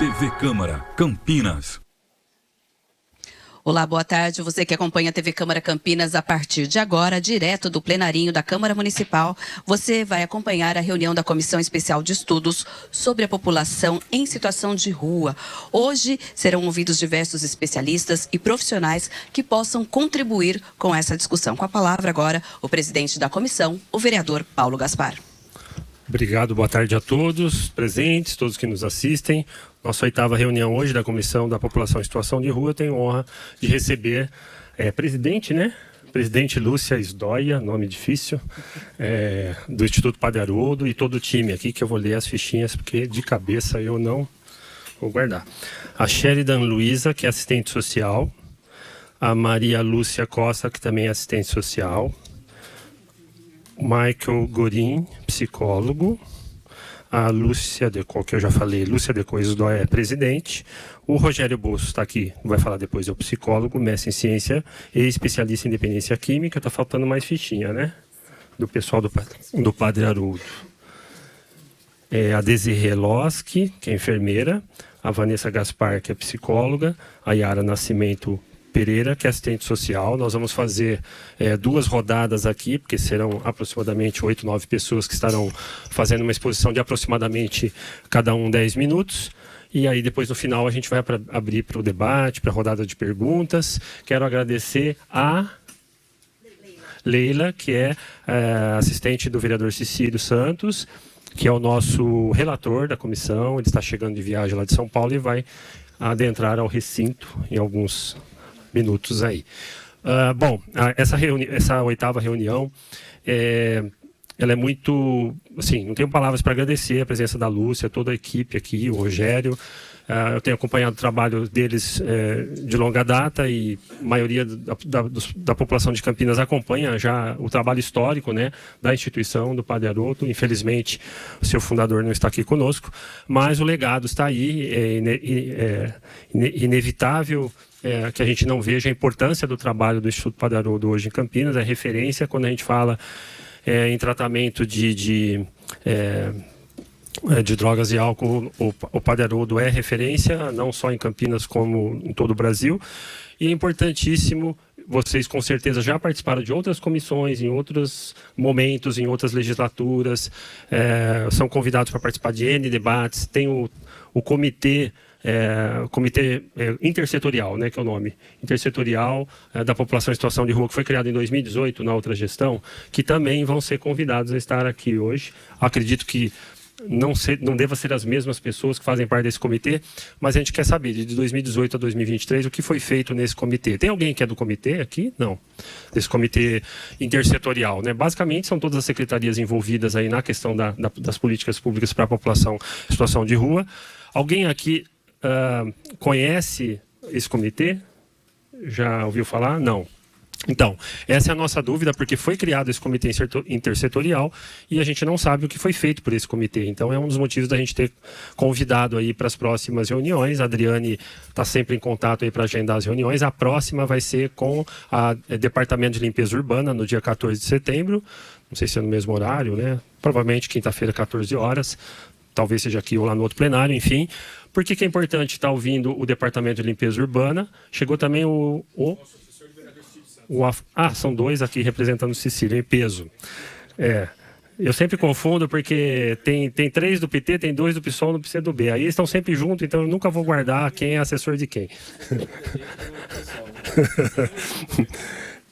TV Câmara, Campinas. Olá, boa tarde. Você que acompanha a TV Câmara Campinas, a partir de agora, direto do plenarinho da Câmara Municipal, você vai acompanhar a reunião da Comissão Especial de Estudos sobre a População em Situação de Rua. Hoje serão ouvidos diversos especialistas e profissionais que possam contribuir com essa discussão. Com a palavra agora, o presidente da comissão, o vereador Paulo Gaspar. Obrigado, boa tarde a todos presentes, todos que nos assistem. Nossa 8ª reunião hoje da Comissão da População em Situação de Rua. Eu tenho a honra de receber presidente, né? Presidente Lúcia Isdóia, nome difícil, do Instituto Padre Haroldo, e todo o time aqui, que eu vou ler as fichinhas, porque de cabeça eu não vou guardar. A Sheridan Luiza, que é assistente social. A Maria Lúcia Costa, que também é assistente social. Michael Gorin, psicólogo. A Lúcia Decô, que eu já falei, Lúcia Decô Isdóia é presidente. O Rogério Bolso está aqui, vai falar depois, é o psicólogo, mestre em ciência e especialista em dependência química. Está faltando mais fichinha, né? Do pessoal do Padre Haroldo. A Desirê Loski, que é enfermeira. A Vanessa Gaspar, que é psicóloga. A Yara Nascimento Pereira, que é assistente social. Nós vamos fazer 2 rodadas aqui, porque serão aproximadamente 8, 9 pessoas que estarão fazendo uma exposição de aproximadamente cada 10 minutos. E aí depois no final a gente vai abrir para o debate, para a rodada de perguntas. Quero agradecer a Leila, que é assistente do vereador Cecílio Santos, que é o nosso relator da comissão. Ele está chegando de viagem lá de São Paulo e vai adentrar ao recinto em alguns minutos aí. Essa 8ª reunião, ela é muito, assim, não tenho palavras para agradecer a presença da Lúcia, toda a equipe aqui, o Rogério. Eu tenho acompanhado o trabalho deles de longa data, e a maioria da população de Campinas acompanha já o trabalho histórico, né, da instituição, do Padre Haroldo. Infelizmente, o seu fundador não está aqui conosco, mas o legado está aí. É inevitável que a gente não veja a importância do trabalho do Instituto Padre Haroldo hoje em Campinas. É referência quando a gente fala em tratamento de drogas e álcool. O Padre Haroldo é referência, não só em Campinas como em todo o Brasil. E é importantíssimo, vocês com certeza já participaram de outras comissões, em outros momentos, em outras legislaturas, são convidados para participar de N debates. Tem o comitê intersetorial, né, que é o nome, intersetorial da população em situação de rua, que foi criado em 2018 na outra gestão, que também vão ser convidados a estar aqui hoje. Acredito que não deva ser as mesmas pessoas que fazem parte desse comitê, mas a gente quer saber, de 2018 a 2023, o que foi feito nesse comitê. Tem alguém que é do comitê aqui? Não. Desse comitê intersetorial, né? Basicamente, são todas as secretarias envolvidas aí na questão das políticas públicas para a população em situação de rua. Alguém aqui conhece esse comitê? Já ouviu falar? Não. Então, essa é a nossa dúvida, porque foi criado esse comitê intersetorial e a gente não sabe o que foi feito por esse comitê. Então, é um dos motivos da gente ter convidado aí para as próximas reuniões. A Adriane está sempre em contato aí para agendar as reuniões. A próxima vai ser com o Departamento de Limpeza Urbana, no dia 14 de setembro. Não sei se é no mesmo horário, né? Provavelmente quinta-feira, 14 horas. Talvez seja aqui ou lá no outro plenário, enfim. Por que é importante estar ouvindo o Departamento de Limpeza Urbana? Chegou também são 2 aqui representando o Cecílio em peso. Eu sempre confundo porque tem 3 do PT, tem 2 do PSOL no PCdoB. Aí eles estão sempre juntos, então eu nunca vou guardar quem é assessor de quem.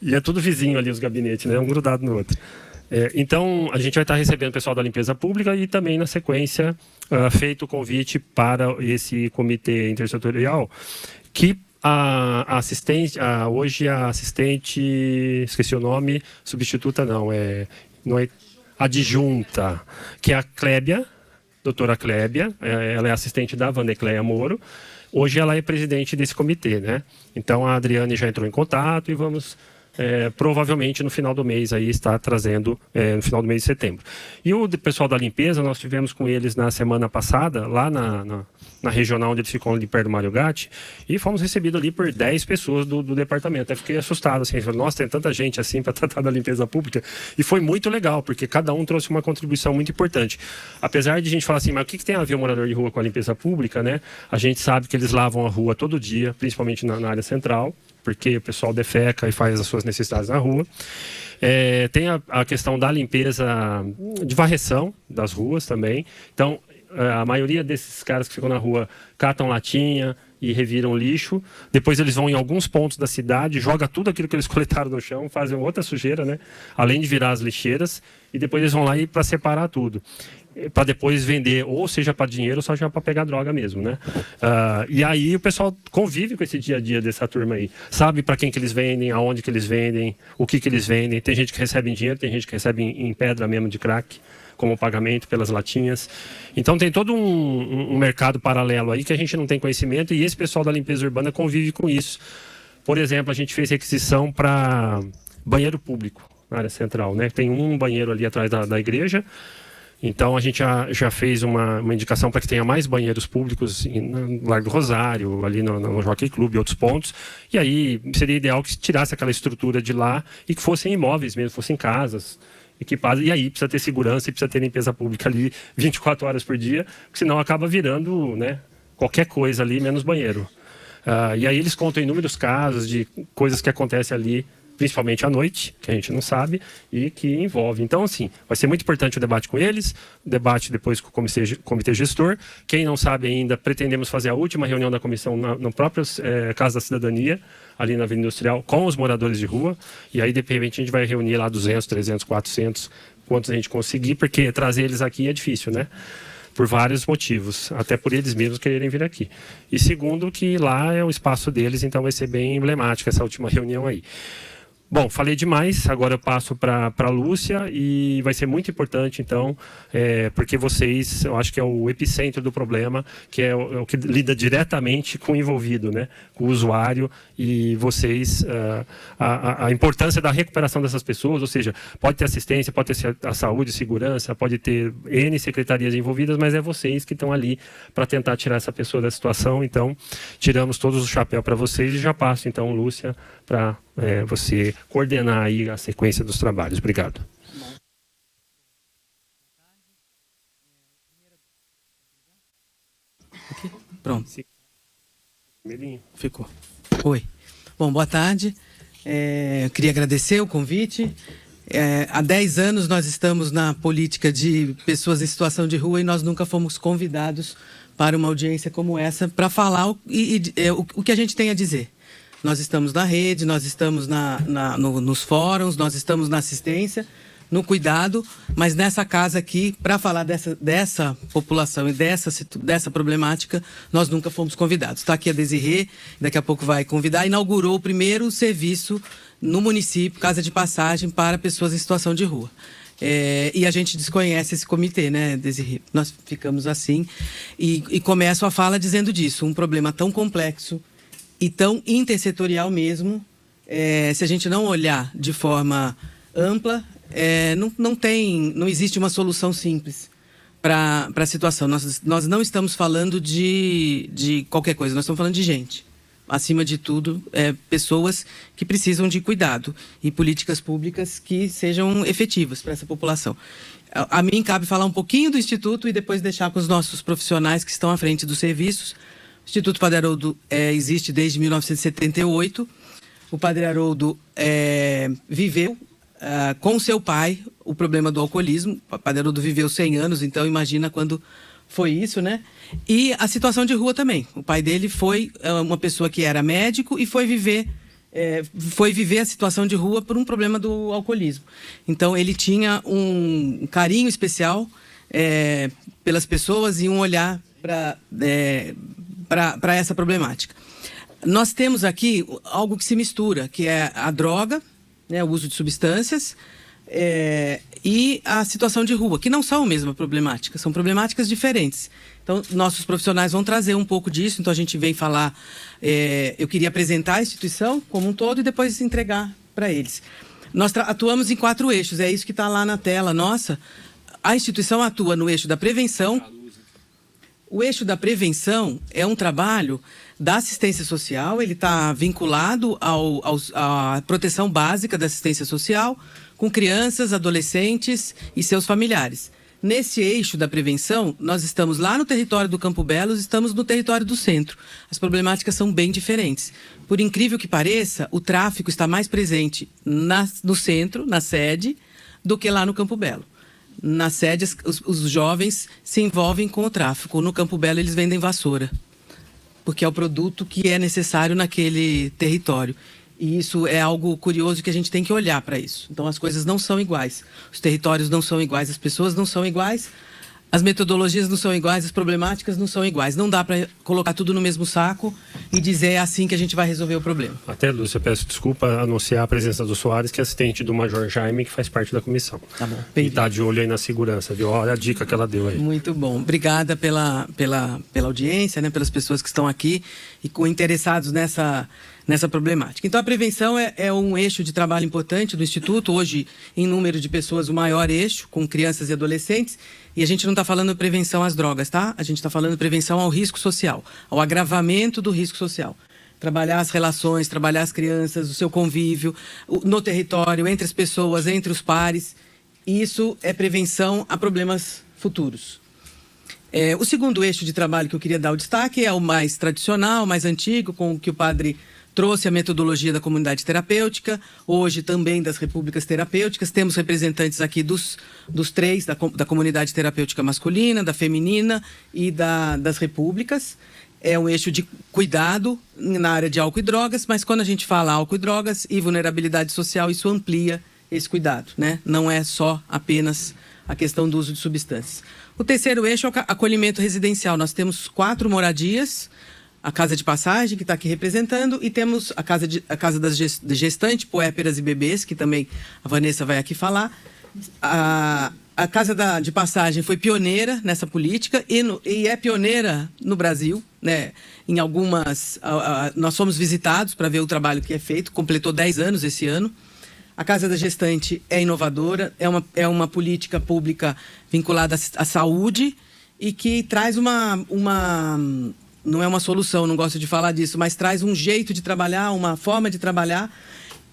E é tudo vizinho ali os gabinetes, né? Um grudado no outro. Então, a gente vai estar recebendo o pessoal da limpeza pública e também, na sequência, feito o convite para esse comitê intersetorial, que hoje a assistente, esqueci o nome, substituta não é adjunta, que é a Clébia, doutora Clébia, ela é assistente da Vandecleia Moro. Hoje ela é presidente desse comitê, né? Então a Adriane já entrou em contato e vamos provavelmente no final do mês aí está trazendo, no final do mês de setembro. E o pessoal da limpeza, nós tivemos com eles na semana passada, lá na regional onde eles ficam ali perto do Mário Gatti, e fomos recebidos ali por 10 pessoas do departamento. Até fiquei assustado, assim, falei, nossa, tem tanta gente assim para tratar da limpeza pública. E foi muito legal, porque cada um trouxe uma contribuição muito importante. Apesar de a gente falar assim, mas o que tem a ver o morador de rua com a limpeza pública, né? A gente sabe que eles lavam a rua todo dia, principalmente na área central, porque o pessoal defeca e faz as suas necessidades na rua. Tem a questão da limpeza de varreção das ruas também. Então, a maioria desses caras que ficam na rua catam latinha e reviram lixo. Depois eles vão em alguns pontos da cidade, jogam tudo aquilo que eles coletaram no chão, fazem outra sujeira, né? Além de virar as lixeiras. E depois eles vão lá para separar tudo, para depois vender, ou seja para dinheiro, ou seja para pegar droga mesmo, né? E aí o pessoal convive com esse dia a dia dessa turma aí. Sabe para quem que eles vendem, aonde que eles vendem, o que eles vendem. Tem gente que recebe em dinheiro, tem gente que recebe em pedra mesmo de crack, como pagamento pelas latinhas. Então tem todo um mercado paralelo aí que a gente não tem conhecimento, e esse pessoal da limpeza urbana convive com isso. Por exemplo, a gente fez requisição para banheiro público na área central, né? Tem um banheiro ali atrás da igreja. Então a gente já fez uma indicação para que tenha mais banheiros públicos no Largo do Rosário, ali no Jockey Club e outros pontos. E aí seria ideal que tirasse aquela estrutura de lá e que fossem imóveis mesmo, fossem casas equipadas. E aí precisa ter segurança e precisa ter limpeza pública ali 24 horas por dia, porque senão acaba virando, né, qualquer coisa ali, menos banheiro. E aí eles contam inúmeros casos de coisas que acontecem ali, principalmente à noite, que a gente não sabe, e que envolve. Então, assim, vai ser muito importante o debate com eles, o debate depois com o comitê gestor. Quem não sabe ainda, pretendemos fazer a última reunião da comissão no próprio Casa da Cidadania, ali na Avenida Industrial, com os moradores de rua, e aí, de repente, a gente vai reunir lá 200, 300, 400, quantos a gente conseguir, porque trazer eles aqui é difícil, né? Por vários motivos, até por eles mesmos quererem vir aqui. E segundo, que lá é o espaço deles, então vai ser bem emblemática essa última reunião aí. Bom, falei demais, agora eu passo para a Lúcia, e vai ser muito importante, então, porque vocês, eu acho que é o epicentro do problema, que é o que lida diretamente com o envolvido, né? Com o usuário, e vocês, a importância da recuperação dessas pessoas, ou seja, pode ter assistência, pode ter a saúde, segurança, pode ter N secretarias envolvidas, mas é vocês que estão ali para tentar tirar essa pessoa da situação. Então, tiramos todos o chapéu para vocês, e já passo, então, Lúcia, para você coordenar aí a sequência dos trabalhos. Obrigado. Aqui? Pronto. Ficou. Oi. Bom, boa tarde. Eu queria agradecer o convite. Há 10 anos nós estamos na política de pessoas em situação de rua, e nós nunca fomos convidados para uma audiência como essa para falar o que a gente tem a dizer. Nós estamos na rede, nós estamos nos fóruns, nós estamos na assistência, no cuidado, mas nessa casa aqui, para falar dessa população e dessa problemática, nós nunca fomos convidados. Está aqui a Desirê, daqui a pouco vai convidar, inaugurou o primeiro serviço no município, Casa de Passagem, para pessoas em situação de rua. E a gente desconhece esse comitê, né, Desirê? Nós ficamos assim, e começo a fala dizendo disso, um problema tão complexo e tão intersetorial mesmo, se a gente não olhar de forma ampla, não existe uma solução simples para a situação. Nós não estamos falando de qualquer coisa, nós estamos falando de gente. Acima de tudo, pessoas que precisam de cuidado e políticas públicas que sejam efetivas para essa população. A mim cabe falar um pouquinho do Instituto e depois deixar com os nossos profissionais que estão à frente dos serviços. O Instituto Padre Haroldo existe desde 1978. O Padre Haroldo viveu com seu pai o problema do alcoolismo. O Padre Haroldo viveu 100 anos, então imagina quando foi isso, né? E a situação de rua também. O pai dele foi uma pessoa que era médico e foi viver a situação de rua por um problema do alcoolismo. Então ele tinha um carinho especial pelas pessoas e um olhar para essa problemática. Nós temos aqui algo que se mistura, que é a droga, né, o uso de substâncias, e a situação de rua, que não são a mesma problemática, são problemáticas diferentes. Então, nossos profissionais vão trazer um pouco disso, então a gente vem falar, eu queria apresentar a instituição como um todo e depois entregar para eles. Nós atuamos em 4 eixos, é isso que está lá na tela nossa. A instituição atua no eixo da prevenção. O eixo da prevenção é um trabalho da assistência social, ele está vinculado à proteção básica da assistência social com crianças, adolescentes e seus familiares. Nesse eixo da prevenção, nós estamos lá no território do Campo Belo, estamos no território do centro. As problemáticas são bem diferentes. Por incrível que pareça, o tráfico está mais presente no centro, na sede, do que lá no Campo Belo. Na sede, os jovens se envolvem com o tráfico. No Campo Belo, eles vendem vassoura, porque é o produto que é necessário naquele território. E isso é algo curioso que a gente tem que olhar para isso. Então, as coisas não são iguais. Os territórios não são iguais, as pessoas não são iguais, as metodologias não são iguais, as problemáticas não são iguais. Não dá para colocar tudo no mesmo saco e dizer é assim que a gente vai resolver o problema. Até, Lúcia, peço desculpa anunciar a presença do Soares, que é assistente do Major Jaime, que faz parte da comissão. Tá bom. E está de olho aí na segurança, viu? Olha a dica que ela deu aí. Muito bom. Obrigada pela audiência, né, pelas pessoas que estão aqui e interessados nessa problemática. Então, a prevenção é um eixo de trabalho importante do Instituto, hoje, em número de pessoas, o maior eixo, com crianças e adolescentes, e a gente não está falando prevenção às drogas, tá? A gente está falando prevenção ao risco social, ao agravamento do risco social. Trabalhar as relações, trabalhar as crianças, o seu convívio, no território, entre as pessoas, entre os pares. Isso é prevenção a problemas futuros. O segundo eixo de trabalho que eu queria dar o destaque é o mais tradicional, mais antigo, com o que o padre trouxe a metodologia da comunidade terapêutica, hoje também das repúblicas terapêuticas. Temos representantes aqui dos 3, da comunidade terapêutica masculina, da feminina e das repúblicas. É um eixo de cuidado na área de álcool e drogas, mas quando a gente fala álcool e drogas e vulnerabilidade social, isso amplia esse cuidado, né? Não é só apenas a questão do uso de substâncias. O terceiro eixo é o acolhimento residencial. Nós temos 4 moradias, a Casa de Passagem, que está aqui representando, e temos a Casa das Gestantes, Puérperas e Bebês, que também a Vanessa vai aqui falar. A Casa de Passagem foi pioneira nessa política e é pioneira no Brasil, né? Em algumas... nós fomos visitados para ver o trabalho que é feito, completou 10 anos esse ano. A Casa da Gestante é inovadora, é uma política pública vinculada à saúde e que traz não é uma solução, não gosto de falar disso, mas traz um jeito de trabalhar, uma forma de trabalhar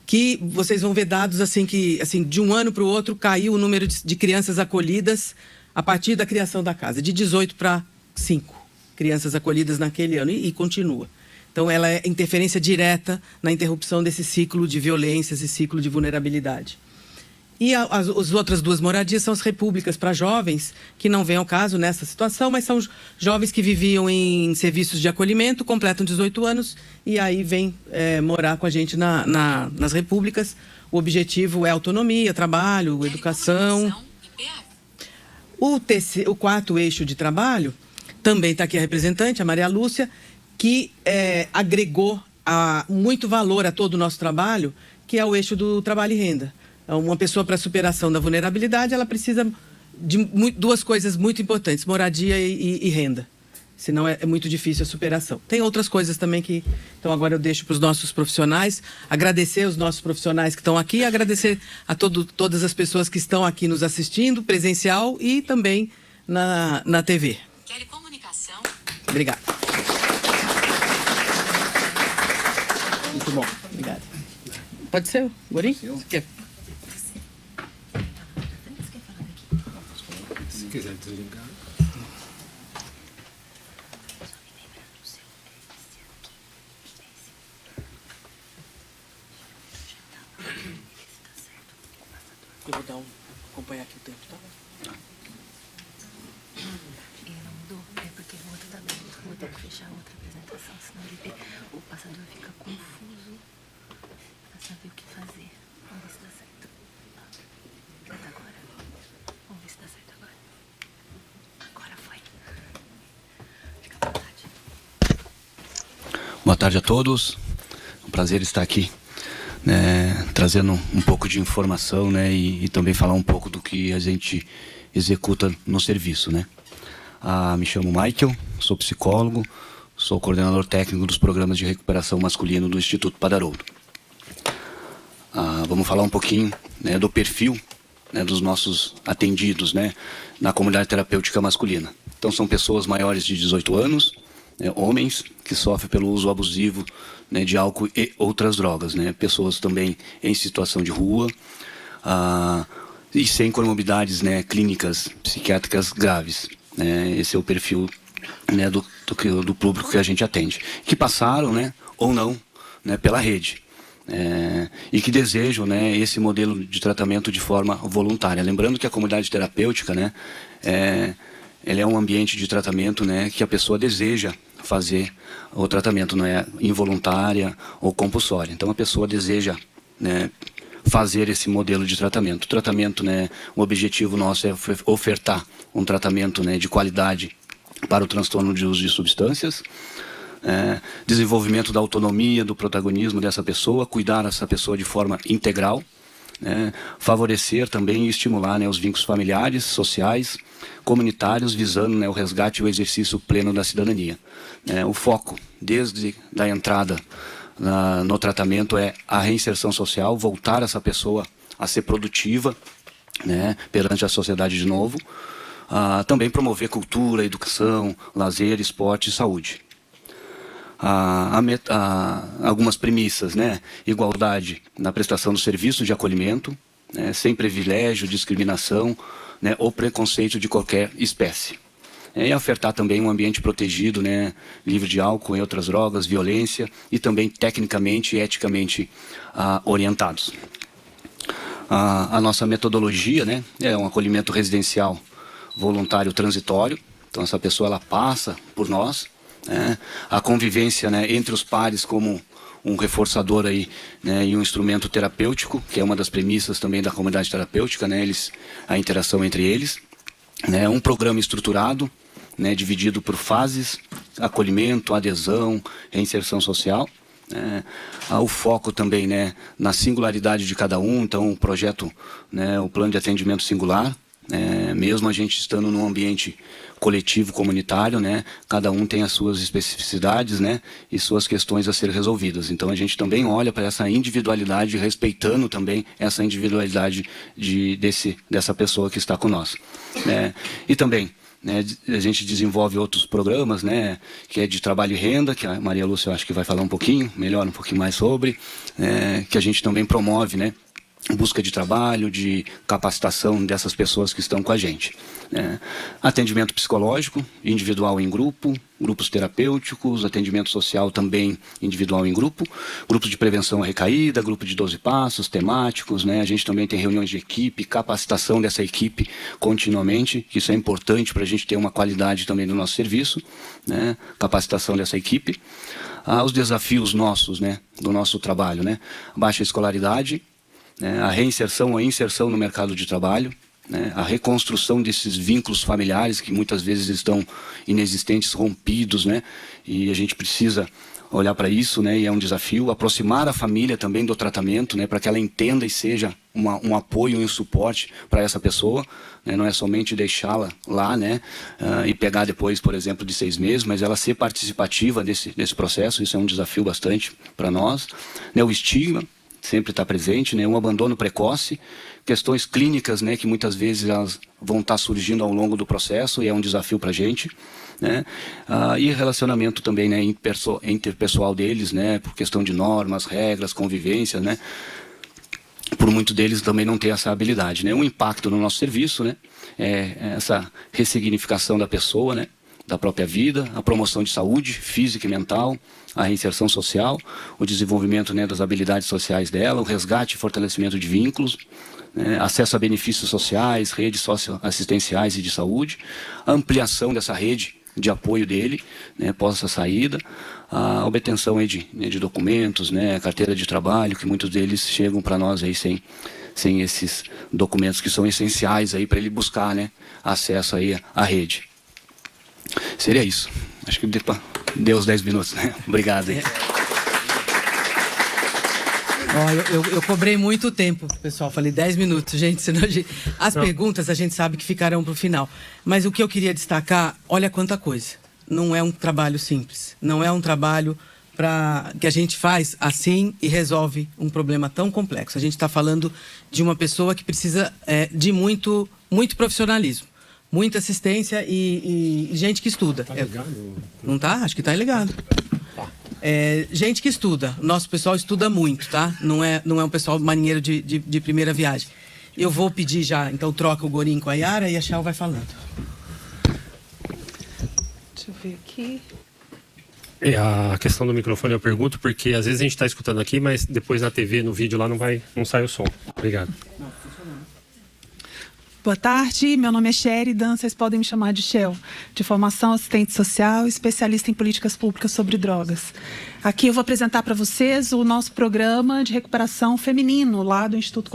que vocês vão ver dados assim que de um ano para o outro caiu o número de crianças acolhidas a partir da criação da casa, de 18 para 5 crianças acolhidas naquele ano e continua. Então, ela é interferência direta na interrupção desse ciclo de violências e ciclo de vulnerabilidade. E as outras 2 moradias são as repúblicas para jovens, que não vêm ao caso nessa situação, mas são jovens que viviam em serviços de acolhimento, completam 18 anos e aí vêm morar com a gente nas repúblicas. O objetivo é autonomia, trabalho, educação. O 4º eixo de trabalho, também está aqui a representante, a Maria Lúcia, que agregou muito valor a todo o nosso trabalho, que é o eixo do trabalho e renda. Uma pessoa, para a superação da vulnerabilidade, ela precisa de 2 coisas muito importantes, moradia e renda. Senão é muito difícil a superação. Tem outras coisas também que... Então, agora eu deixo para os nossos profissionais, agradecer os nossos profissionais que estão aqui, agradecer a todas as pessoas que estão aqui nos assistindo, presencial e também na TV. Telecomunicação. Obrigado. Muito bom, obrigado. Pode ser, Gorim? Se quiser desligar. Eu vou acompanhar aqui o tempo, tá? Ele não mudou, é porque o outro tá aberto. Vou ter que fechar a outra apresentação, senão o passador fica confuso pra saber o que fazer. Vamos ver se dá certo. Até agora. Vamos ver se dá certo agora. Agora foi. Fica à vontade. Boa tarde a todos. É um prazer estar aqui, né, trazendo um pouco de informação, né, e também falar um pouco do que a gente executa no serviço, né. Me chamo Michael, sou psicólogo, sou coordenador técnico dos programas de recuperação masculino do Instituto Padre Haroldo. vamos falar um pouquinho, né, do perfil, né, dos nossos atendidos, né, na comunidade terapêutica masculina. Então são pessoas maiores de 18 anos, né, homens que sofrem pelo uso abusivo, né, de álcool e outras drogas, né, pessoas também em situação de rua, e sem comorbidades, né, clínicas psiquiátricas graves. Né, esse é o perfil, né, do público que a gente atende, que passaram, né, ou não, né, pela rede. E que desejam, né, esse modelo de tratamento de forma voluntária. Lembrando que a comunidade terapêutica, né, ela é um ambiente de tratamento, né, que a pessoa deseja fazer o tratamento, não é involuntária ou compulsória. Então a pessoa deseja, né, fazer esse modelo de tratamento. O tratamento, né, o objetivo nosso é ofertar um tratamento, né, de qualidade para o transtorno de uso de substâncias, desenvolvimento da autonomia, do protagonismo dessa pessoa, cuidar dessa pessoa de forma integral, né, favorecer também e estimular, né, os vínculos familiares, sociais, comunitários, visando, né, o resgate e o exercício pleno da cidadania. O foco, desde a entrada no tratamento, é a reinserção social, voltar essa pessoa a ser produtiva, né, perante a sociedade de novo, também promover cultura, educação, lazer, esporte e saúde. Algumas premissas, né? Igualdade na prestação do serviço de acolhimento, né? Sem privilégio, discriminação, né? Ou preconceito de qualquer espécie. E ofertar também um ambiente protegido, né? Livre de álcool e outras drogas, violência e também tecnicamente e eticamente orientados. A nossa metodologia, né? É um acolhimento residencial voluntário transitório. Então essa pessoa ela passa por nós. A convivência, né, entre os pares como um reforçador aí, né, e um instrumento terapêutico, que é uma das premissas também da comunidade terapêutica, né, a interação entre eles, né, um programa estruturado, né, dividido por fases, acolhimento, adesão, reinserção social, o foco também, né, na singularidade de cada um. Então o projeto, né, o plano de atendimento singular, mesmo a gente estando num ambiente coletivo, comunitário, né, cada um tem as suas especificidades, né, e suas questões a ser resolvidas. Então a gente também olha para essa individualidade, respeitando também essa individualidade dessa pessoa que está conosco. E também, né, a gente desenvolve outros programas, né, que é de trabalho e renda, que a Maria Lúcia eu acho que vai falar um pouquinho mais sobre, que a gente também promove, né, busca de trabalho, de capacitação dessas pessoas que estão com a gente. Atendimento psicológico, individual em grupo, grupos terapêuticos, atendimento social também individual em grupo, grupos de prevenção à recaída, grupo de 12 passos, temáticos, né? A gente também tem reuniões de equipe, capacitação dessa equipe continuamente, que isso é importante para a gente ter uma qualidade também do nosso serviço, né? Capacitação dessa equipe. Os desafios nossos, né, do nosso trabalho, né? Baixa escolaridade, a reinserção ou a inserção no mercado de trabalho, né, a reconstrução desses vínculos familiares que muitas vezes estão inexistentes, rompidos, né, e a gente precisa olhar para isso, né, e é um desafio, aproximar a família também do tratamento, né, para que ela entenda e seja um apoio e um suporte para essa pessoa, né, não é somente deixá-la lá, né, e pegar depois, por exemplo, de 6 meses, mas ela ser participativa desse processo. Isso é um desafio bastante para nós, né, o estigma sempre está presente, né? Um abandono precoce, questões clínicas, né, que muitas vezes elas vão estar surgindo ao longo do processo e é um desafio para a gente, né? E relacionamento também, né, interpessoal deles, né, por questão de normas, regras, convivência, né? Por muito deles também não ter essa habilidade, né? Um impacto no nosso serviço, né? Essa ressignificação da pessoa, né, da própria vida, a promoção de saúde física e mental, a reinserção social, o desenvolvimento, né, das habilidades sociais dela, o resgate e fortalecimento de vínculos, né, acesso a benefícios sociais, redes socioassistenciais e de saúde, a ampliação dessa rede de apoio dele, né, após essa saída, a obtenção aí de documentos, né, carteira de trabalho, que muitos deles chegam para nós aí sem esses documentos que são essenciais aí para ele buscar, né, acesso aí à rede. Seria isso. Acho que deu os 10 minutos, né? Obrigado aí. Eu cobrei muito tempo, pessoal. Falei 10 minutos, gente. Senão as perguntas a gente sabe que ficarão para o final. Mas o que eu queria destacar, olha quanta coisa. Não é um trabalho simples. Não é um trabalho que a gente faz assim e resolve um problema tão complexo. A gente está falando de uma pessoa que precisa de muito profissionalismo, muita assistência e gente que estuda. Tá ligado? Não tá? Acho que tá ligado. Gente que estuda. Nosso pessoal estuda muito, tá? Não é um pessoal marinheiro de primeira viagem. Eu vou pedir já, então troca o Gorim com a Yara e a Chau vai falando. Deixa eu ver aqui. A questão do microfone eu pergunto porque às vezes a gente está escutando aqui, mas depois na TV, no vídeo lá não sai o som. Obrigado. Boa tarde, meu nome é Sheridan, vocês podem me chamar de Shell, de formação assistente social, especialista em políticas públicas sobre drogas. Aqui eu vou apresentar para vocês o nosso programa de recuperação feminino lá do Instituto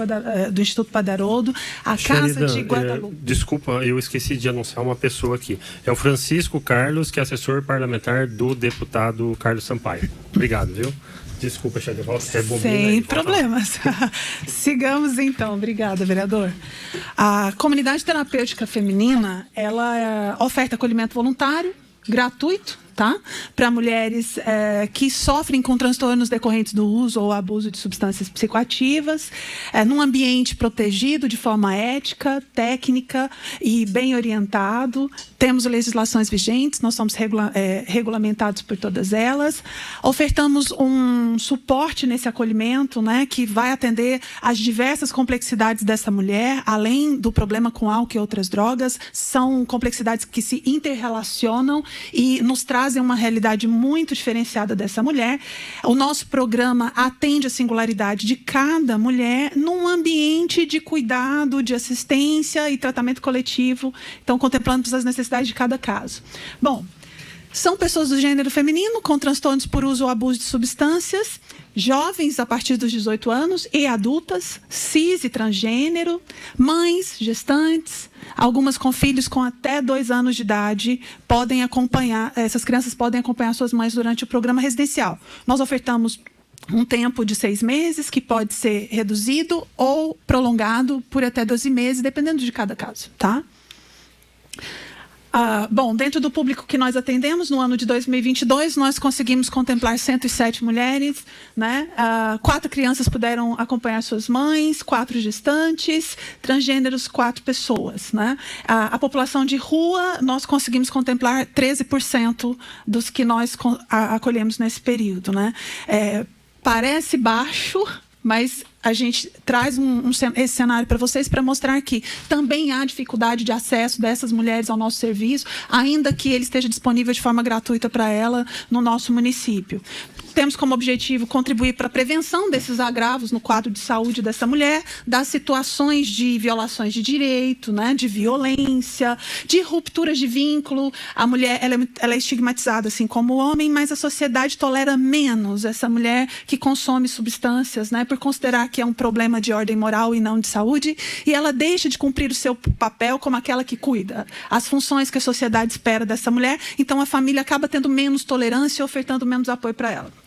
Padaroldo, a Casa de Guadalupe. Desculpa, eu esqueci de anunciar uma pessoa aqui. É o Francisco Carlos, que é assessor parlamentar do deputado Carlos Sampaio. Obrigado, viu? Desculpa, Xavier, sem problemas. Sigamos então. Obrigada, vereador. A comunidade terapêutica feminina, ela oferta acolhimento voluntário, gratuito, tá? Para mulheres que sofrem com transtornos decorrentes do uso ou abuso de substâncias psicoativas, num ambiente protegido de forma ética, técnica e bem orientado. Temos legislações vigentes, nós somos regulamentados por todas elas. Ofertamos um suporte nesse acolhimento, né, que vai atender às diversas complexidades dessa mulher, além do problema com álcool e outras drogas. São complexidades que se interrelacionam e nos trazem uma realidade muito diferenciada dessa mulher. O nosso programa atende a singularidade de cada mulher num ambiente de cuidado, de assistência e tratamento coletivo. Então, contemplamos as necessidades de cada caso. Bom, são pessoas do gênero feminino com transtornos por uso ou abuso de substâncias, jovens a partir dos 18 anos e adultas, cis e transgênero, mães, gestantes, algumas com filhos com até 2 anos de idade, essas crianças podem acompanhar suas mães durante o programa residencial. Nós ofertamos um tempo de 6 meses, que pode ser reduzido ou prolongado por até 12 meses, dependendo de cada caso, tá? Bom, dentro do público que nós atendemos, no ano de 2022, nós conseguimos contemplar 107 mulheres, né? 4 crianças puderam acompanhar suas mães, 4 gestantes, transgêneros, 4 pessoas, né? A população de rua, nós conseguimos contemplar 13% dos que nós acolhemos nesse período, né? Parece baixo, mas a gente traz esse cenário para vocês para mostrar que também há dificuldade de acesso dessas mulheres ao nosso serviço, ainda que ele esteja disponível de forma gratuita para ela no nosso município. Temos como objetivo contribuir para a prevenção desses agravos no quadro de saúde dessa mulher, das situações de violações de direito, né, de violência, de rupturas de vínculo. A mulher ela é estigmatizada assim como o homem, mas a sociedade tolera menos essa mulher que consome substâncias, né, por considerar que é um problema de ordem moral e não de saúde, e ela deixa de cumprir o seu papel como aquela que cuida as funções que a sociedade espera dessa mulher. Então a família acaba tendo menos tolerância e ofertando menos apoio para ela.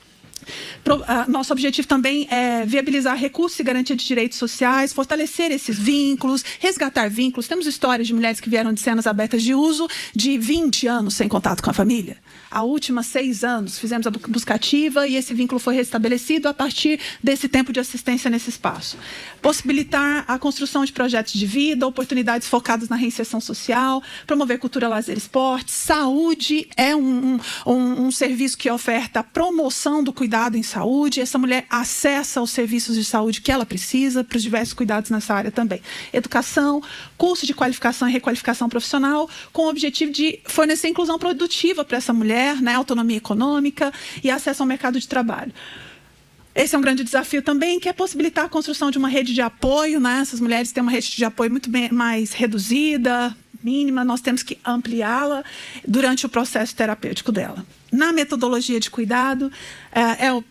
Nosso objetivo também é viabilizar recursos e garantia de direitos sociais, fortalecer esses vínculos, resgatar vínculos. Temos histórias de mulheres que vieram de cenas abertas de uso de 20 anos sem contato com a família. A última 6 anos fizemos a buscativa e esse vínculo foi restabelecido a partir desse tempo de assistência nesse espaço. Possibilitar a construção de projetos de vida, oportunidades focadas na reinserção social, promover cultura, lazer, esporte. Saúde é um serviço que oferta a promoção do cuidado em saúde. Essa mulher acessa os serviços de saúde que ela precisa para os diversos cuidados nessa área também. Educação, curso de qualificação e requalificação profissional, com o objetivo de fornecer inclusão produtiva para essa mulher, né, autonomia econômica e acesso ao mercado de trabalho. Esse é um grande desafio também, que é possibilitar a construção de uma rede de apoio, né? Essas mulheres têm uma rede de apoio muito mais reduzida, mínima, nós temos que ampliá-la durante o processo terapêutico dela. Na metodologia de cuidado,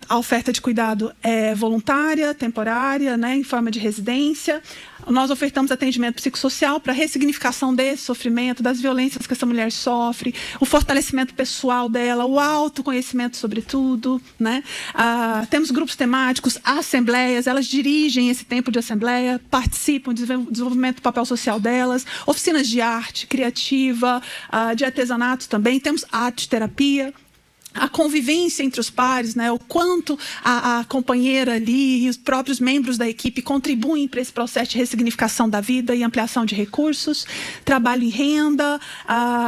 a oferta de cuidado é voluntária, temporária, né, em forma de residência. Nós ofertamos atendimento psicossocial para a ressignificação desse sofrimento, das violências que essa mulher sofre, o fortalecimento pessoal dela, o autoconhecimento sobretudo, né? Temos grupos temáticos, assembleias, elas dirigem esse tempo de assembleia, participam do desenvolvimento do papel social delas, oficinas de arte criativa, de artesanato também, temos arte-terapia. a convivência entre os pares, né? O quanto a companheira ali e os próprios membros da equipe contribuem para esse processo de ressignificação da vida e ampliação de recursos, trabalho em renda,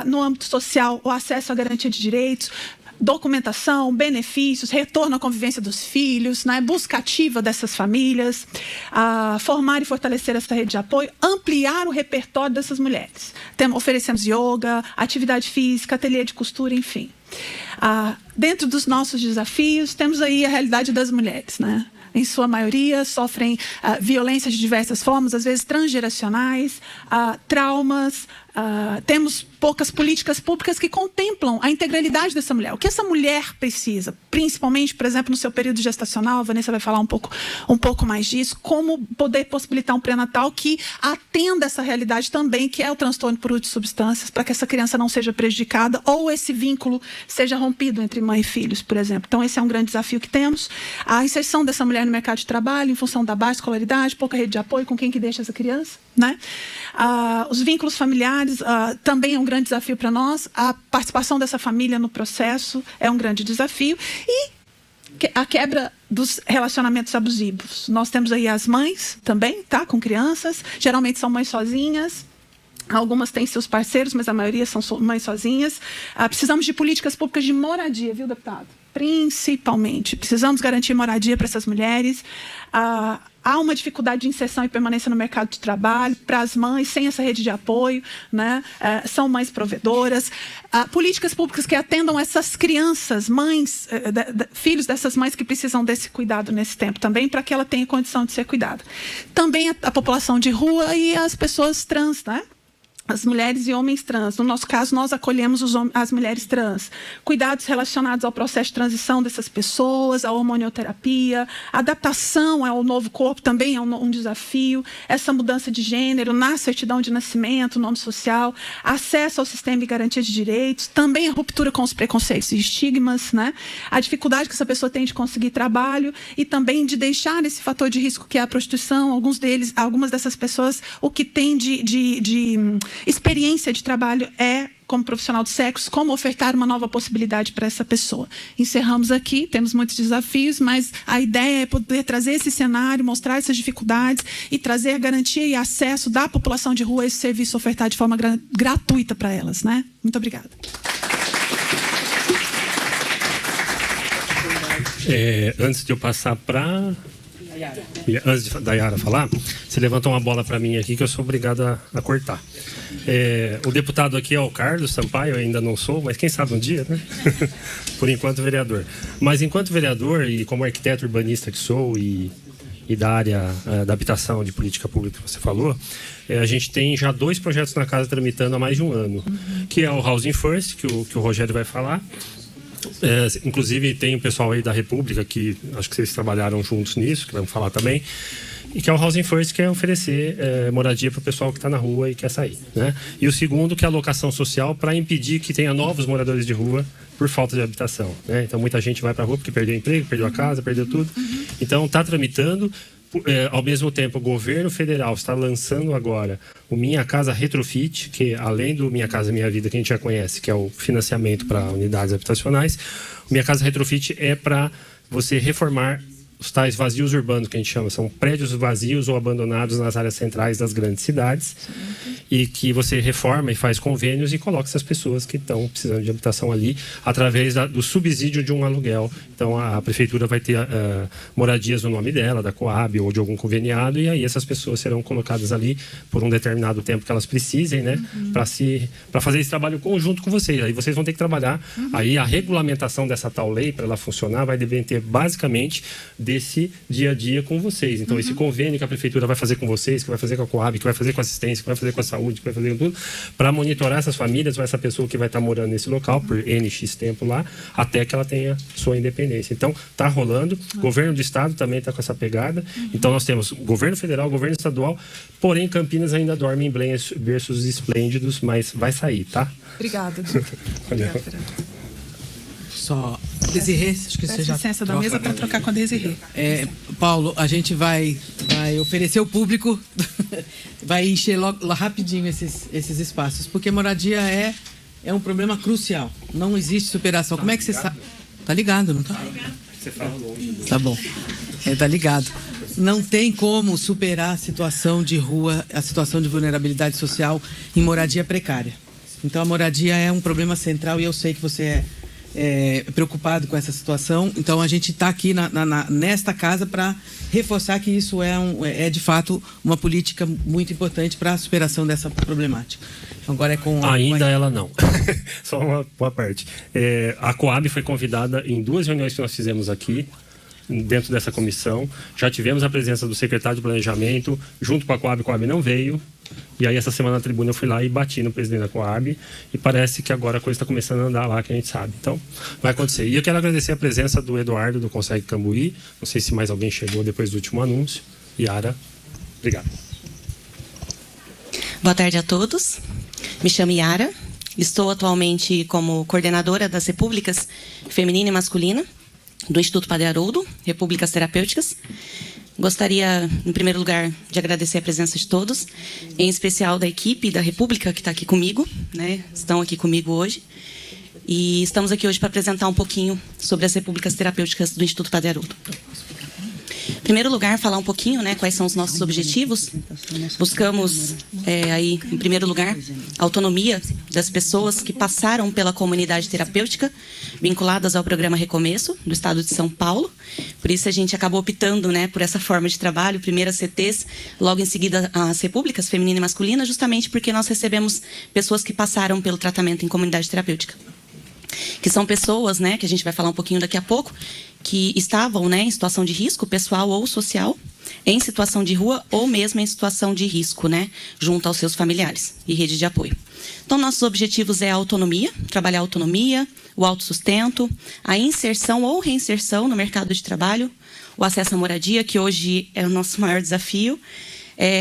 no âmbito social, o acesso à garantia de direitos, documentação, benefícios, retorno à convivência dos filhos, né? Busca ativa dessas famílias, formar e fortalecer essa rede de apoio, ampliar o repertório dessas mulheres. Oferecemos yoga, atividade física, ateliê de costura, enfim. Dentro dos nossos desafios, temos aí a realidade das mulheres, né? Em sua maioria, sofrem violências de diversas formas, às vezes transgeracionais, traumas. Temos poucas políticas públicas que contemplam a integralidade dessa mulher. O que essa mulher precisa, principalmente, por exemplo, no seu período gestacional, a Vanessa vai falar um pouco mais disso, como poder possibilitar um pré-natal que atenda essa realidade também, que é o transtorno por uso de substâncias, para que essa criança não seja prejudicada ou esse vínculo seja rompido entre mãe e filhos, por exemplo. Então, esse é um grande desafio que temos. A inserção dessa mulher no mercado de trabalho, em função da baixa escolaridade, pouca rede de apoio, com quem que deixa essa criança, né? Os vínculos familiares também é um grande desafio para nós. A participação dessa família no processo é um grande desafio. E a quebra dos relacionamentos abusivos. Nós temos aí as mães também, tá? Com crianças. Geralmente são mães sozinhas. Algumas têm seus parceiros, mas a maioria são mães sozinhas. Precisamos de políticas públicas de moradia, viu, deputado? Principalmente. Precisamos garantir moradia para essas mulheres. Há uma dificuldade de inserção e permanência no mercado de trabalho para as mães, sem essa rede de apoio, né? São mães provedoras. Políticas públicas que atendam essas crianças, mães, filhos dessas mães que precisam desse cuidado nesse tempo também, para que ela tenha condição de ser cuidada. Também a população de rua e as pessoas trans, né? As mulheres e homens trans. No nosso caso, nós acolhemos as mulheres trans. Cuidados relacionados ao processo de transição dessas pessoas, a hormonioterapia, a adaptação ao novo corpo também é um desafio. Essa mudança de gênero na certidão de nascimento, nome social, acesso ao sistema de garantia de direitos, também a ruptura com os preconceitos e estigmas, né? A dificuldade que essa pessoa tem de conseguir trabalho e também de deixar esse fator de risco que é a prostituição. Algumas dessas pessoas, o que tem de experiência de trabalho como profissional de sexo, como ofertar uma nova possibilidade para essa pessoa. Encerramos aqui, temos muitos desafios, mas a ideia é poder trazer esse cenário, mostrar essas dificuldades e trazer a garantia e acesso da população de rua a esse serviço ofertado de forma gratuita para elas, né? Muito obrigada. Antes de eu passar para... Antes da Yara falar, você levantou uma bola para mim aqui que eu sou obrigado a cortar. O deputado aqui é o Carlos Sampaio, eu ainda não sou, mas quem sabe um dia, né? Por enquanto, vereador. Mas enquanto vereador e como arquiteto urbanista que sou e da área da habitação, de política pública que você falou, a gente tem já 2 projetos na casa tramitando há mais de um ano, que é o Housing First, que o Rogério vai falar. Inclusive tem o pessoal aí da República que acho que vocês trabalharam juntos nisso, que vamos falar também, e que é o Housing First, que é oferecer moradia para o pessoal que está na rua e quer sair, né? E o segundo, que é a locação social, para impedir que tenha novos moradores de rua por falta de habitação, né? Então muita gente vai para a rua porque perdeu o emprego, perdeu a casa, perdeu tudo. Então está tramitando. Ao mesmo tempo, o governo federal está lançando agora o Minha Casa Retrofit, que além do Minha Casa Minha Vida, que a gente já conhece, que é o financiamento para unidades habitacionais, o Minha Casa Retrofit é para você reformar os tais vazios urbanos, que a gente chama, são prédios vazios ou abandonados nas áreas centrais das grandes cidades, e que você reforma e faz convênios e coloca essas pessoas que estão precisando de habitação ali através do subsídio de um aluguel. Então a prefeitura vai ter moradias no nome dela, da Coab ou de algum conveniado, e aí essas pessoas serão colocadas ali por um determinado tempo que elas precisem, né, para fazer esse trabalho conjunto com vocês. Aí vocês vão ter que trabalhar, aí a regulamentação dessa tal lei, para ela funcionar, vai depender basicamente desse dia a dia com vocês. Então esse convênio que a prefeitura vai fazer com vocês, que vai fazer com a Coab, que vai fazer com a assistência, que vai fazer com a saúde, que vai fazer com tudo, para monitorar essas famílias ou essa pessoa que vai estar morando nesse local por NX tempo lá, até que ela tenha sua independência. Então tá rolando, o governo do estado também está com essa pegada. Então nós temos governo federal, governo estadual, porém Campinas ainda dorme em berços esplêndidos, mas vai sair, tá? Obrigada. Só Desirê, acho que você já licença da mesa para trocar com a Desirê. Paulo, a gente vai oferecer ao público, vai encher logo rapidinho esses espaços, porque moradia é um problema crucial. Não existe superação. Como é que você sabe? Tá ligado, não tá? Você fala longe. Tá bom. Tá ligado. Não tem como superar a situação de rua, a situação de vulnerabilidade social em moradia precária. Então, a moradia é um problema central e eu sei que você é preocupado com essa situação. Então, a gente está aqui nesta casa para reforçar que isso é, de fato, uma política muito importante para a superação dessa problemática. Então, agora é com... Ainda ela não. Só uma parte. A Coab foi convidada em 2 reuniões que nós fizemos aqui, dentro dessa comissão. Já tivemos a presença do secretário de Planejamento, junto com a Coab não veio. E aí, essa semana na tribuna, eu fui lá e bati no presidente da Coab. E parece que agora a coisa está começando a andar lá, que a gente sabe. Então, vai acontecer. E eu quero agradecer a presença do Eduardo, do Consegue Cambuí. Não sei se mais alguém chegou depois do último anúncio. Yara, obrigado. Boa tarde a todos. Me chamo Yara. Estou atualmente como coordenadora das Repúblicas Feminina e Masculina do Instituto Padre Haroldo, Repúblicas Terapêuticas. Gostaria, em primeiro lugar, de agradecer a presença de todos, em especial da equipe da República que está aqui comigo, né? Estão aqui comigo hoje. E estamos aqui hoje para apresentar um pouquinho sobre as Repúblicas Terapêuticas do Instituto Padre Haroldo. Em primeiro lugar, falar um pouquinho, né, quais são os nossos objetivos. Buscamos, aí, em primeiro lugar, a autonomia das pessoas que passaram pela comunidade terapêutica, vinculadas ao programa Recomeço, do Estado de São Paulo. Por isso, a gente acabou optando, né, por essa forma de trabalho, primeiro as CTs, logo em seguida as Repúblicas Feminina e Masculina, justamente porque nós recebemos pessoas que passaram pelo tratamento em comunidade terapêutica. Que são pessoas, né, que a gente vai falar um pouquinho daqui a pouco, que estavam, né, em situação de risco pessoal ou social, em situação de rua ou mesmo em situação de risco, né, junto aos seus familiares e rede de apoio. Então, nossos objetivos é a autonomia, trabalhar a autonomia, o autossustento, a inserção ou reinserção no mercado de trabalho, o acesso à moradia, que hoje é o nosso maior desafio,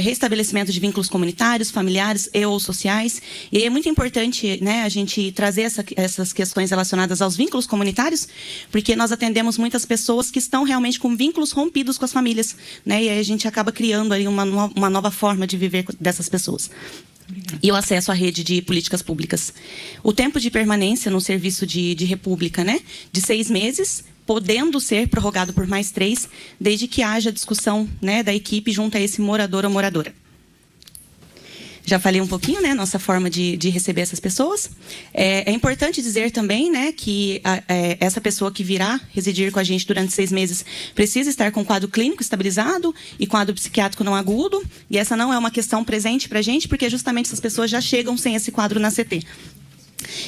restabelecimento de vínculos comunitários, familiares e ou sociais. E é muito importante, né, a gente trazer essas questões relacionadas aos vínculos comunitários, porque nós atendemos muitas pessoas que estão realmente com vínculos rompidos com as famílias, né, e aí a gente acaba criando aí uma nova forma de viver dessas pessoas. E o acesso à rede de políticas públicas. O tempo de permanência no serviço de república, né, de 6 meses, podendo ser prorrogado por mais 3, desde que haja discussão, né, da equipe junto a esse morador ou moradora. Já falei um pouquinho, né, nossa forma de receber essas pessoas. É importante dizer também, né, que essa pessoa que virá residir com a gente durante 6 meses precisa estar com quadro clínico estabilizado e quadro psiquiátrico não agudo. E essa não é uma questão presente para a gente, porque justamente essas pessoas já chegam sem esse quadro na CT.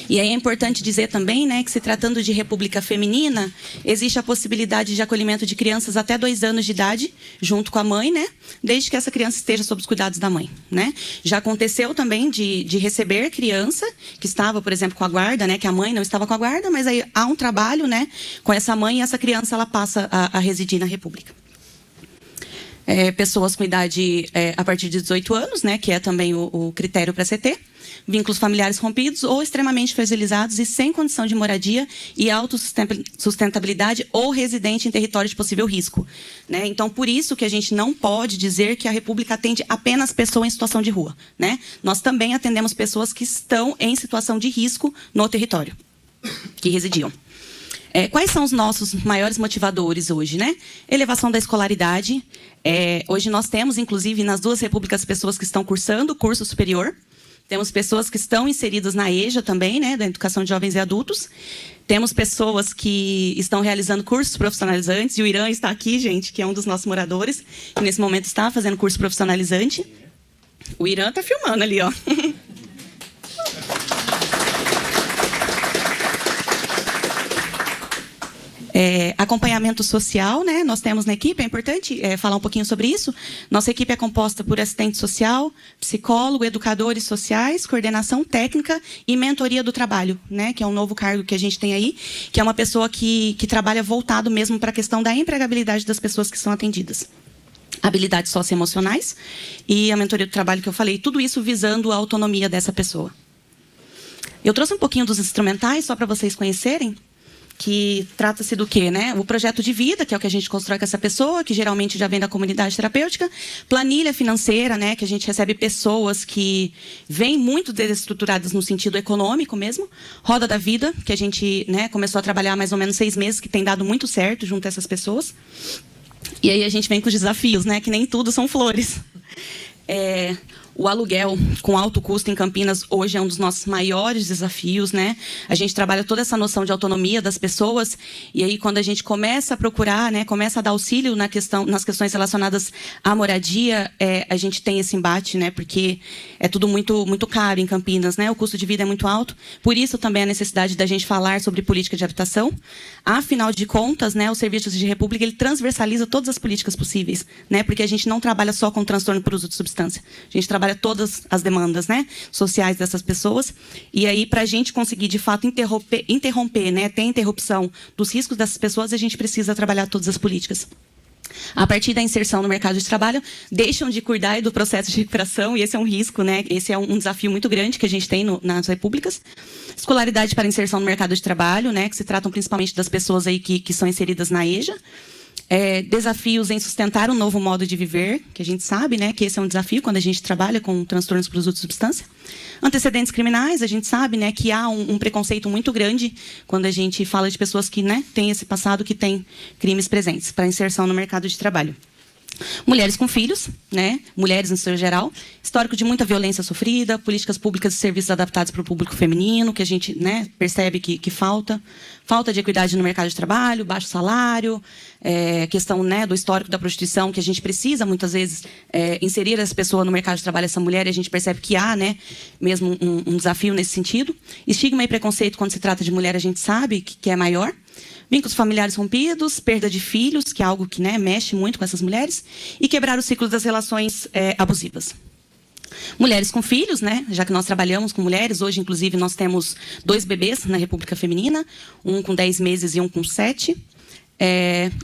E aí é importante dizer também, né, que se tratando de República Feminina, existe a possibilidade de acolhimento de crianças até 2 anos de idade, junto com a mãe, né, desde que essa criança esteja sob os cuidados da mãe, né. Já aconteceu também de receber criança que estava, por exemplo, com a guarda, né, que a mãe não estava com a guarda, mas aí há um trabalho, né, com essa mãe e essa criança ela passa a residir na República. Pessoas com idade a partir de 18 anos, né, que é também o critério para CT, vínculos familiares rompidos ou extremamente fragilizados e sem condição de moradia e autossustentabilidade ou residente em território de possível risco, né? Então, por isso que a gente não pode dizer que a República atende apenas pessoas em situação de rua, né? Nós também atendemos pessoas que estão em situação de risco no território, que residiam. Quais são os nossos maiores motivadores hoje, né? Elevação da escolaridade. Hoje nós temos, inclusive, nas 2 repúblicas, pessoas que estão cursando curso superior. Temos pessoas que estão inseridas na EJA também, né, da Educação de Jovens e Adultos. Temos pessoas que estão realizando cursos profissionalizantes. E o Irã está aqui, gente, que é um dos nossos moradores, que nesse momento está fazendo curso profissionalizante. O Irã está filmando ali, ó. Acompanhamento social, né? Nós temos na equipe, é importante falar um pouquinho sobre isso. Nossa equipe é composta por assistente social, psicólogo, educadores sociais, coordenação técnica e mentoria do trabalho, né? Que é um novo cargo que a gente tem aí, que é uma pessoa que trabalha voltado mesmo para a questão da empregabilidade das pessoas que são atendidas. Habilidades socioemocionais e a mentoria do trabalho que eu falei, tudo isso visando a autonomia dessa pessoa. Eu trouxe um pouquinho dos instrumentais, só para vocês conhecerem. que trata-se do quê, né? O projeto de vida, que é o que a gente constrói com essa pessoa, que geralmente já vem da comunidade terapêutica, planilha financeira, né, que a gente recebe pessoas que vêm muito desestruturadas no sentido econômico mesmo, roda da vida, que a gente, né, começou a trabalhar há mais ou menos 6 meses, que tem dado muito certo junto a essas pessoas. E aí a gente vem com os desafios, né, que nem tudo são flores. O aluguel com alto custo em Campinas hoje é um dos nossos maiores desafios, né? A gente trabalha toda essa noção de autonomia das pessoas e aí quando a gente começa a procurar, né, começa a dar auxílio nas questões relacionadas à moradia, a gente tem esse embate, né? Porque é tudo muito caro em Campinas, né? O custo de vida é muito alto. Por isso também a necessidade da gente falar sobre política de habitação. Afinal de contas, né, o Serviços de República ele transversaliza todas as políticas possíveis, né? Porque a gente não trabalha só com transtorno por uso de substância. A gente trabalha todas as demandas, né, sociais dessas pessoas. E aí, para a gente conseguir, de fato, interromper, né, ter interrupção dos riscos dessas pessoas, a gente precisa trabalhar todas as políticas. A partir da inserção no mercado de trabalho, deixam de cuidar do processo de recuperação, e esse é um risco, né? Esse é um desafio muito grande que a gente tem nas repúblicas. Escolaridade para inserção no mercado de trabalho, né? Que se tratam principalmente das pessoas aí que são inseridas na EJA. Desafios em sustentar um novo modo de viver, que a gente sabe, né, que esse é um desafio quando a gente trabalha com transtornos por uso de substância. Antecedentes criminais, a gente sabe, né, que há um preconceito muito grande quando a gente fala de pessoas que, né, têm esse passado, que têm crimes presentes para inserção no mercado de trabalho. Mulheres com filhos, né? Mulheres no seu geral, histórico de muita violência sofrida, políticas públicas e serviços adaptados para o público feminino, que a gente, né, percebe que falta de equidade no mercado de trabalho, baixo salário, questão, né, do histórico da prostituição, que a gente precisa muitas vezes inserir essa pessoa no mercado de trabalho, essa mulher, e a gente percebe que há, né, mesmo um desafio nesse sentido. Estigma e preconceito quando se trata de mulher, a gente sabe que é maior. Vínculos familiares rompidos, perda de filhos, que é algo que, né, mexe muito com essas mulheres, e quebrar o ciclo das relações abusivas. Mulheres com filhos, né, já que nós trabalhamos com mulheres, hoje, inclusive, nós temos 2 bebês na República Feminina, um com 10 meses e um com 7.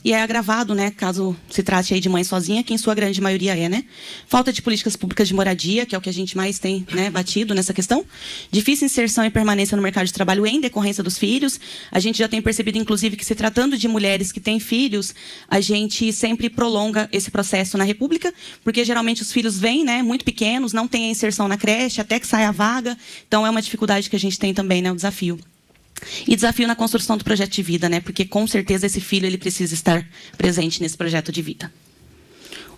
E é agravado, né, caso se trate aí de mãe sozinha, que em sua grande maioria né? Falta de políticas públicas de moradia, que é o que a gente mais tem, né, batido nessa questão. Difícil inserção e permanência no mercado de trabalho em decorrência dos filhos. A gente já tem percebido, inclusive, que se tratando de mulheres que têm filhos, a gente sempre prolonga esse processo na República, porque geralmente os filhos vêm, né, muito pequenos, não tem a inserção na creche, até que saia a vaga. Então é uma dificuldade que a gente tem também, né, o desafio. E desafio na construção do projeto de vida, né? Porque com certeza esse filho ele precisa estar presente nesse projeto de vida.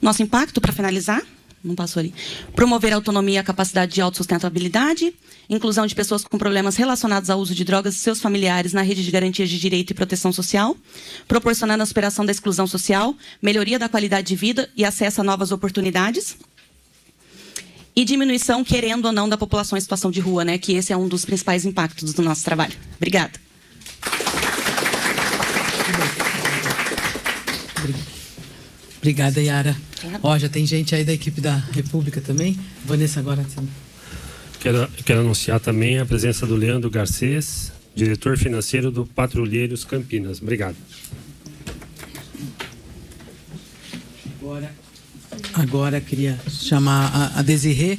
Nosso impacto, para finalizar, não passou ali. Promover a autonomia e a capacidade de autossustentabilidade, inclusão de pessoas com problemas relacionados ao uso de drogas e seus familiares na rede de garantias de direito e proteção social, proporcionando a superação da exclusão social, melhoria da qualidade de vida e acesso a novas oportunidades. E diminuição, querendo ou não, da população em situação de rua, né? Que esse é um dos principais impactos do nosso trabalho. Obrigada. Obrigada, Yara. Ó, já tem gente aí da equipe da República também. Vanessa, agora. Quero anunciar também a presença do Leandro Garcês, diretor financeiro do Patrulheiros Campinas. Obrigado. Agora queria chamar a Desirê.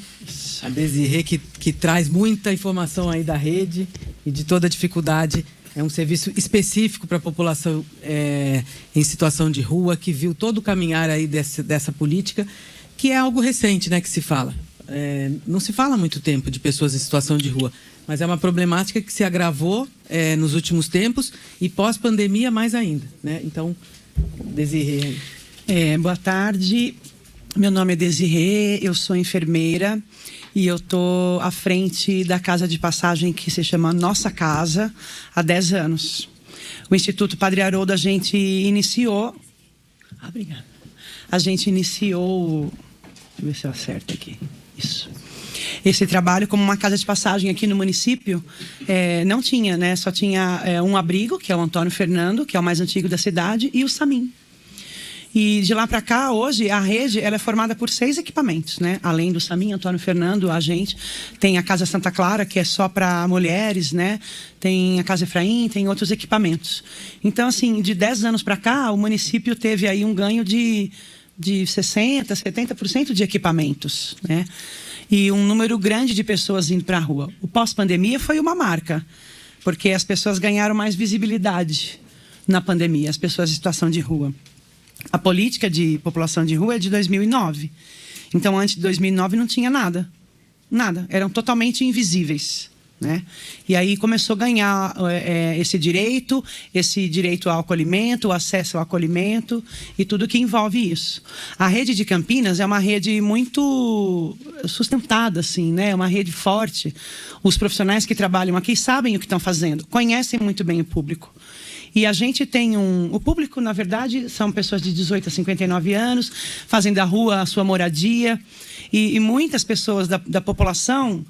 A Desirê que traz muita informação aí da rede e de toda a dificuldade. É um serviço específico para a população em situação de rua, que viu todo o caminhar aí dessa política, que é algo recente, né, que se fala. Não se fala há muito tempo de pessoas em situação de rua, mas é uma problemática que se agravou nos últimos tempos e pós-pandemia mais ainda, né? Então, Desirê. Boa tarde. Meu nome é Desirê, eu sou enfermeira e eu estou à frente da casa de passagem que se chama Nossa Casa há 10 anos. O Instituto Padre Haroldo, a gente iniciou... obrigada. A gente iniciou... Deixa eu ver se eu acerto aqui. Isso. Esse trabalho como uma casa de passagem aqui no município não tinha, né? Só tinha um abrigo, que é o Antônio Fernando, que é o mais antigo da cidade, e o Samim. E de lá para cá, hoje, a rede ela é formada por 6 equipamentos, né? Além do Samim, Antônio Fernando, a gente tem a Casa Santa Clara, que é só para mulheres, né? Tem a Casa Efraim, tem outros equipamentos. Então, assim, de 10 anos para cá, o município teve aí um ganho de 60%, 70% de equipamentos, né? E um número grande de pessoas indo para a rua. O pós-pandemia foi uma marca. porque as pessoas ganharam mais visibilidade na pandemia, as pessoas em situação de rua. A política de população de rua é de 2009. Então, antes de 2009 não tinha nada. Nada. Eram totalmente invisíveis, né? E aí começou a ganhar esse direito ao acolhimento, o acesso ao acolhimento e tudo que envolve isso. A rede de Campinas é uma rede muito sustentada, assim, né? É uma rede forte. Os profissionais que trabalham aqui sabem o que estão fazendo, conhecem muito bem o público. E a gente tem o público, na verdade, são pessoas de 18 a 59 anos, fazem da rua a sua moradia. E muitas pessoas da população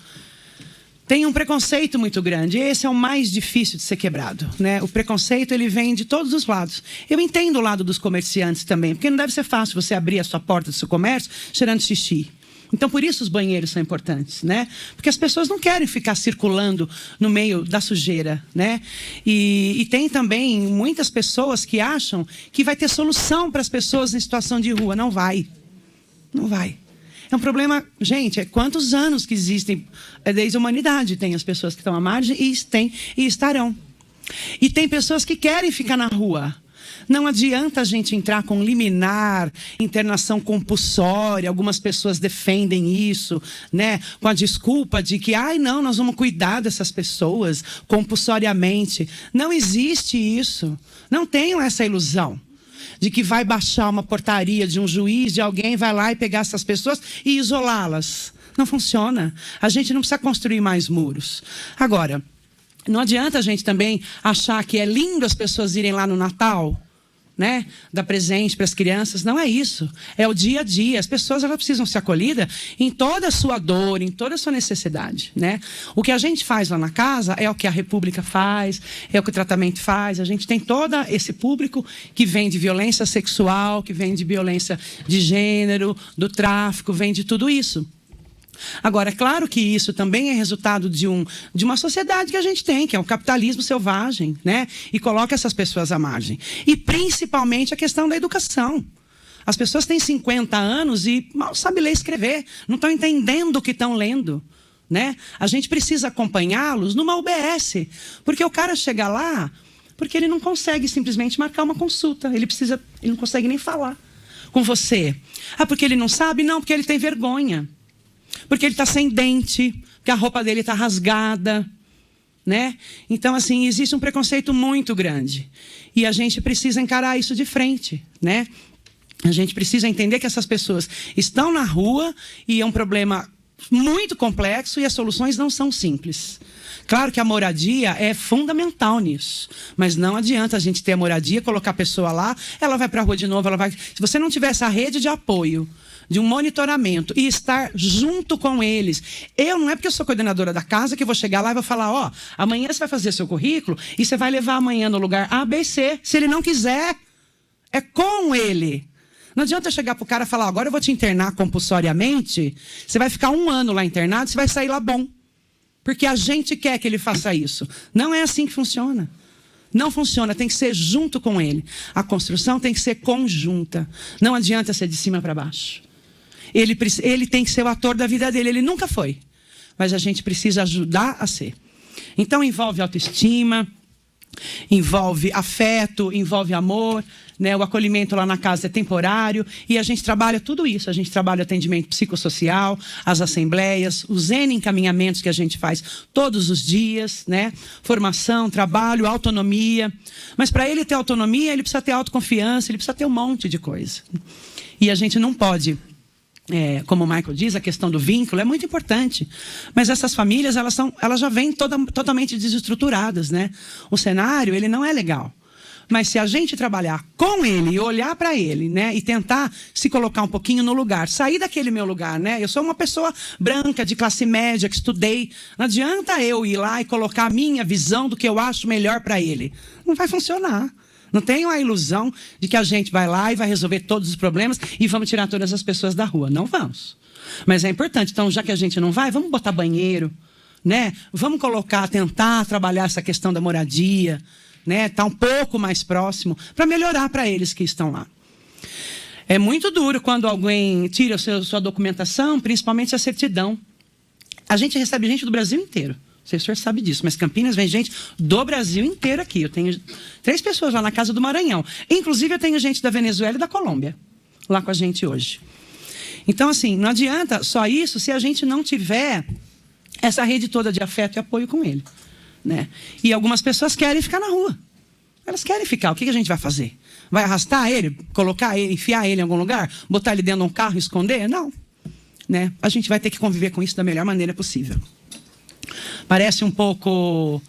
têm um preconceito muito grande. Esse é o mais difícil de ser quebrado, né? O preconceito, ele vem de todos os lados. Eu entendo o lado dos comerciantes também, porque não deve ser fácil você abrir a sua porta do seu comércio cheirando xixi. Então, por isso os banheiros são importantes, né? Porque as pessoas não querem ficar circulando no meio da sujeira, né? E tem também muitas pessoas que acham que vai ter solução para as pessoas em situação de rua. Não vai. Não vai. É um problema, gente, quantos anos que existem, desde a humanidade tem as pessoas que estão à margem e estarão. E tem pessoas que querem ficar na rua. Não adianta a gente entrar com liminar, internação compulsória, algumas pessoas defendem isso, né? Com a desculpa de que, não, nós vamos cuidar dessas pessoas compulsoriamente. Não existe isso. Não tenham essa ilusão de que vai baixar uma portaria de um juiz, de alguém, vai lá e pegar essas pessoas e isolá-las. Não funciona. A gente não precisa construir mais muros. Agora, não adianta a gente também achar que é lindo as pessoas irem lá no Natal, né? Dar presente para as crianças. Não é isso. É o dia a dia. As pessoas, elas precisam ser acolhidas em toda a sua dor, em toda a sua necessidade, né? O que a gente faz lá na casa é o que a República faz, é o que o tratamento faz. A gente tem todo esse público que vem de violência sexual, que vem de violência de gênero, do tráfico, vem de tudo isso. Agora, é claro que isso também é resultado de uma sociedade que a gente tem, que é um capitalismo selvagem, né? E coloca essas pessoas à margem. E principalmente a questão da educação. As pessoas têm 50 anos e mal sabem ler e escrever, não estão entendendo o que estão lendo, né? A gente precisa acompanhá-los numa UBS, porque o cara chega lá, porque ele não consegue simplesmente marcar uma consulta, ele não consegue nem falar com você. Porque ele não sabe? Não, porque ele tem vergonha. Porque ele está sem dente, porque a roupa dele está rasgada, né? Então, assim, existe um preconceito muito grande. E a gente precisa encarar isso de frente, né? A gente precisa entender que essas pessoas estão na rua e é um problema muito complexo e as soluções não são simples. Claro que a moradia é fundamental nisso, mas não adianta a gente ter a moradia, colocar a pessoa lá, ela vai para a rua de novo, se você não tiver essa rede de apoio, de um monitoramento e estar junto com eles. Não é porque eu sou coordenadora da casa que eu vou chegar lá e vou falar, amanhã você vai fazer seu currículo e você vai levar amanhã no lugar A, B, C. Se ele não quiser, é com ele. Não adianta eu chegar pro cara e falar, agora eu vou te internar compulsoriamente, você vai ficar 1 ano lá internado, você vai sair lá bom. Porque a gente quer que ele faça isso. Não é assim que funciona. Não funciona, tem que ser junto com ele. A construção tem que ser conjunta. Não adianta ser de cima para baixo. Ele tem que ser o ator da vida dele. Ele nunca foi. Mas a gente precisa ajudar a ser. Então envolve autoestima, envolve afeto, envolve amor, né? O acolhimento lá na casa é temporário e a gente trabalha tudo isso. A gente trabalha atendimento psicossocial, as assembleias, os N encaminhamentos que a gente faz todos os dias, né? Formação, trabalho, autonomia. Mas para ele ter autonomia, ele precisa ter autoconfiança, ele precisa ter um monte de coisa. E a gente não pode... como o Michael diz, a questão do vínculo é muito importante. Mas essas famílias, elas já vêm totalmente desestruturadas, né? O cenário, ele não é legal. Mas se a gente trabalhar com ele e olhar para ele, né? E tentar se colocar um pouquinho no lugar, sair daquele meu lugar, né? Eu sou uma pessoa branca, de classe média, que estudei. Não adianta eu ir lá e colocar a minha visão do que eu acho melhor para ele. Não vai funcionar. Não tenham a ilusão de que a gente vai lá e vai resolver todos os problemas e vamos tirar todas as pessoas da rua. Não vamos. Mas é importante. Então, já que a gente não vai, vamos botar banheiro, né? Vamos tentar trabalhar essa questão da moradia, né? Tá um pouco mais próximo para melhorar para eles que estão lá. É muito duro quando alguém tira sua documentação, principalmente a certidão. A gente recebe gente do Brasil inteiro. Não sei se o senhor sabe disso, mas Campinas vem gente do Brasil inteiro aqui. Eu tenho 3 pessoas lá na Casa do Maranhão. Inclusive, eu tenho gente da Venezuela e da Colômbia lá com a gente hoje. Então, assim, não adianta só isso se a gente não tiver essa rede toda de afeto e apoio com ele, né? E algumas pessoas querem ficar na rua. Elas querem ficar. O que a gente vai fazer? Vai arrastar ele, colocar ele, enfiar ele em algum lugar, botar ele dentro de um carro e esconder? Não, né? A gente vai ter que conviver com isso da melhor maneira possível. Parece um pouco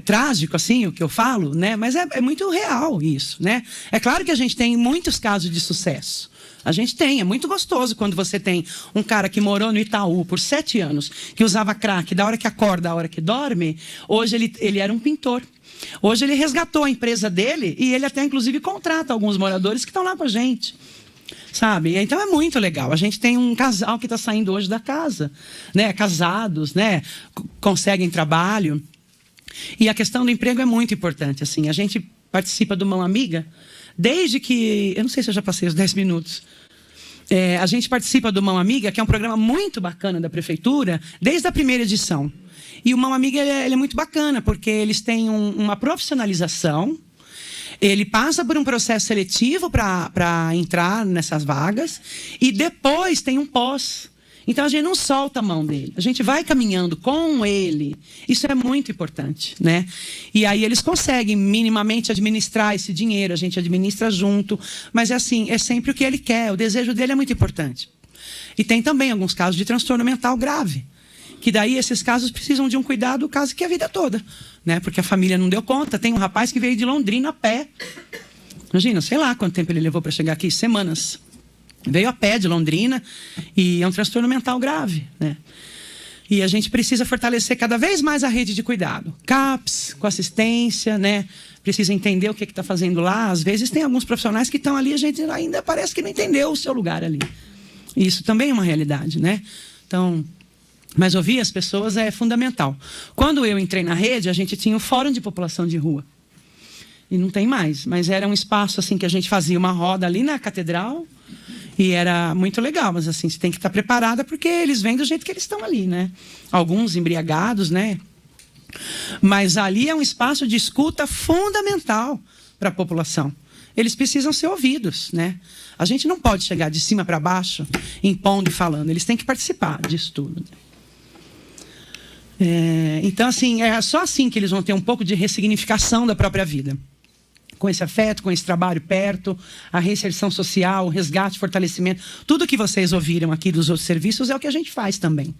trágico, assim, o que eu falo, né? Mas é muito real isso, né? É claro que a gente tem muitos casos de sucesso. A gente tem, é muito gostoso quando você tem um cara que morou no Itaú por 7 anos, que usava crack da hora que acorda à hora que dorme. Hoje ele era um pintor. Hoje ele resgatou a empresa dele e ele até, inclusive, contrata alguns moradores que estão lá com a gente. Sabe? Então é muito legal. A gente tem um casal que está saindo hoje da casa, né? Casados, né? Conseguem trabalho. E a questão do emprego é muito importante. Assim, a gente participa do Mão Amiga desde que... Eu não sei se eu já passei os 10 minutos. A gente participa do Mão Amiga, que é um programa muito bacana da Prefeitura, desde a primeira edição. E o Mão Amiga ele é muito bacana, porque eles têm uma profissionalização. Ele passa por um processo seletivo para entrar nessas vagas. E depois tem um pós. Então, a gente não solta a mão dele. A gente vai caminhando com ele. Isso é muito importante, né? E aí eles conseguem minimamente administrar esse dinheiro. A gente administra junto. Mas é assim, é sempre o que ele quer. O desejo dele é muito importante. E tem também alguns casos de transtorno mental grave. Que daí esses casos precisam de um cuidado quase que a vida toda, né? Porque a família não deu conta. Tem um rapaz que veio de Londrina a pé. Imagina, sei lá quanto tempo ele levou para chegar aqui. Semanas. Veio a pé de Londrina e é um transtorno mental grave, né? E a gente precisa fortalecer cada vez mais a rede de cuidado. CAPS, com assistência, né? Precisa entender o que está fazendo lá. Às vezes tem alguns profissionais que estão ali, a gente ainda parece que não entendeu o seu lugar ali. E isso também é uma realidade, né? Então, mas ouvir as pessoas é fundamental. Quando eu entrei na rede, a gente tinha o Fórum de População de Rua. E não tem mais, mas era um espaço assim que a gente fazia uma roda ali na catedral. E era muito legal, mas assim, você tem que estar preparada porque eles vêm do jeito que eles estão ali, né? Alguns embriagados, né? Mas ali é um espaço de escuta fundamental para a população. Eles precisam ser ouvidos, né? A gente não pode chegar de cima para baixo, impondo e falando. Eles têm que participar disso tudo. Então, assim, é só assim que eles vão ter um pouco de ressignificação da própria vida. Com esse afeto, com esse trabalho perto, a reinserção social, o resgate, fortalecimento. Tudo que vocês ouviram aqui dos outros serviços é o que a gente faz também,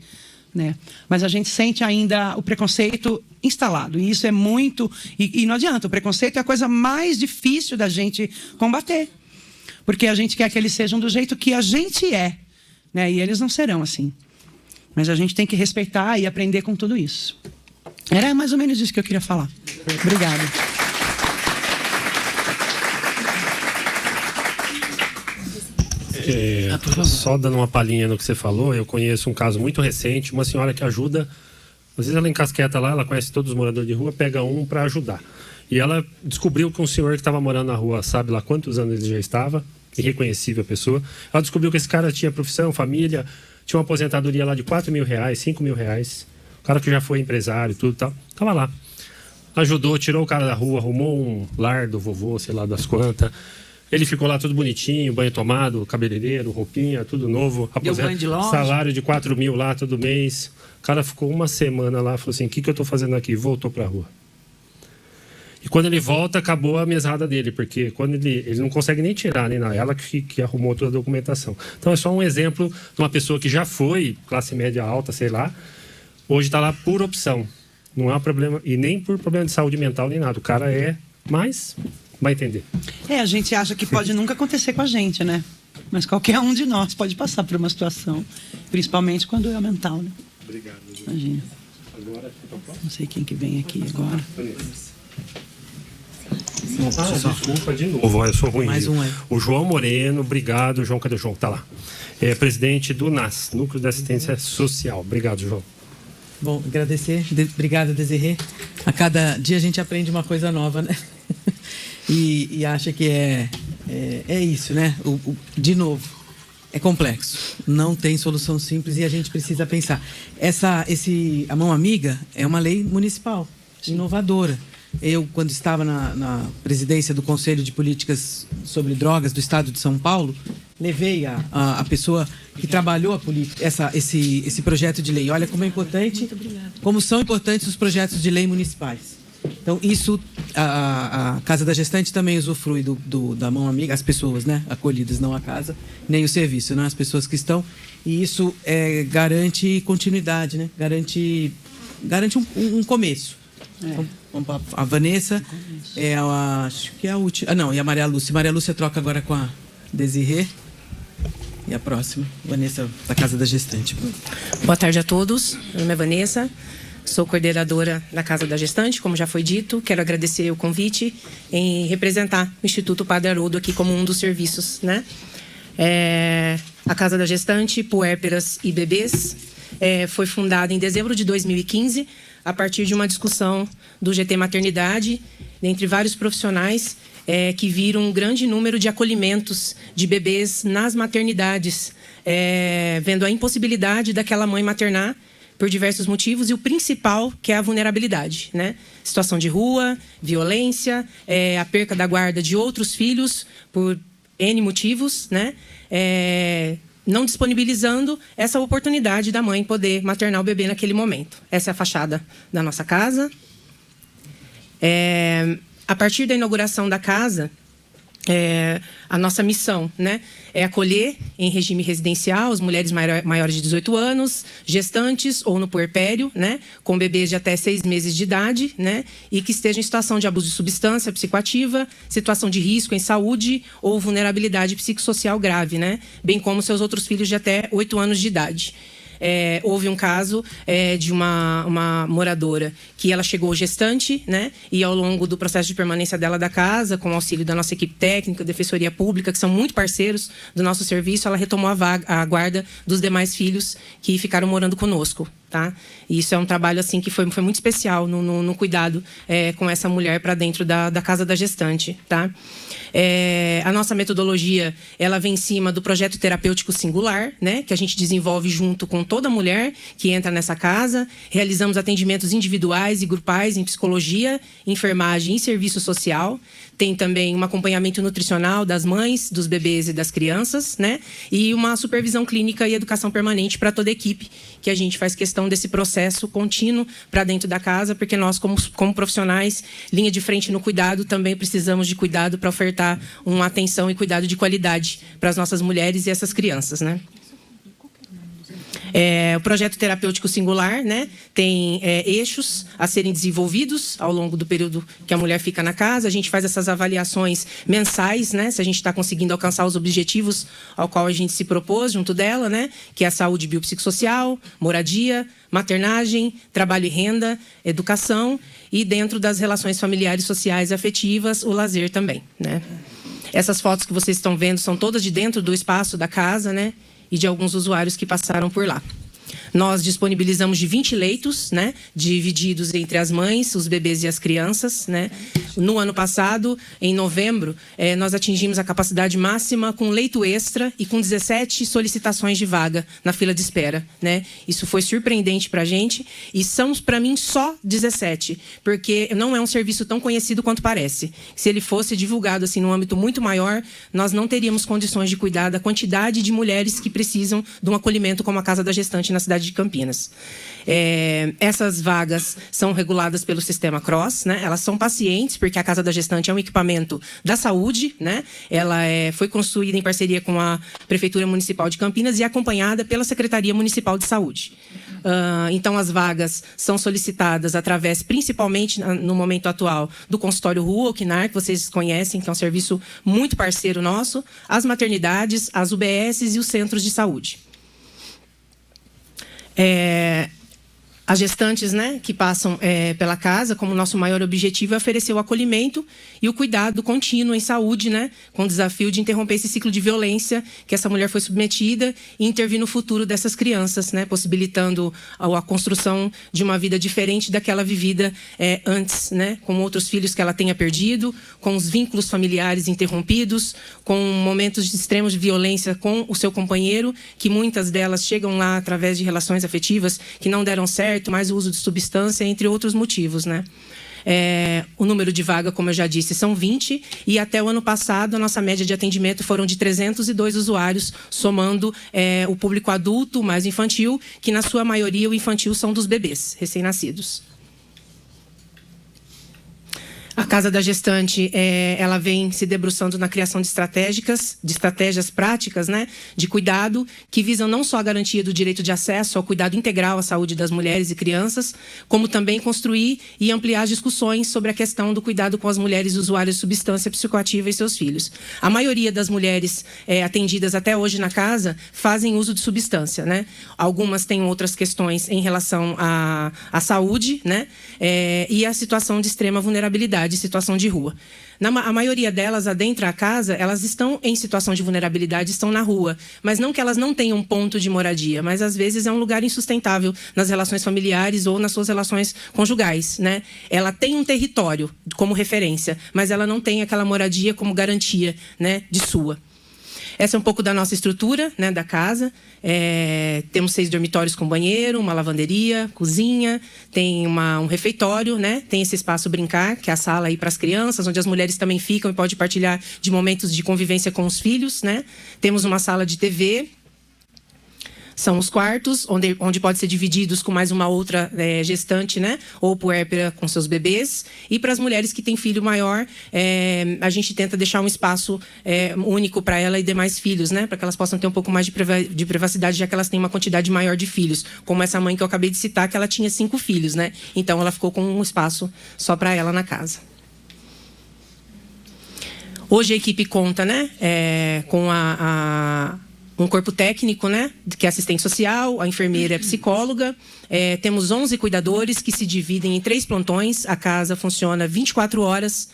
né? Mas a gente sente ainda o preconceito instalado. E isso é muito... E não adianta, o preconceito é a coisa mais difícil da gente combater. Porque a gente quer que eles sejam do jeito que a gente é, né? E eles não serão assim. Mas a gente tem que respeitar e aprender com tudo isso. Era mais ou menos isso que eu queria falar. Obrigada. Só dando uma palhinha no que você falou, eu conheço um caso muito recente, uma senhora que ajuda, às vezes ela encasqueta lá, ela conhece todos os moradores de rua, pega um para ajudar. E ela descobriu que um senhor que estava morando na rua, sabe lá quantos anos ele já estava, irreconhecível a pessoa, ela descobriu que esse cara tinha profissão, família, tinha uma aposentadoria lá de R$4.000, R$5.000, o cara que já foi empresário, tudo e tal, estava lá. Ajudou, tirou o cara da rua, arrumou um lar do vovô, sei lá das quantas. Ele ficou lá tudo bonitinho, banho tomado, cabeleireiro, roupinha, tudo novo. Salário de R$4.000 lá todo mês. O cara ficou uma semana lá, falou assim, o que eu estou fazendo aqui? Voltou para a rua. E quando ele volta, acabou a mesada dele, porque quando ele não consegue nem tirar, nem nada. Ela que arrumou toda a documentação. Então é só um exemplo de uma pessoa que já foi classe média alta, sei lá, hoje está lá por opção. Não é um problema, e nem por problema de saúde mental, nem nada. O cara mas vai entender. A gente acha que pode nunca acontecer com a gente, né? Mas qualquer um de nós pode passar por uma situação, principalmente quando é mental, né? Obrigado. Imagina. Agora, não sei quem que vem aqui agora. Desculpa de novo, eu sou ruim. Mais um aí. O João Moreno, obrigado. João, cadê o João? Tá lá. É presidente do NAS, Núcleo de Assistência Social. Obrigado, João. Bom, agradecer. Obrigada, Desirê. A cada dia a gente aprende uma coisa nova, né? E acha que é isso, né? De novo, É complexo. Não tem solução simples e a gente precisa pensar. A Mão Amiga é uma lei municipal, inovadora. Eu, quando estava na presidência do Conselho de Políticas sobre Drogas do Estado de São Paulo, levei a pessoa que trabalhou a política, esse projeto de lei. Olha como é importante, como são importantes os projetos de lei municipais. Então, isso, a Casa da Gestante também usufrui da Mão Amiga, as pessoas, né, acolhidas, não a casa, nem o serviço, né, as pessoas que estão. E isso garante continuidade, né, garante um começo. Então, a Vanessa acho que é a última. Não, e a Maria Lúcia. Maria Lúcia troca agora com a Desirê. E a próxima, Vanessa, da Casa da Gestante. Boa tarde a todos. Meu nome é Vanessa. Sou coordenadora da Casa da Gestante, como já foi dito. Quero agradecer o convite em representar o Instituto Padre Haroldo aqui como um dos serviços, né? A Casa da Gestante, Puérperas e Bebês foi fundada em dezembro de 2015, a partir de uma discussão do GT Maternidade, entre vários profissionais que viram um grande número de acolhimentos de bebês nas maternidades, vendo a impossibilidade daquela mãe maternar por diversos motivos, e o principal, que é a vulnerabilidade, né? Situação de rua, violência, a perca da guarda de outros filhos por N motivos, né? Não disponibilizando essa oportunidade da mãe poder maternar o bebê naquele momento. Essa é a fachada da nossa casa. A partir da inauguração da casa, a nossa missão, né, é acolher em regime residencial as mulheres maiores de 18 anos, gestantes ou no puerpério, né, com bebês de até 6 meses de idade, né, e que estejam em situação de abuso de substância psicoativa, situação de risco em saúde ou vulnerabilidade psicossocial grave, né, bem como seus outros filhos de até 8 anos de idade. Houve um caso de uma moradora que ela chegou gestante, né? E ao longo do processo de permanência dela da casa, com o auxílio da nossa equipe técnica, Defensoria Pública, que são muito parceiros do nosso serviço, ela retomou a guarda dos demais filhos que ficaram morando conosco. Tá? E isso é um trabalho assim que foi muito especial no cuidado com essa mulher para dentro da Casa da Gestante. Tá? A nossa metodologia ela vem em cima do projeto terapêutico singular, né? Que a gente desenvolve junto com toda mulher que entra nessa casa. Realizamos atendimentos individuais e grupais em psicologia, enfermagem e serviço social. Tem também um acompanhamento nutricional das mães, dos bebês e das crianças, né? E uma supervisão clínica e educação permanente para toda a equipe, que a gente faz questão desse processo contínuo para dentro da casa, porque nós, como profissionais, linha de frente no cuidado, também precisamos de cuidado para ofertar uma atenção e cuidado de qualidade para as nossas mulheres e essas crianças, né? O projeto terapêutico singular, né, tem eixos a serem desenvolvidos ao longo do período que a mulher fica na casa. A gente faz essas avaliações mensais, né, se a gente está conseguindo alcançar os objetivos ao qual a gente se propôs junto dela, né, que é a saúde biopsicossocial, moradia, maternagem, trabalho e renda, educação e dentro das relações familiares, sociais e afetivas, o lazer também, né. Essas fotos que vocês estão vendo são todas de dentro do espaço da casa, né, e de alguns usuários que passaram por lá. Nós disponibilizamos de 20 leitos, né, divididos entre as mães, os bebês e as crianças, né. No ano passado, em novembro, nós atingimos a capacidade máxima com leito extra e com 17 solicitações de vaga na fila de espera, né. Isso foi surpreendente para a gente e são, para mim, só 17, porque não é um serviço tão conhecido quanto parece. Se ele fosse divulgado assim num âmbito muito maior, nós não teríamos condições de cuidar da quantidade de mulheres que precisam de um acolhimento como a Casa da Gestante na cidade de Campinas. Essas vagas são reguladas pelo sistema CROSS, né? Elas são pacientes, porque a Casa da Gestante é um equipamento da saúde, né? Ela foi construída em parceria com a Prefeitura Municipal de Campinas e acompanhada pela Secretaria Municipal de Saúde. Então, as vagas são solicitadas através, principalmente no momento atual, do consultório Rua, o CNAR, que vocês conhecem, que é um serviço muito parceiro nosso, as maternidades, as UBSs e os centros de saúde. As gestantes, né, que passam pela casa, como nosso maior objetivo é oferecer o acolhimento e o cuidado contínuo em saúde, né, com o desafio de interromper esse ciclo de violência que essa mulher foi submetida e intervir no futuro dessas crianças, né, possibilitando a construção de uma vida diferente daquela vivida antes, né, com outros filhos que ela tenha perdido, com os vínculos familiares interrompidos, com momentos de extrema violência com o seu companheiro, que muitas delas chegam lá através de relações afetivas que não deram certo, mais o uso de substância, entre outros motivos, né? O número de vaga, como eu já disse, são 20, e até o ano passado a nossa média de atendimento foram de 302 usuários, somando o público adulto mais infantil, que na sua maioria o infantil são dos bebês recém-nascidos. A Casa da Gestante, ela vem se debruçando na criação de estratégias práticas, né, de cuidado, que visam não só a garantia do direito de acesso ao cuidado integral à saúde das mulheres e crianças, como também construir e ampliar as discussões sobre a questão do cuidado com as mulheres usuárias de substância psicoativa e seus filhos. A maioria das mulheres atendidas até hoje na casa fazem uso de substância, né? Algumas têm outras questões em relação à saúde, né, e a situação de extrema vulnerabilidade, de situação de rua. A maioria delas adentra a casa, elas estão em situação de vulnerabilidade, estão na rua, mas não que elas não tenham ponto de moradia, mas às vezes é um lugar insustentável nas relações familiares ou nas suas relações conjugais, né? Ela tem um território como referência, mas ela não tem aquela moradia como garantia, né, de sua. Essa é um pouco da nossa estrutura, né, da casa. Temos 6 dormitórios com banheiro, uma lavanderia, cozinha, tem um refeitório, né? Tem esse espaço brincar, que é a sala aí para as crianças, onde as mulheres também ficam e podem partilhar de momentos de convivência com os filhos, né? Temos uma sala de TV. São os quartos, onde pode ser divididos com mais uma outra gestante, né? Ou puérpera com seus bebês. E para as mulheres que têm filho maior, a gente tenta deixar um espaço único para ela e demais filhos, né? Para que elas possam ter um pouco mais de privacidade, já que elas têm uma quantidade maior de filhos. Como essa mãe que eu acabei de citar, que ela tinha 5 filhos, né? Então ela ficou com um espaço só para ela na casa. Hoje a equipe conta, né? Com um corpo técnico, né, que é assistente social, a enfermeira é psicóloga. Temos 11 cuidadores que se dividem em 3 plantões. A casa funciona 24 horas.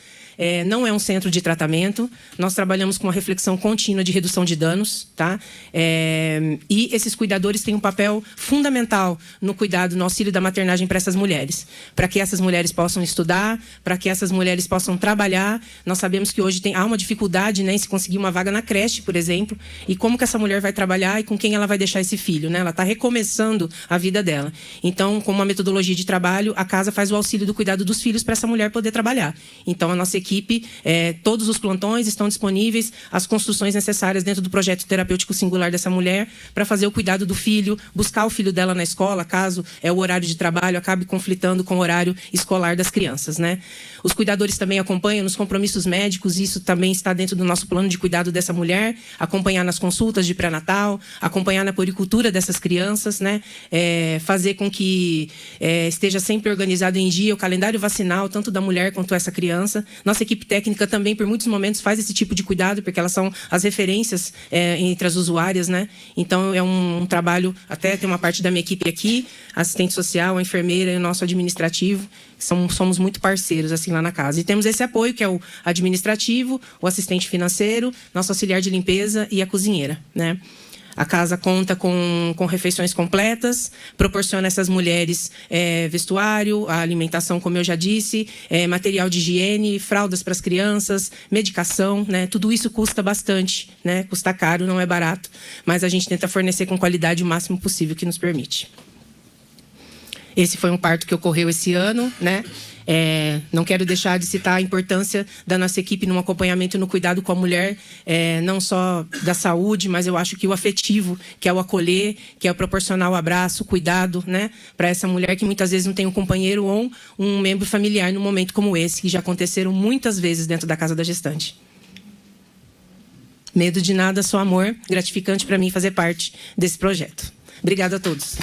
Não é um centro de tratamento. Nós trabalhamos com uma reflexão contínua de redução de danos, tá? E esses cuidadores têm um papel fundamental no cuidado, no auxílio da maternagem para essas mulheres. Para que essas mulheres possam estudar, para que essas mulheres possam trabalhar. Nós sabemos que hoje há uma dificuldade, né, em se conseguir uma vaga na creche, por exemplo. E como que essa mulher vai trabalhar e com quem ela vai deixar esse filho, né? Ela está recomeçando a vida dela. Então, com uma metodologia de trabalho, a casa faz o auxílio do cuidado dos filhos para essa mulher poder trabalhar. Então, a nossa equipe, todos os plantões estão disponíveis, as construções necessárias dentro do projeto terapêutico singular dessa mulher para fazer o cuidado do filho, buscar o filho dela na escola, caso o horário de trabalho acabe conflitando com o horário escolar das crianças, né? Os cuidadores também acompanham nos compromissos médicos, isso também está dentro do nosso plano de cuidado dessa mulher, acompanhar nas consultas de pré-natal, acompanhar na puericultura dessas crianças, né? Fazer com que esteja sempre organizado em dia o calendário vacinal, tanto da mulher quanto essa criança. Nossa equipe técnica também, por muitos momentos, faz esse tipo de cuidado, porque elas são as referências entre as usuárias, né? Então, é um trabalho, até tem uma parte da minha equipe aqui, assistente social, a enfermeira e o nosso administrativo, somos muito parceiros, assim, lá na casa. E temos esse apoio, que é o administrativo, o assistente financeiro, nosso auxiliar de limpeza e a cozinheira, né? A casa conta com refeições completas, proporciona a essas mulheres vestuário, a alimentação, como eu já disse, material de higiene, fraldas para as crianças, medicação, né? Tudo isso custa bastante, né? Custa caro, não é barato, mas a gente tenta fornecer com qualidade o máximo possível que nos permite. Esse foi um parto que ocorreu esse ano, né? Não quero deixar de citar a importância da nossa equipe no acompanhamento e no cuidado com a mulher, não só da saúde, mas eu acho que o afetivo, que é o acolher, que é o proporcionar o abraço, o cuidado, né, para essa mulher que muitas vezes não tem um companheiro ou um membro familiar num momento como esse, que já aconteceram muitas vezes dentro da Casa da Gestante. Medo de nada, só amor. Gratificante para mim fazer parte desse projeto. Obrigada a todos.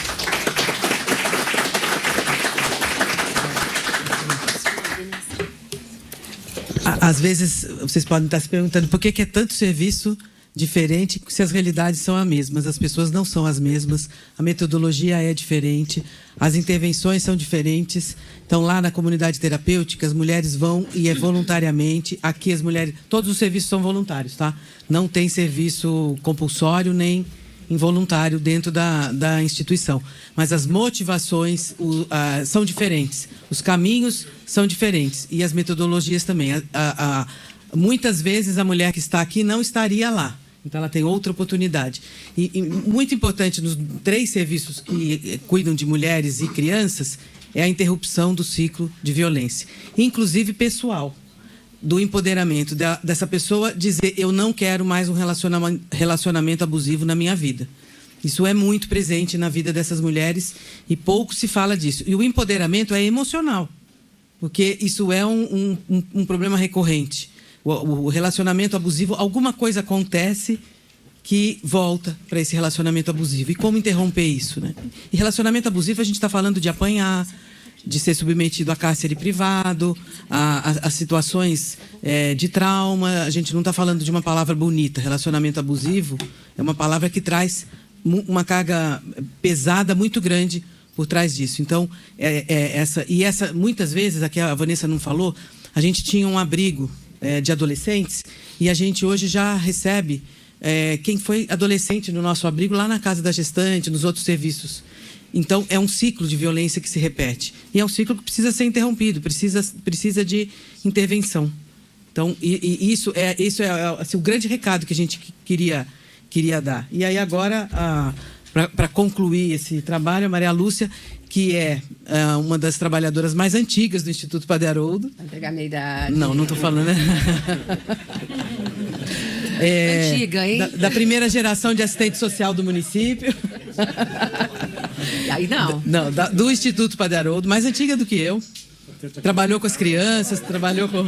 Às vezes, vocês podem estar se perguntando por que é tanto serviço diferente se as realidades são as mesmas. As pessoas não são as mesmas, a metodologia é diferente, as intervenções são diferentes. Então, lá na comunidade terapêutica, as mulheres vão e é voluntariamente. Aqui, as mulheres... Todos os serviços são voluntários, tá? Não tem serviço compulsório nem involuntário dentro da instituição. Mas as motivações são diferentes. Os caminhos são diferentes. E as metodologias também. Muitas vezes, a mulher que está aqui não estaria lá. Então, ela tem outra oportunidade. E muito importante nos 3 serviços que cuidam de mulheres e crianças é a interrupção do ciclo de violência, inclusive pessoal, do empoderamento dessa pessoa dizer: eu não quero mais um relacionamento abusivo na minha vida. Isso é muito presente na vida dessas mulheres e pouco se fala disso. E o empoderamento é emocional, porque isso é um problema recorrente. O relacionamento abusivo, alguma coisa acontece que volta para esse relacionamento abusivo. E como interromper isso, né? E relacionamento abusivo, a gente está falando de apanhar, de ser submetido a cárcere privado, a situações de trauma. A gente não está falando de uma palavra bonita. Relacionamento abusivo é uma palavra que traz uma carga pesada muito grande por trás disso. Então, muitas vezes, aqui a Vanessa não falou, a gente tinha um abrigo de adolescentes e a gente hoje já recebe quem foi adolescente no nosso abrigo lá na casa da gestante, nos outros serviços. Então, é um ciclo de violência que se repete. E é um ciclo que precisa ser interrompido, precisa de intervenção. Então, isso é assim, o grande recado que a gente queria dar. E aí, agora, para concluir esse trabalho, a Maria Lúcia, que é uma das trabalhadoras mais antigas do Instituto Padre Haroldo. Vai pegar a minha idade. Não estou falando, né? Antiga, hein? Da primeira geração de assistente social do município. Aí não. Não, do Instituto Padre Haroldo, mais antiga do que eu. Trabalhou com as crianças, trabalhou com...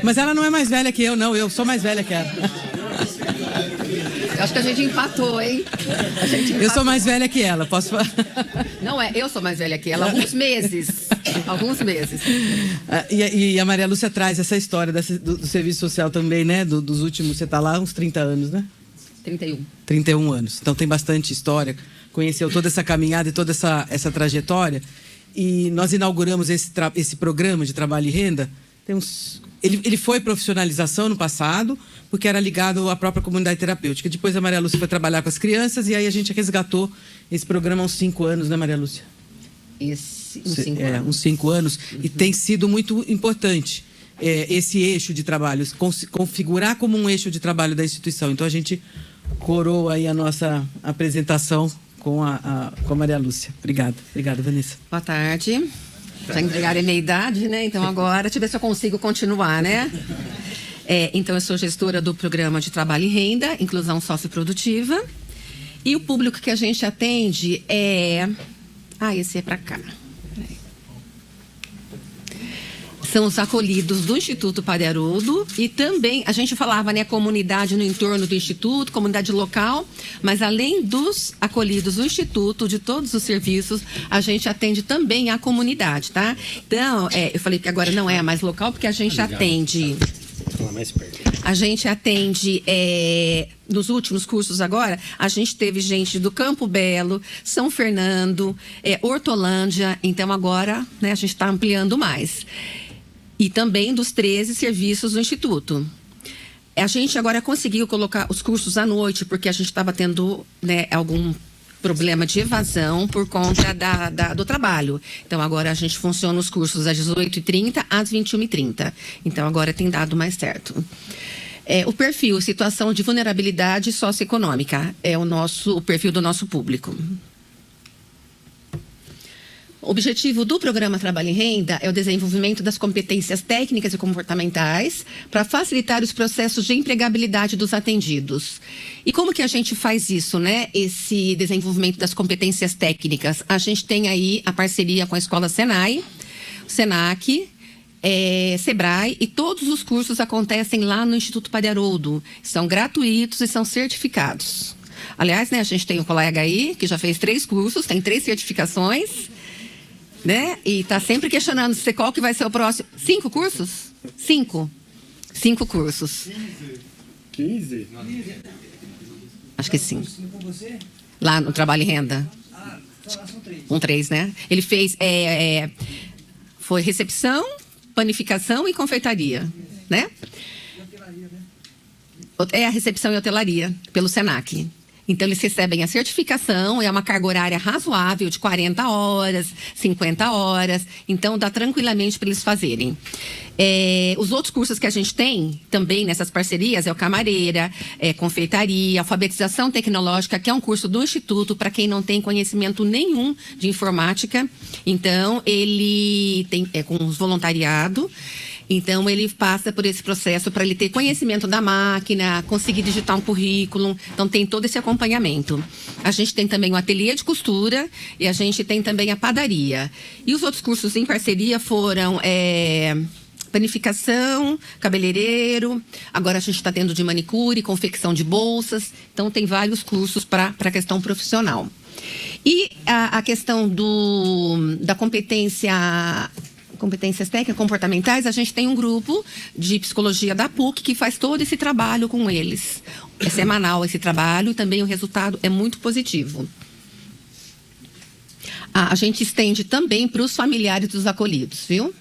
Mas ela não é mais velha que eu, não. Eu sou mais velha que ela. Eu acho que a gente empatou, hein? Eu sou mais velha que ela, posso falar? Não eu sou mais velha que ela, alguns meses. E a Maria Lúcia traz essa história do serviço social também, né? Dos últimos, você está lá, uns 30 anos, né? 31 anos. Então tem bastante história. Conheceu toda essa caminhada e toda essa trajetória. E nós inauguramos esse programa de trabalho e renda. Ele foi profissionalização no passado, porque era ligado à própria comunidade terapêutica. Depois a Maria Lúcia foi trabalhar com as crianças e aí a gente resgatou esse programa há uns 5 anos, né, Maria Lúcia? Uns 5 anos. E tem sido muito importante esse eixo de trabalho, configurar como um eixo de trabalho da instituição. Então a gente coroou aí a nossa apresentação com a Maria Lúcia. Obrigada, Vanessa. Boa tarde. Já entregaram a minha idade, né? Então agora, deixa eu ver se eu consigo continuar, né? Então eu sou gestora do programa de trabalho e renda, inclusão socioprodutiva. E o público que a gente atende esse é para cá. São os acolhidos do Instituto Padre Haroldo e também, a gente falava, né, comunidade no entorno do Instituto, comunidade local, mas além dos acolhidos do Instituto, de todos os serviços, a gente atende também a comunidade, tá? Então, eu falei que agora não é mais local, porque a gente atende... A gente atende, nos últimos cursos agora, a gente teve gente do Campo Belo, São Fernando, Hortolândia, então agora, né, a gente está ampliando mais. E também dos 13 serviços do Instituto. A gente agora conseguiu colocar os cursos à noite, porque a gente estava tendo, né, algum problema de evasão por conta do trabalho. Então, agora a gente funciona os cursos às 18h30 às 21h30. Então, agora tem dado mais certo. O perfil, situação de vulnerabilidade socioeconômica, é o perfil do nosso público. O objetivo do programa Trabalho em Renda é o desenvolvimento das competências técnicas e comportamentais para facilitar os processos de empregabilidade dos atendidos. E como que a gente faz isso, né? Esse desenvolvimento das competências técnicas. A gente tem aí a parceria com a Escola Senai, o Senac, Sebrae, e todos os cursos acontecem lá no Instituto Padre Haroldo. São gratuitos e são certificados. Aliás, né, a gente tem um colega aí que já fez 3 cursos, tem 3 certificações, né? E está sempre questionando qual que vai ser o próximo. 5 cursos? 5 cursos. 15? Acho que sim. Lá no Trabalho e Renda. Um 3, né? Ele fez... foi recepção, panificação e confeitaria, né? É a recepção e hotelaria, pelo SENAC. Então, eles recebem a certificação, é uma carga horária razoável de 40 horas, 50 horas. Então, dá tranquilamente para eles fazerem. Os outros cursos que a gente tem, também nessas parcerias, é o camareira, confeitaria, alfabetização tecnológica, que é um curso do Instituto para quem não tem conhecimento nenhum de informática. Então, ele tem com os voluntariado. Então, ele passa por esse processo para ele ter conhecimento da máquina, conseguir digitar um currículo. Então, tem todo esse acompanhamento. A gente tem também o ateliê de costura e a gente tem também a padaria. E os outros cursos em parceria foram panificação, cabeleireiro. Agora, a gente está tendo de manicure, confecção de bolsas. Então, tem vários cursos para a questão profissional. E a questão da competências técnicas, comportamentais, a gente tem um grupo de psicologia da PUC que faz todo esse trabalho com eles. É semanal esse trabalho e também o resultado é muito positivo. A gente estende também para os familiares dos acolhidos, viu?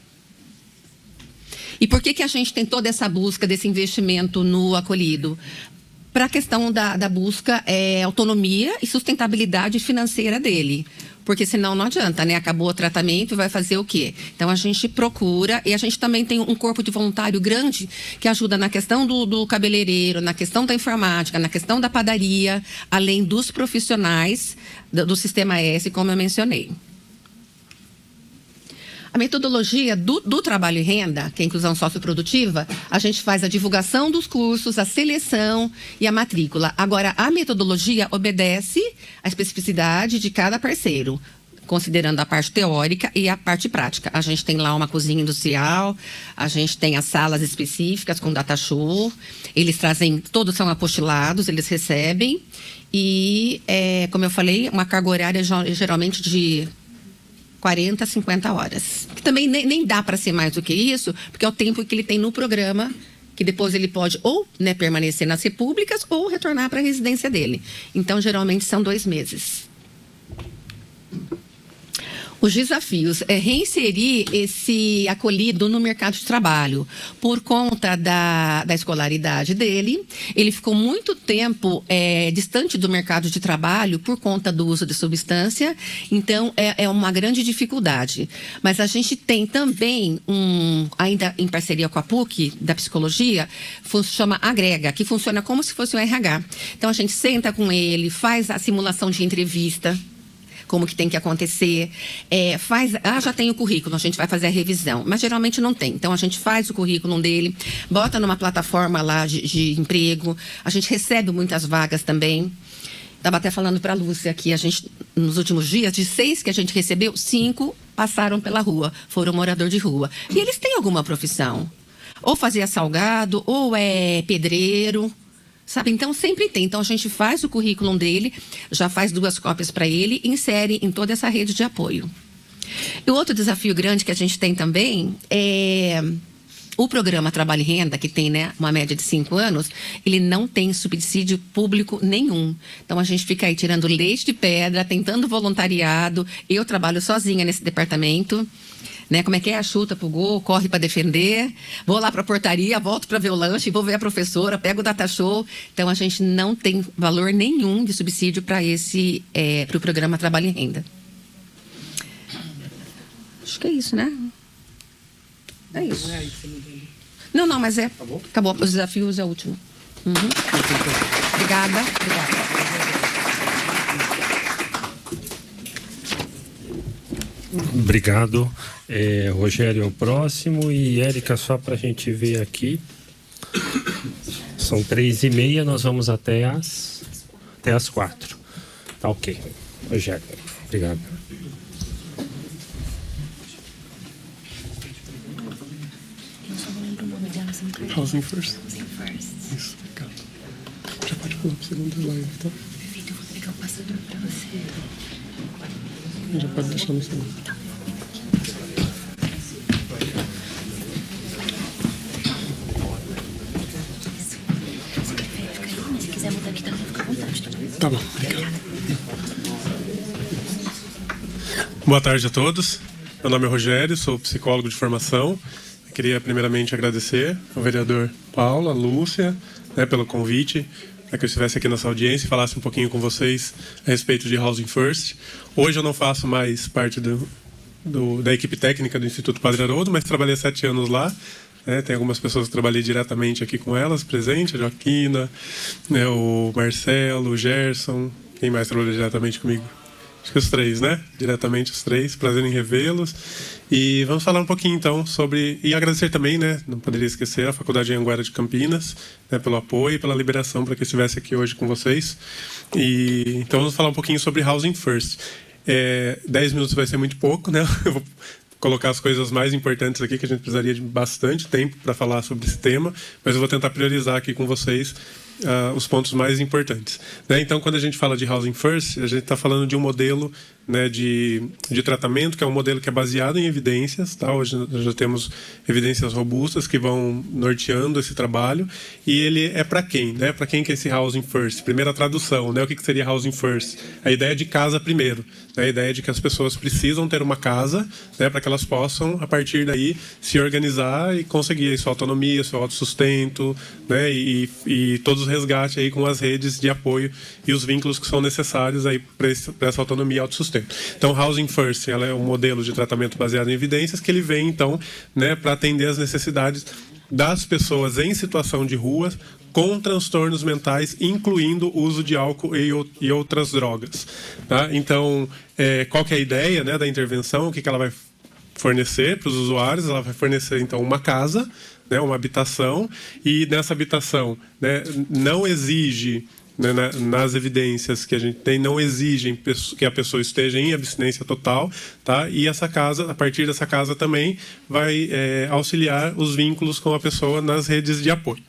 E por que a gente tem toda essa busca desse investimento no acolhido? Para a questão da busca autonomia e sustentabilidade financeira dele. Porque senão não adianta, né? Acabou o tratamento e vai fazer o quê? Então, a gente procura e a gente também tem um corpo de voluntário grande que ajuda na questão do cabeleireiro, na questão da informática, na questão da padaria, além dos profissionais do Sistema S, como eu mencionei. A metodologia do trabalho e renda, que é a inclusão socioprodutiva, a gente faz a divulgação dos cursos, a seleção e a matrícula. Agora, a metodologia obedece à especificidade de cada parceiro, considerando a parte teórica e a parte prática. A gente tem lá uma cozinha industrial, a gente tem as salas específicas com data show, eles trazem, todos são apostilados, eles recebem e, como eu falei, uma carga horária geralmente de 40, 50 horas. Que também nem dá para ser mais do que isso, porque é o tempo que ele tem no programa, que depois ele pode ou permanecer nas repúblicas ou retornar para a residência dele. Então, geralmente, são 2 meses. Os desafios é reinserir esse acolhido no mercado de trabalho. Por conta da escolaridade dele, ele ficou muito tempo distante do mercado de trabalho por conta do uso de substância. Então, é uma grande dificuldade. Mas a gente tem também, ainda em parceria com a PUC, da psicologia, chama Agrega, que funciona como se fosse um RH. Então, a gente senta com ele, faz a simulação de entrevista, como que tem que acontecer, já tem o currículo, a gente vai fazer a revisão, mas geralmente não tem. Então, a gente faz o currículo dele, bota numa plataforma lá de emprego, a gente recebe muitas vagas também. Estava até falando para a Lúcia aqui, a gente, nos últimos dias, de 6 que a gente recebeu, 5 passaram pela rua, foram morador de rua. E eles têm alguma profissão, ou fazia salgado, ou é pedreiro, sabe? Então, sempre tem. Então, a gente faz o currículo dele, já faz 2 cópias para ele e insere em toda essa rede de apoio. E o outro desafio grande que a gente tem também é o programa Trabalho e Renda, que tem uma média de 5 anos, ele não tem subsídio público nenhum. Então, a gente fica aí tirando leite de pedra, tentando voluntariado. Eu trabalho sozinha nesse departamento. Como é que é? Chuta pro gol, corre para defender, vou lá para a portaria, volto para ver o lanche, vou ver a professora, pego o data show. Então, a gente não tem valor nenhum de subsídio para para o programa Trabalho e Renda. Acho que é isso, né? É isso. Não, mas Acabou? Acabou. Os desafios é o último. Obrigada. Obrigado. Rogério é o próximo e Érica, só para a gente ver aqui. São 3h30, nós vamos até as 4. Tá ok. Rogério, obrigado. Eu só não lembro o nome dela, você não quer? Housing First. Housing First. Isso, obrigado. Já pode pular para o segundo live, tá? Perfeito, eu vou pegar o passador para você. Já pode deixar no segundo. Tá bom, obrigado. Boa tarde a todos. Meu nome é Rogério, sou psicólogo de formação. Eu queria primeiramente agradecer ao vereador Paulo, a Lúcia, pelo convite, para que eu estivesse aqui nessa audiência e falasse um pouquinho com vocês a respeito de Housing First. Hoje eu não faço mais parte da equipe técnica do Instituto Padre Haroldo, mas trabalhei 7 anos lá. Tem algumas pessoas que trabalhei diretamente aqui com elas, presente, a Joaquina, o Marcelo, o Gerson. Quem mais trabalhou diretamente comigo? Acho que os 3, né? Diretamente os 3. Prazer em revê-los. E vamos falar um pouquinho, então, sobre... E agradecer também, não poderia esquecer, a Faculdade Anhanguera de Campinas, pelo apoio e pela liberação para que eu estivesse aqui hoje com vocês. Então, vamos falar um pouquinho sobre Housing First. 10 minutos vai ser muito pouco, né? Eu vou colocar as coisas mais importantes aqui, que a gente precisaria de bastante tempo para falar sobre esse tema, mas eu vou tentar priorizar aqui com vocês os pontos mais importantes. Então, quando a gente fala de Housing First, a gente está falando de um modelo de tratamento, que é um modelo que é baseado em evidências. Hoje nós já temos evidências robustas que vão norteando esse trabalho. E ele é para quem? Para quem que é esse Housing First? Primeira tradução, o que seria Housing First? A ideia de casa primeiro. A ideia de que as pessoas precisam ter uma casa, para que elas possam, a partir daí, se organizar e conseguir a sua autonomia, seu autossustento, e todos os resgates aí com as redes de apoio e os vínculos que são necessários aí para essa autonomia e autossustento. Então, Housing First, ela é um modelo de tratamento baseado em evidências que ele vem, então, para atender as necessidades das pessoas em situação de rua com transtornos mentais, incluindo o uso de álcool e outras drogas. Então, qual que é a ideia da intervenção? O que ela vai fornecer para os usuários? Ela vai fornecer, então, uma casa, uma habitação, e nessa habitação não exige... nas evidências que a gente tem, não exigem que a pessoa esteja em abstinência total, e essa casa, a partir dessa casa também vai auxiliar os vínculos com a pessoa nas redes de apoio.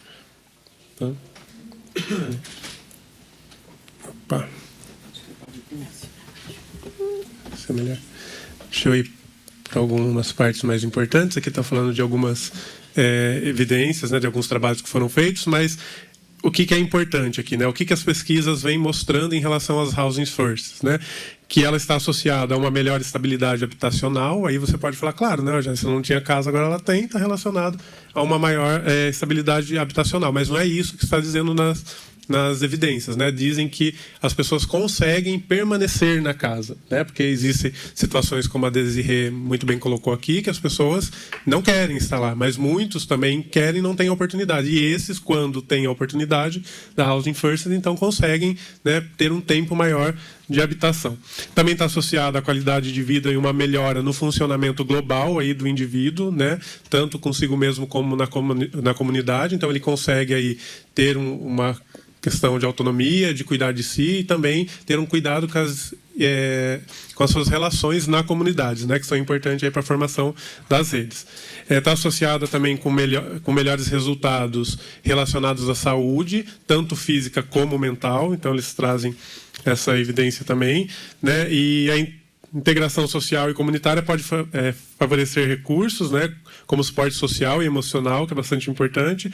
Opa. Isso é melhor. Deixa eu ir para algumas partes mais importantes. Aqui está falando de algumas evidências, de alguns trabalhos que foram feitos, mas o que é importante aqui, o que as pesquisas vêm mostrando em relação às Housing First, que ela está associada a uma melhor estabilidade habitacional. Aí você pode falar, claro, já se não tinha casa, agora ela tem, está relacionado a uma maior estabilidade habitacional, mas não é isso que está dizendo nas evidências, dizem que as pessoas conseguem permanecer na casa, porque existem situações como a Desirê muito bem colocou aqui, que as pessoas não querem estar lá, mas muitos também querem e não têm oportunidade, e esses, quando têm a oportunidade da Housing First, então conseguem ter um tempo maior de habitação. Também está associada à qualidade de vida e uma melhora no funcionamento global aí do indivíduo, tanto consigo mesmo como na comunidade. Então ele consegue aí ter uma questão de autonomia, de cuidar de si, e também ter um cuidado com as suas relações na comunidade, que são importantes para a formação das redes. Está associada também com melhores resultados relacionados à saúde, tanto física como mental. Então eles trazem essa evidência também, e a integração social e comunitária pode favorecer recursos, como suporte social e emocional, que é bastante importante,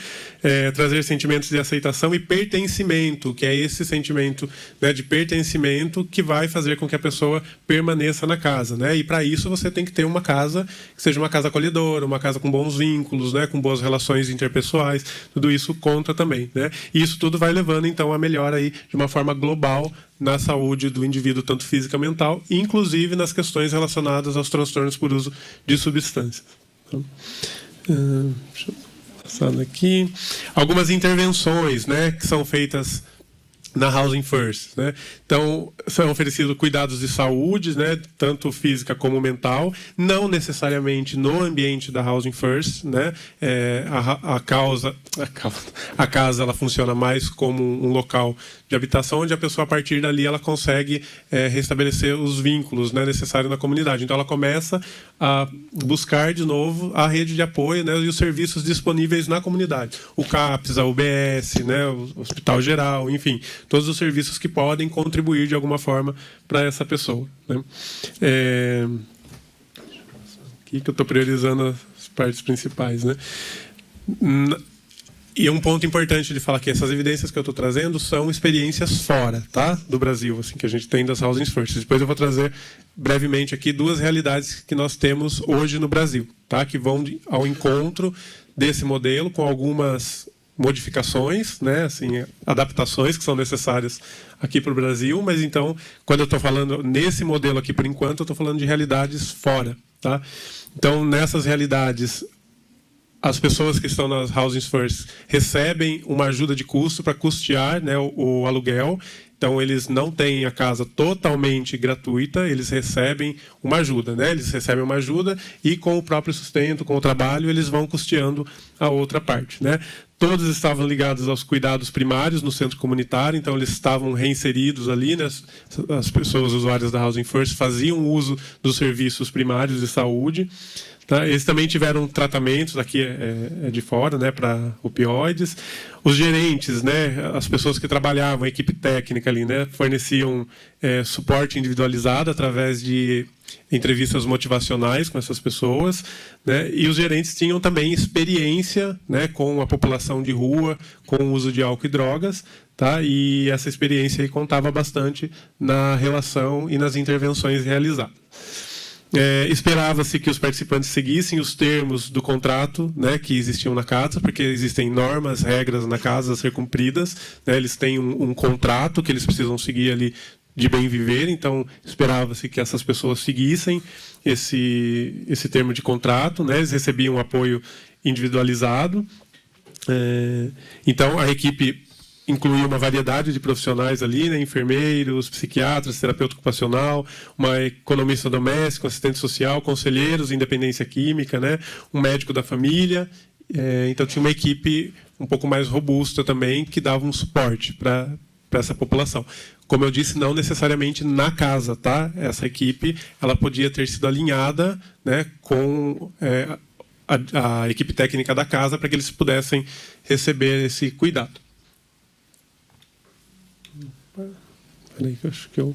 trazer sentimentos de aceitação e pertencimento, que é esse sentimento de pertencimento que vai fazer com que a pessoa permaneça na casa. E para isso você tem que ter uma casa que seja uma casa acolhedora, uma casa com bons vínculos, com boas relações interpessoais, tudo isso conta também. E isso tudo vai levando, então, a melhora aí, de uma forma global na saúde do indivíduo, tanto física e mental, inclusive nas questões relacionadas aos transtornos por uso de substâncias. Então, deixa eu passar aqui. Algumas intervenções, que são feitas na Housing First, Então, são oferecidos cuidados de saúde, tanto física como mental, não necessariamente no ambiente da Housing First, a casa ela funciona mais como um local de habitação, onde a pessoa, a partir dali, ela consegue restabelecer os vínculos necessários na comunidade. Então, ela começa a buscar, de novo, a rede de apoio e os serviços disponíveis na comunidade. O CAPS, a UBS, o Hospital Geral, enfim, todos os serviços que podem contribuir de alguma forma para essa pessoa. Aqui que eu estou priorizando as partes principais. E um ponto importante de falar que essas evidências que eu estou trazendo são experiências fora, tá, do Brasil, assim, que a gente tem das Housing First. Depois eu vou trazer brevemente aqui 2 realidades que nós temos hoje no Brasil, tá, que vão ao encontro desse modelo com algumas modificações, né, assim, adaptações que são necessárias aqui para o Brasil, mas então, quando eu estou falando nesse modelo aqui por enquanto, eu estou falando de realidades fora, tá? Então, nessas realidades, as pessoas que estão nas Housing First recebem uma ajuda de custo para custear, né, o aluguel. Então, eles não têm a casa totalmente gratuita, eles recebem uma ajuda, né? Eles recebem uma ajuda e, com o próprio sustento, com o trabalho, eles vão custeando a outra parte, né? Todos estavam ligados aos cuidados primários no centro comunitário, então eles estavam reinseridos ali, né? As pessoas usuárias da Housing First faziam uso dos serviços primários de saúde. Tá? Eles também tiveram tratamentos, aqui é de fora, né, para opioides. Os gerentes, né, as pessoas que trabalhavam, a equipe técnica ali, né, forneciam suporte individualizado através de entrevistas motivacionais com essas pessoas, né, e os gerentes tinham também experiência, né, com a população de rua, com o uso de álcool e drogas, tá? E essa experiência aí contava bastante na relação e nas intervenções realizadas. Esperava-se que os participantes seguissem os termos do contrato, né, que existiam na casa, porque existem normas, regras na casa a ser cumpridas, né, eles têm um contrato que eles precisam seguir ali de bem viver, então esperava-se que essas pessoas seguissem esse termo de contrato, né, eles recebiam apoio individualizado. Então a equipe incluía uma variedade de profissionais ali, né, enfermeiros, psiquiatras, terapeuta ocupacional, uma economista doméstica, assistente social, conselheiros, independência química, né, um médico da família. Então tinha uma equipe um pouco mais robusta também que dava um suporte para essa população. Como eu disse, não necessariamente na casa, tá? Essa equipe ela podia ter sido alinhada, né, com a equipe técnica da casa para que eles pudessem receber esse cuidado. Peraí, que eu acho que eu...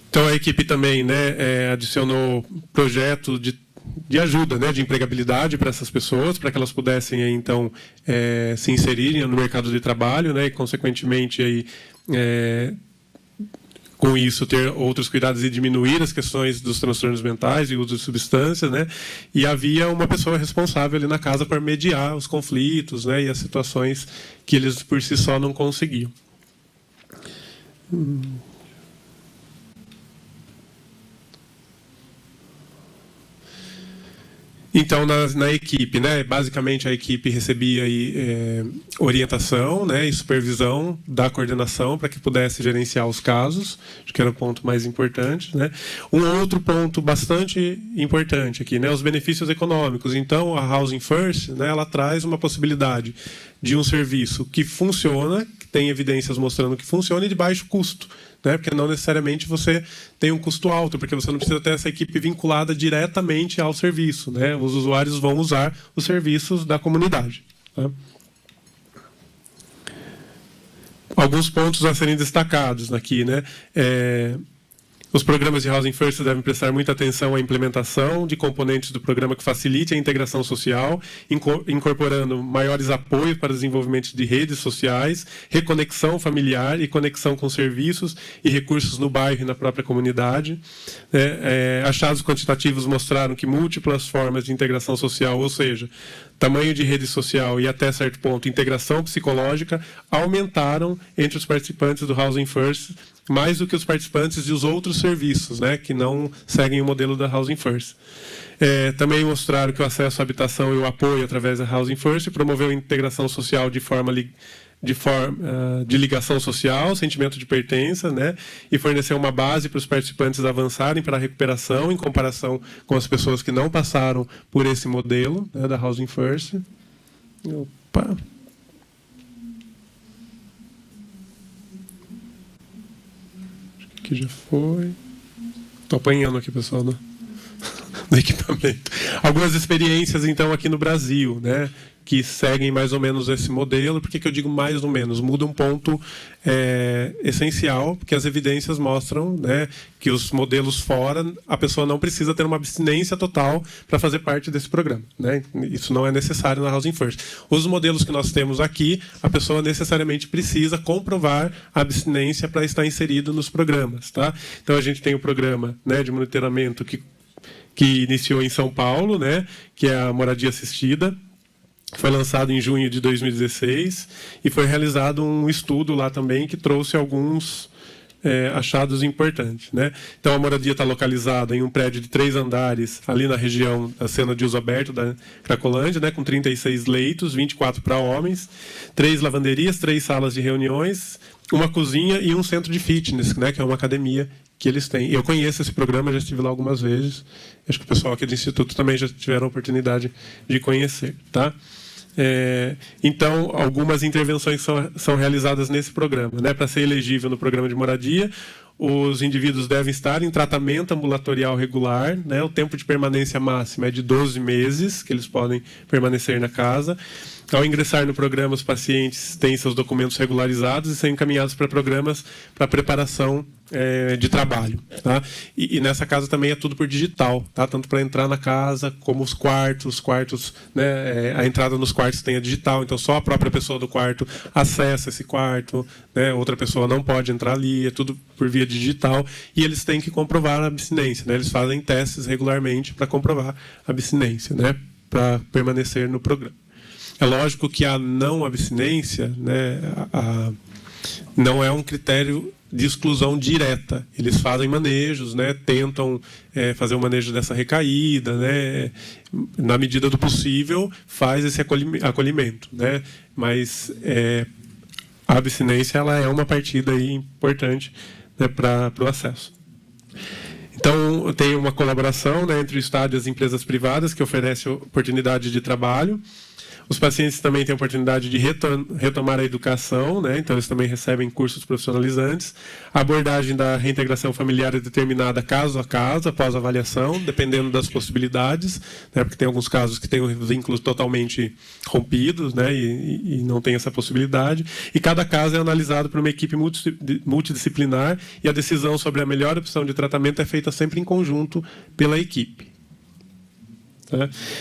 Então, a equipe também, né, adicionou projeto de ajuda, né, de empregabilidade para essas pessoas, para que elas pudessem, então, se inserirem no mercado de trabalho, né, e, consequentemente, aí, com isso, ter outros cuidados e diminuir as questões dos transtornos mentais e uso de substâncias, né? E havia uma pessoa responsável ali na casa para mediar os conflitos, né, e as situações que eles por si só não conseguiam. Então, na equipe, né, basicamente a equipe recebia aí, orientação, né, e supervisão da coordenação para que pudesse gerenciar os casos, acho que era o ponto mais importante, né. Um outro ponto bastante importante aqui, né, os benefícios econômicos. Então, a Housing First, né, ela traz uma possibilidade de um serviço que funciona, que tem evidências mostrando que funciona e de baixo custo, né, porque não necessariamente você tem um custo alto, porque você não precisa ter essa equipe vinculada diretamente ao serviço, né? Os usuários vão usar os serviços da comunidade, tá? Alguns pontos a serem destacados aqui, né? Os programas de Housing First devem prestar muita atenção à implementação de componentes do programa que facilite a integração social, incorporando maiores apoios para o desenvolvimento de redes sociais, reconexão familiar e conexão com serviços e recursos no bairro e na própria comunidade. Achados quantitativos mostraram que múltiplas formas de integração social, ou seja, tamanho de rede social e, até certo ponto, integração psicológica, aumentaram entre os participantes do Housing First, mais do que os participantes dos outros serviços, né, que não seguem o modelo da Housing First. Também mostraram que o acesso à habitação e o apoio através da Housing First promoveu a integração social de ligação social, sentimento de pertença, né, e forneceu uma base para os participantes avançarem para a recuperação em comparação com as pessoas que não passaram por esse modelo, né, da Housing First. Opa. Acho que já foi. Estou apanhando aqui, pessoal. Né? do equipamento. Algumas experiências, então, aqui no Brasil, né, que seguem mais ou menos esse modelo. Por que eu digo mais ou menos? Muda um ponto essencial, porque as evidências mostram, né, que os modelos fora, a pessoa não precisa ter uma abstinência total para fazer parte desse programa, né? Isso não é necessário na Housing First. Os modelos que nós temos aqui, a pessoa necessariamente precisa comprovar a abstinência para estar inserido nos programas, tá? Então a gente tem o programa, né, de monitoramento que iniciou em São Paulo, né, que é a moradia assistida. Foi lançado em junho de 2016 e foi realizado um estudo lá também que trouxe alguns achados importantes, né? Então, a moradia está localizada em um prédio de 3 andares, ali na região da Cena de Uso Aberto da Cracolândia, né? Com 36 leitos, 24 para homens, 3 lavanderias, 3 salas de reuniões, uma cozinha e um centro de fitness, né? Que é uma academia que eles têm. Eu conheço esse programa, já estive lá algumas vezes. Acho que o pessoal aqui do Instituto também já tiveram a oportunidade de conhecer, tá? Então, algumas intervenções são realizadas nesse programa, né? Para ser elegível no programa de moradia, os indivíduos devem estar em tratamento ambulatorial regular, né? O tempo de permanência máxima é de 12 meses, que eles podem permanecer na casa. Ao ingressar no programa, os pacientes têm seus documentos regularizados e são encaminhados para programas para preparação de trabalho, tá? E nessa casa também é tudo por digital, tá? Tanto para entrar na casa como os quartos, né? A entrada nos quartos tem a digital, então só a própria pessoa do quarto acessa esse quarto, né? Outra pessoa não pode entrar ali, é tudo por via digital, e eles têm que comprovar a abstinência, né? Eles fazem testes regularmente para comprovar a abstinência, né? Para permanecer no programa. É lógico que a não abstinência, né, não é um critério de exclusão direta. Eles fazem manejos, né, tentam fazer o manejo dessa recaída, né, na medida do possível, faz esse acolhimento, né, mas a abstinência ela é uma partida aí importante, né, para o acesso. Então, tem uma colaboração, né, entre o Estado e as empresas privadas que oferecem oportunidade de trabalho. Os pacientes também têm a oportunidade de retomar a educação, né? Então eles também recebem cursos profissionalizantes. A abordagem da reintegração familiar é determinada caso a caso, após avaliação, dependendo das possibilidades, né? Porque tem alguns casos que têm os vínculos totalmente rompidos, né? E não tem essa possibilidade. E cada caso é analisado por uma equipe multidisciplinar e a decisão sobre a melhor opção de tratamento é feita sempre em conjunto pela equipe.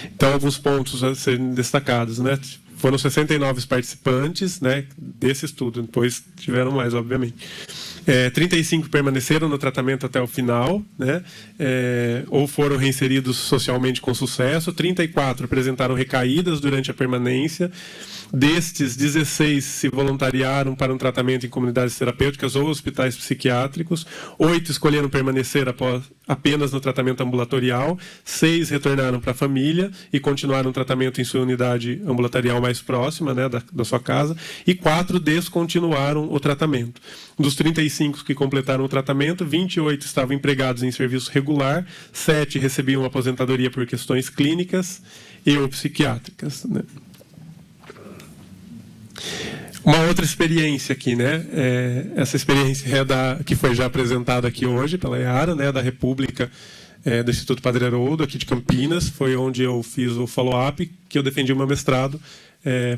Então, alguns pontos a serem destacados, né? Foram 69 participantes, né, desse estudo, depois tiveram mais, obviamente. 35 permaneceram no tratamento até o final, né, ou foram reinseridos socialmente com sucesso. 34 apresentaram recaídas durante a permanência. Destes, 16 se voluntariaram para um tratamento em comunidades terapêuticas ou hospitais psiquiátricos. 8 escolheram permanecer apenas no tratamento ambulatorial. 6 retornaram para a família e continuaram o tratamento em sua unidade ambulatorial mais próxima, né, da sua casa. E 4 descontinuaram o tratamento. Dos 35 que completaram o tratamento, 28 estavam empregados em serviço regular, 7 recebiam aposentadoria por questões clínicas e ou psiquiátricas, né? Uma outra experiência aqui, né? Essa experiência que foi já apresentada aqui hoje pela Yara, né? Da República do Instituto Padre Haroldo, aqui de Campinas. Foi onde eu fiz o follow-up, que eu defendi o meu mestrado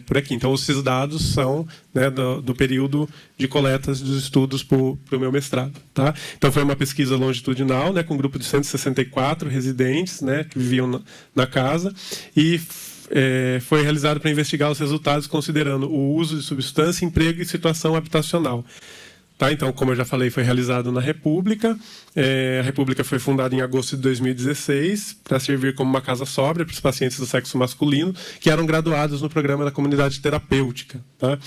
por aqui. Então, esses dados são, né, do período de coletas dos estudos para o meu mestrado, tá? Então, foi uma pesquisa longitudinal, né? Com um grupo de 164 residentes, né? Que viviam na casa e foi realizado para investigar os resultados considerando o uso de substância, emprego e situação habitacional. Tá? Então, como eu já falei, foi realizado na República. A República foi fundada em agosto de 2016 para servir como uma casa sóbria para os pacientes do sexo masculino que eram graduados no programa da comunidade terapêutica. Tá?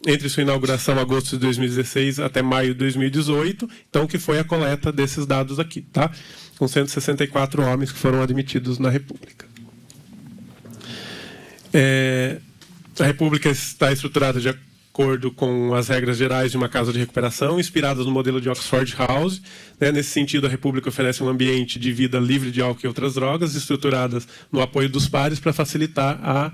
Entre sua inauguração, agosto de 2016, até maio de 2018, então, que foi a coleta desses dados aqui, tá? Com 164 homens que foram admitidos na República. A República está estruturada de acordo com as regras gerais de uma casa de recuperação, inspiradas no modelo de Oxford House. Né? Nesse sentido, a República oferece um ambiente de vida livre de álcool e outras drogas, estruturadas no apoio dos pares para facilitar a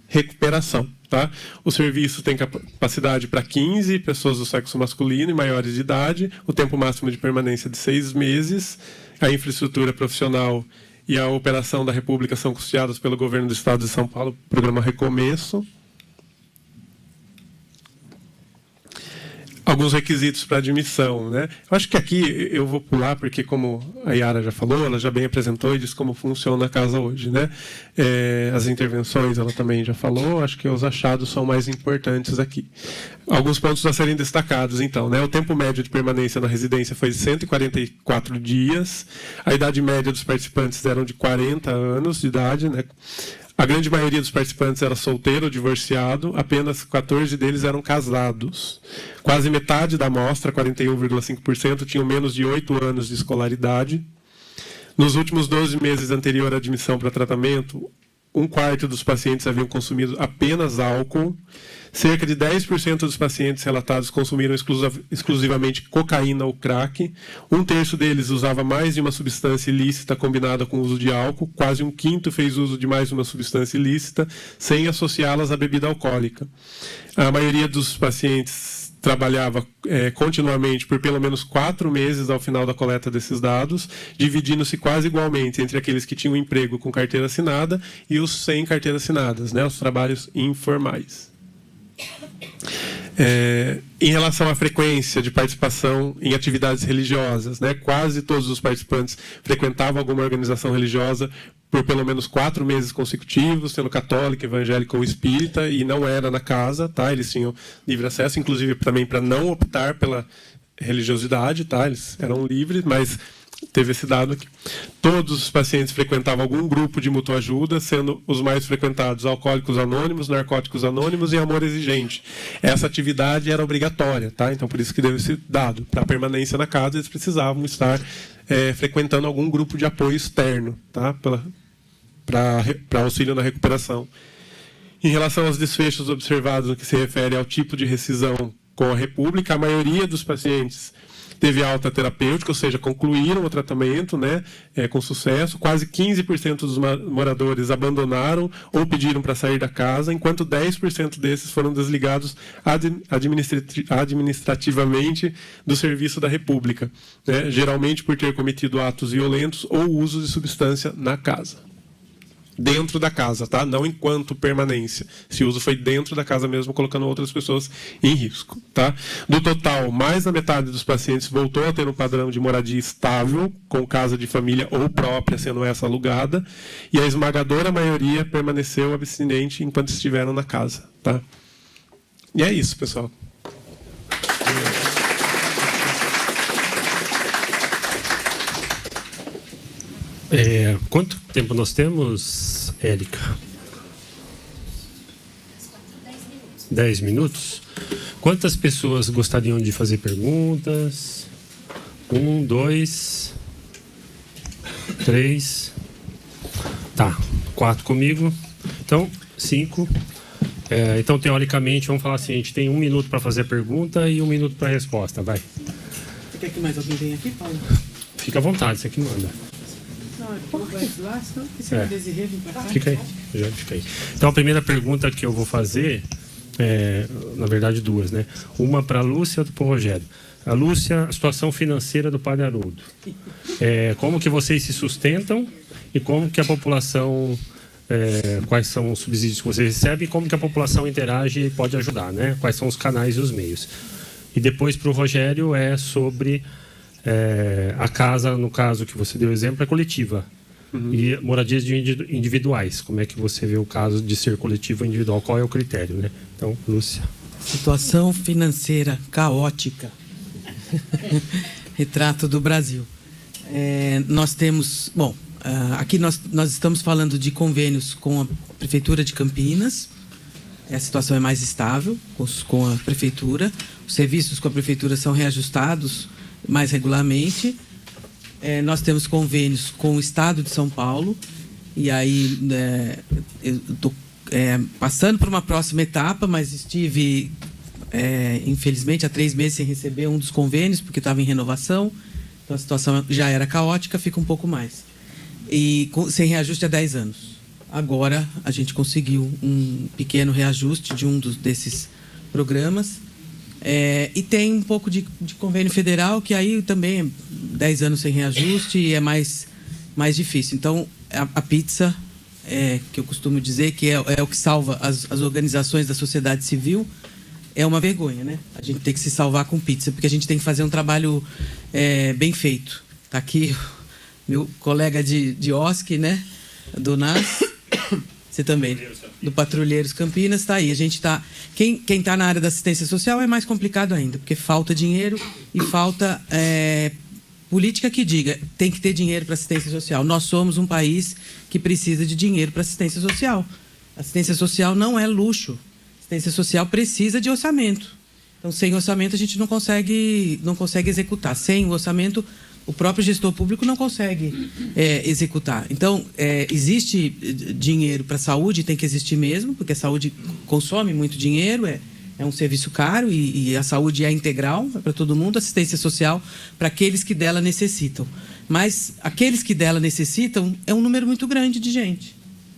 recuperação. Tá? O serviço tem capacidade para 15 pessoas do sexo masculino e maiores de idade, o tempo máximo de permanência de 6 meses, a infraestrutura profissional e a operação da República são custeadas pelo governo do Estado de São Paulo, programa Recomeço. Alguns requisitos para admissão, né? Eu acho que aqui eu vou pular, porque como a Yara já falou, ela já bem apresentou e disse como funciona a casa hoje, né? As intervenções ela também já falou, acho que os achados são mais importantes aqui. Alguns pontos a serem destacados, então, né? O tempo médio de permanência na residência foi de 144 dias, a idade média dos participantes era de 40 anos de idade, né? A grande maioria dos participantes era solteiro ou divorciado, apenas 14 deles eram casados. Quase metade da amostra, 41,5%, tinham menos de 8 anos de escolaridade. Nos últimos 12 meses anterior à admissão para tratamento, 1/4 dos pacientes haviam consumido apenas álcool. Cerca de 10% dos pacientes relatados consumiram exclusivamente cocaína ou crack. 1/3 deles usava mais de uma substância ilícita combinada com o uso de álcool. Quase 1/5 fez uso de mais uma substância ilícita, sem associá-las à bebida alcoólica. A maioria dos pacientes trabalhava continuamente por pelo menos 4 meses ao final da coleta desses dados, dividindo-se quase igualmente entre aqueles que tinham emprego com carteira assinada e os sem carteira assinadas, né, os trabalhos informais. Em relação à frequência de participação em atividades religiosas, né, quase todos os participantes frequentavam alguma organização religiosa por pelo menos 4 meses consecutivos, sendo católica, evangélica ou espírita, e não era na casa, tá? Eles tinham livre acesso, inclusive também para não optar pela religiosidade, tá? Eles eram livres, mas teve esse dado aqui. Todos os pacientes frequentavam algum grupo de mutuajuda, sendo os mais frequentados Alcoólicos Anônimos, Narcóticos Anônimos e Amor Exigente. Essa atividade era obrigatória, tá? Então, por isso que deu esse dado. Para a permanência na casa, eles precisavam estar frequentando algum grupo de apoio externo, tá? Para auxílio na recuperação. Em relação aos desfechos observados no que se refere ao tipo de rescisão com a República, a maioria dos pacientes teve alta terapêutica, ou seja, concluíram o tratamento, né, com sucesso. Quase 15% dos moradores abandonaram ou pediram para sair da casa, enquanto 10% desses foram desligados administrativamente do serviço da República, né, geralmente por ter cometido atos violentos ou uso de substância na casa. Dentro da casa, tá? Não enquanto permanência. Esse uso foi dentro da casa mesmo, colocando outras pessoas em risco, tá? Do total, mais da metade dos pacientes voltou a ter um padrão de moradia estável, com casa de família ou própria, sendo essa alugada, e a esmagadora maioria permaneceu abstinente enquanto estiveram na casa, tá? E é isso, pessoal. Quanto tempo nós temos, Érica? 10 minutos. Quantas pessoas gostariam de fazer perguntas? 1, 2, 3. Tá, 4 comigo. Então, 5. Então, teoricamente, vamos falar assim: a gente tem 1 minuto para fazer a pergunta e 1 minuto para a resposta. Vai. Quer que mais alguém venha aqui, Paulo? Fica à vontade, você que manda. Fica aí, já fica aí. Então, a primeira pergunta que eu vou fazer na verdade, 2, né? Uma para a Lúcia e outra para o Rogério. A Lúcia, a situação financeira do Padre Haroldo. Como que vocês se sustentam e como que a população, quais são os subsídios que vocês recebem e como que a população interage e pode ajudar, né? Quais são os canais e os meios. E depois para o Rogério sobre a casa, no caso que você deu exemplo, é coletiva. E moradias individuais. Como é que você vê o caso de ser coletivo ou individual? Qual é o critério, né? Então, Lúcia. Situação financeira caótica. Retrato do Brasil. Nós temos... Bom, aqui nós estamos falando de convênios com a Prefeitura de Campinas. A situação é mais estável com a Prefeitura. Os serviços com a Prefeitura são reajustados mais regularmente. Nós temos convênios com o Estado de São Paulo, e aí eu estou passando por uma próxima etapa, mas estive, infelizmente, há 3 meses sem receber um dos convênios, porque estava em renovação, então a situação já era caótica, fica um pouco mais. E sem reajuste há 10 anos. Agora a gente conseguiu um pequeno reajuste de um desses programas, E tem um pouco de convênio federal, que aí também é 10 anos sem reajuste e é mais difícil. Então, a pizza, que eu costumo dizer que é o que salva as organizações da sociedade civil, é uma vergonha, né? A gente tem que se salvar com pizza, porque a gente tem que fazer um trabalho bem feito. Está aqui meu colega de OSC, né? Do NAS. Você também, do Patrulheiros Campinas, está aí. A gente está... Quem está na área da assistência social é mais complicado ainda, porque falta dinheiro e falta política que diga tem que ter dinheiro para assistência social. Nós somos um país que precisa de dinheiro para assistência social. Assistência social não é luxo. Assistência social precisa de orçamento. Então, sem orçamento, a gente não consegue executar. Sem o orçamento, o próprio gestor público não consegue executar. Então, existe dinheiro para a saúde, tem que existir mesmo, porque a saúde consome muito dinheiro, é um serviço caro e a saúde é integral, é para todo mundo, assistência social para aqueles que dela necessitam. Mas aqueles que dela necessitam é um número muito grande de gente.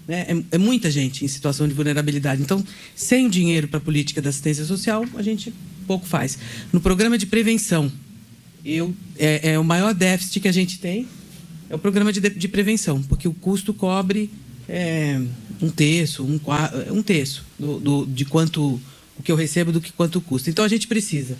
Né? É muita gente em situação de vulnerabilidade. Então, sem o dinheiro para a política da assistência social, a gente pouco faz. No programa de prevenção, o maior déficit que a gente tem é o programa de prevenção, porque o custo cobre um terço de quanto o que eu recebo do que quanto custa. Então a gente precisa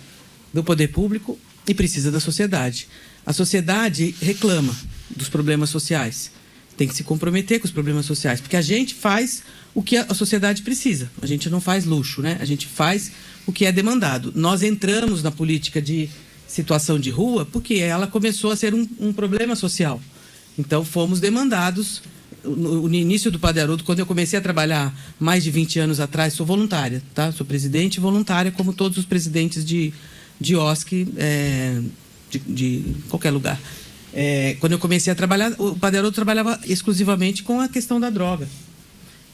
do poder público e precisa da sociedade. A sociedade reclama dos problemas sociais, tem que se comprometer com os problemas sociais, porque a gente faz o que a sociedade precisa. A gente não faz luxo, né? A gente faz o que é demandado. Nós entramos na política de situação de rua porque ela começou a ser um problema social. Então, fomos demandados. No início do Padre Haroldo, quando eu comecei a trabalhar mais de 20 anos atrás, sou voluntária, tá? Sou presidente voluntária, como todos os presidentes de OSC, de qualquer lugar. Quando eu comecei a trabalhar, o Padre Haroldo trabalhava exclusivamente com a questão da droga.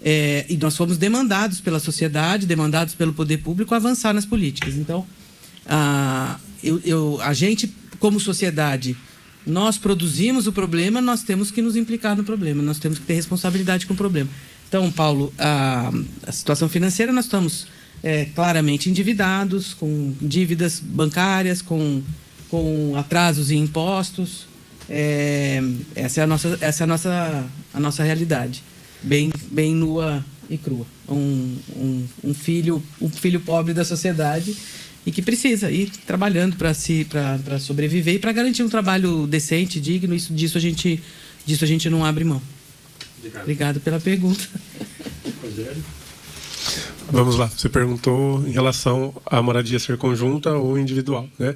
E nós fomos demandados pela sociedade, demandados pelo poder público a avançar nas políticas. Então, a gente, como sociedade, nós produzimos o problema, nós temos que nos implicar no problema, nós temos que ter responsabilidade com o problema. Então, Paulo, a situação financeira, nós estamos claramente endividados, com dívidas bancárias, com atrasos em impostos. Essa é a nossa realidade, bem nua e crua. Um filho pobre da sociedade e que precisa ir trabalhando para sobreviver e para garantir um trabalho decente, digno. Disso a gente não abre mão. Obrigado pela pergunta. Vamos lá. Você perguntou em relação à moradia ser conjunta ou individual, né?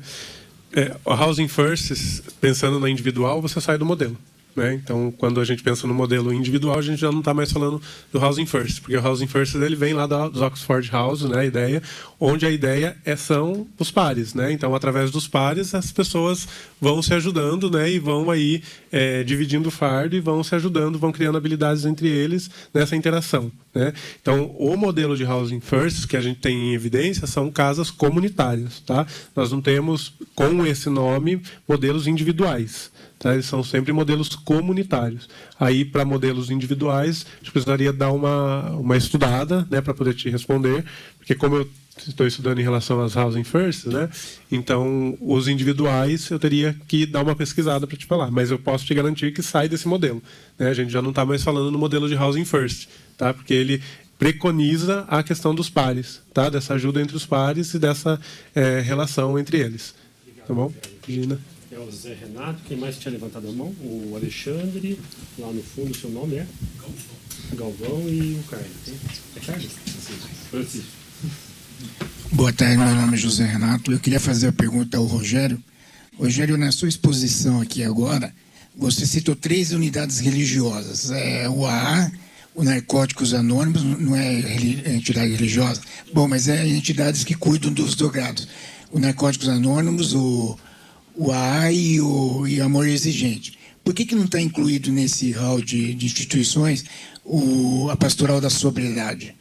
O Housing First, pensando na individual, você sai do modelo. Né? Então, quando a gente pensa no modelo individual, a gente já não está mais falando do Housing First, porque o Housing First ele vem lá dos Oxford House, né? A ideia, onde a ideia são os pares. Né? Então, através dos pares, as pessoas vão se ajudando, né? E vão aí dividindo o fardo e vão se ajudando, vão criando habilidades entre eles nessa interação. Né? Então, o modelo de Housing First que a gente tem em evidência são casas comunitárias. Tá? Nós não temos, com esse nome, modelos individuais. Tá? Eles são sempre modelos comunitários. Aí, para modelos individuais, a gente precisaria dar uma estudada, né, para poder te responder, porque como eu estou estudando em relação às Housing First, né, então os individuais eu teria que dar uma pesquisada para te falar, mas eu posso te garantir que sai desse modelo. Né? A gente já não está mais falando no modelo de Housing First, tá? Porque ele preconiza a questão dos pares, tá? Dessa ajuda entre os pares e dessa relação entre eles. Tá bom? Gina. É o Zé Renato, quem mais tinha levantado a mão? O Alexandre, lá no fundo, o seu nome é? Galvão e o Carlos. É Carlos? Francisco. Boa tarde, meu nome é José Renato. Eu queria fazer a pergunta ao Rogério. Rogério, na sua exposição aqui agora, você citou 3 unidades religiosas. O AA, o Narcóticos Anônimos, não é entidade religiosa? Bom, mas é entidades que cuidam dos drogados. O Narcóticos Anônimos, o AA e o Amor Exigente. Por que não está incluído nesse hall de instituições a Pastoral da Sobriedade?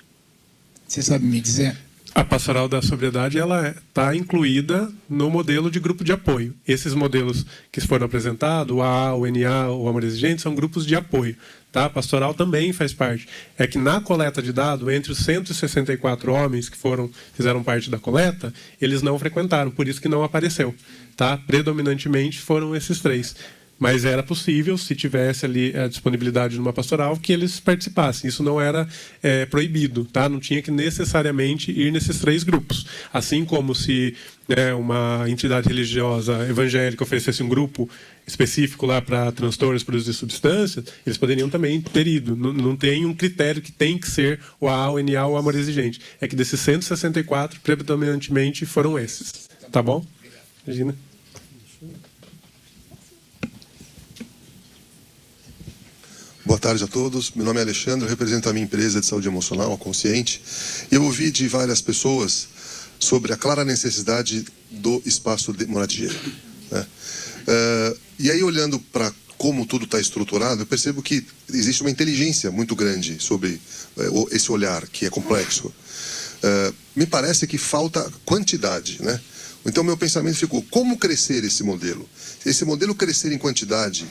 Você sabe me dizer? A pastoral da sobriedade ela está incluída no modelo de grupo de apoio. Esses modelos que foram apresentados, o AA, o NA, o Amor Exigente, são grupos de apoio. Tá? A pastoral também faz parte. É que na coleta de dados, entre os 164 homens que fizeram parte da coleta, eles não frequentaram, por isso que não apareceu. Tá? Predominantemente foram esses 3. Mas era possível, se tivesse ali a disponibilidade numa pastoral, que eles participassem. Isso não era proibido, tá? Não tinha que necessariamente ir nesses 3 grupos. Assim como se uma entidade religiosa evangélica oferecesse um grupo específico lá para transtornos por uso de substâncias, eles poderiam também ter ido. Não tem um critério que tem que ser o AA, o NA ou o Amor Exigente. É que desses 164, predominantemente foram esses. Tá bom? Regina? Boa tarde a todos. Meu nome é Alexandre, eu represento a minha empresa de saúde emocional, a Consciente. Eu ouvi de várias pessoas sobre a clara necessidade do espaço de moradia. Né? E aí, olhando para como tudo está estruturado, eu percebo que existe uma inteligência muito grande sobre esse olhar, que é complexo. Me parece que falta quantidade, né? Então, meu pensamento ficou, como crescer esse modelo? Se esse modelo crescer em quantidade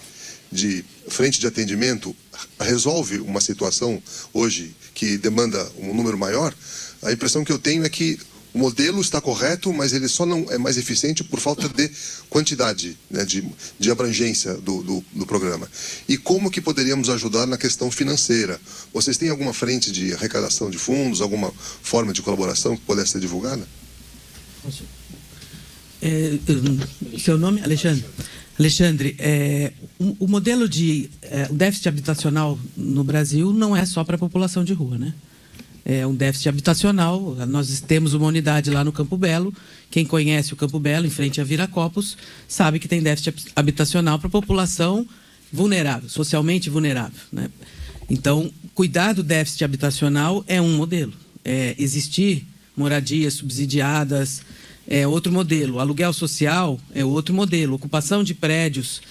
de frente de atendimento resolve uma situação hoje que demanda um número maior, a impressão que eu tenho é que o modelo está correto, mas ele só não é mais eficiente por falta de quantidade, né, de abrangência do programa. E como que poderíamos ajudar na questão financeira? Vocês têm alguma frente de arrecadação de fundos, alguma forma de colaboração que pudesse ser divulgada? Seu nome? Alexandre. Alexandre, o modelo de déficit habitacional no Brasil não é só para a população de rua, né? É um déficit habitacional. Nós temos uma unidade lá no Campo Belo. Quem conhece o Campo Belo, em frente a Viracopos, sabe que tem déficit habitacional para a população vulnerável, socialmente vulnerável, né? Então, cuidar do déficit habitacional é um modelo. Existir moradias subsidiadas é outro modelo. Aluguel social é outro modelo. Ocupação de prédios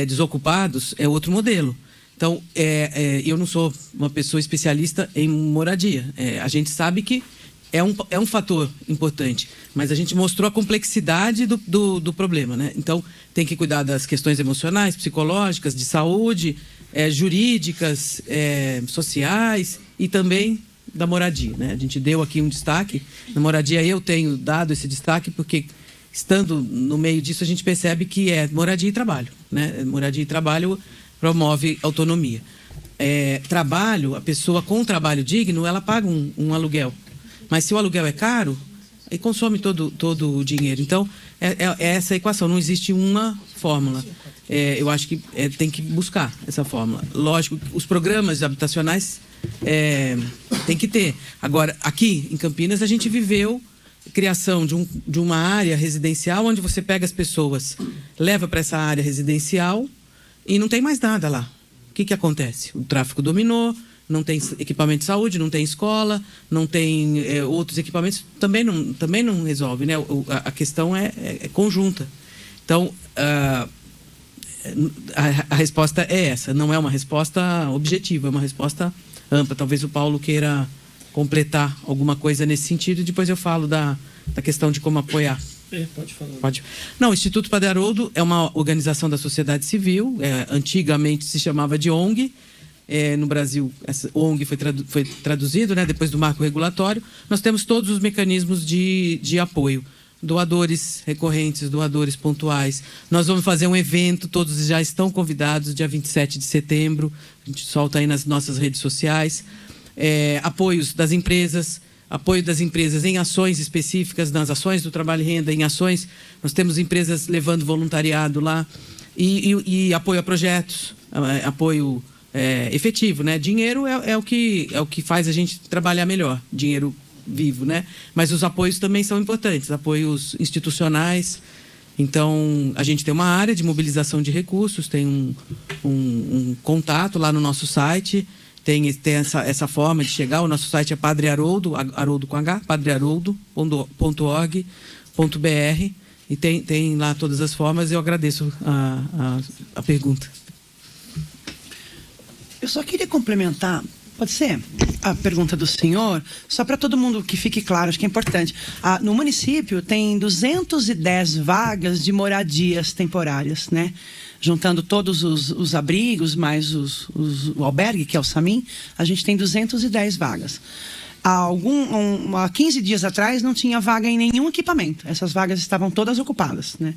desocupados é outro modelo. Então, eu não sou uma pessoa especialista em moradia. A gente sabe que é um fator importante, mas a gente mostrou a complexidade do problema, né? Então, tem que cuidar das questões emocionais, psicológicas, de saúde, jurídicas, sociais e também da moradia, né? A gente deu aqui um destaque. Na moradia eu tenho dado esse destaque porque, estando no meio disso, a gente percebe que é moradia e trabalho, né? Moradia e trabalho promove autonomia. Trabalho, a pessoa com trabalho digno, ela paga um aluguel. Mas se o aluguel é caro, aí consome todo o dinheiro. Então, é essa equação, não existe uma fórmula. Eu acho que tem que buscar essa fórmula. Lógico, os programas habitacionais tem que ter. Agora, aqui em Campinas, a gente viveu a criação de uma área residencial onde você pega as pessoas, leva para essa área residencial e não tem mais nada lá. O que acontece? O tráfico dominou, não tem equipamento de saúde, não tem escola, não tem outros equipamentos, também não resolve, né? A questão é conjunta. Então, a resposta é essa, não é uma resposta objetiva, é uma resposta ampla. Talvez o Paulo queira completar alguma coisa nesse sentido, e depois eu falo da questão de como apoiar. Pode falar. Pode. Não, o Instituto Padre Haroldo é uma organização da sociedade civil, antigamente se chamava de ONG. No Brasil, essa ONG foi traduzido, né, depois do marco regulatório. Nós temos todos os mecanismos de apoio. Doadores recorrentes, doadores pontuais. Nós vamos fazer um evento, todos já estão convidados, dia 27 de setembro. A gente solta aí nas nossas redes sociais. Apoios das empresas, apoio das empresas em ações específicas, nas ações do trabalho e renda, em ações. Nós temos empresas levando voluntariado lá. E apoio a projetos, apoio efetivo, né? Dinheiro é o que faz a gente trabalhar melhor, dinheiro vivo, né? Mas os apoios também são importantes, apoios institucionais. Então, a gente tem uma área de mobilização de recursos, tem um contato lá no nosso site, tem essa forma de chegar. O nosso site é Padre Haroldo, Haroldo com H, padreharoldo.org.br, e tem lá todas as formas. Eu agradeço a pergunta. Eu só queria complementar, pode ser? a pergunta do senhor, só para todo mundo que fique claro, acho que é importante. No município tem 210 vagas de moradias temporárias, né? Juntando todos os abrigos, mais o albergue, que é o SAMIM, a gente tem 210 vagas. Há 15 dias atrás não tinha vaga em nenhum equipamento. Essas vagas estavam todas ocupadas, né?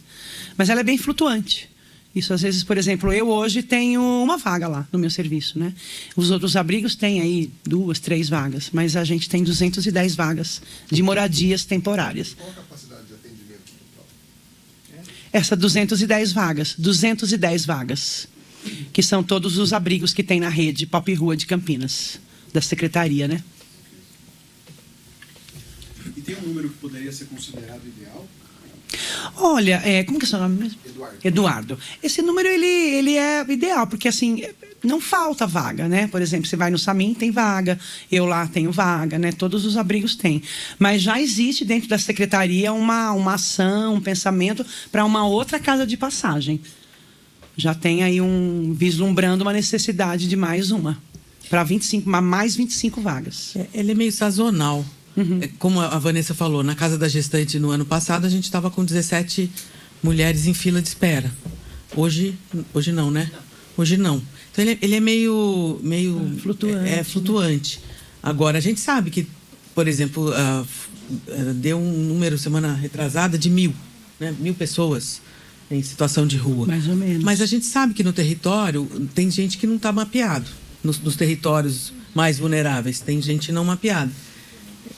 Mas ela é bem flutuante. Isso, às vezes, por exemplo, eu hoje tenho uma vaga lá no meu serviço, né? Os outros abrigos têm aí 2, 3 vagas, mas a gente tem 210 vagas de moradias temporárias. Qual a capacidade de atendimento total? Essa 210 vagas, que são todos os abrigos que tem na rede Pop Rua de Campinas, da Secretaria, né? E tem um número que poderia ser considerado ideal? Olha, como que é o seu nome mesmo? Eduardo. Esse número, ele é ideal, porque assim, não falta vaga, né? Por exemplo, você vai no SAMIM, tem vaga, eu lá tenho vaga, né? Todos os abrigos têm. Mas já existe dentro da Secretaria uma ação, um pensamento para uma outra casa de passagem. Já tem aí vislumbrando uma necessidade de mais uma, para mais 25 vagas. Ele é meio sazonal. Como a Vanessa falou, na Casa da Gestante no ano passado a gente estava com 17 mulheres em fila de espera. Hoje não, né? Hoje não. Então ele é meio flutuante. Flutuante. Agora a gente sabe que, por exemplo, deu um número semana retrasada de 1.000, né? 1.000 pessoas em situação de rua. Mais ou menos. Mas a gente sabe que no território tem gente que não está mapeado. Nos territórios mais vulneráveis tem gente não mapeada.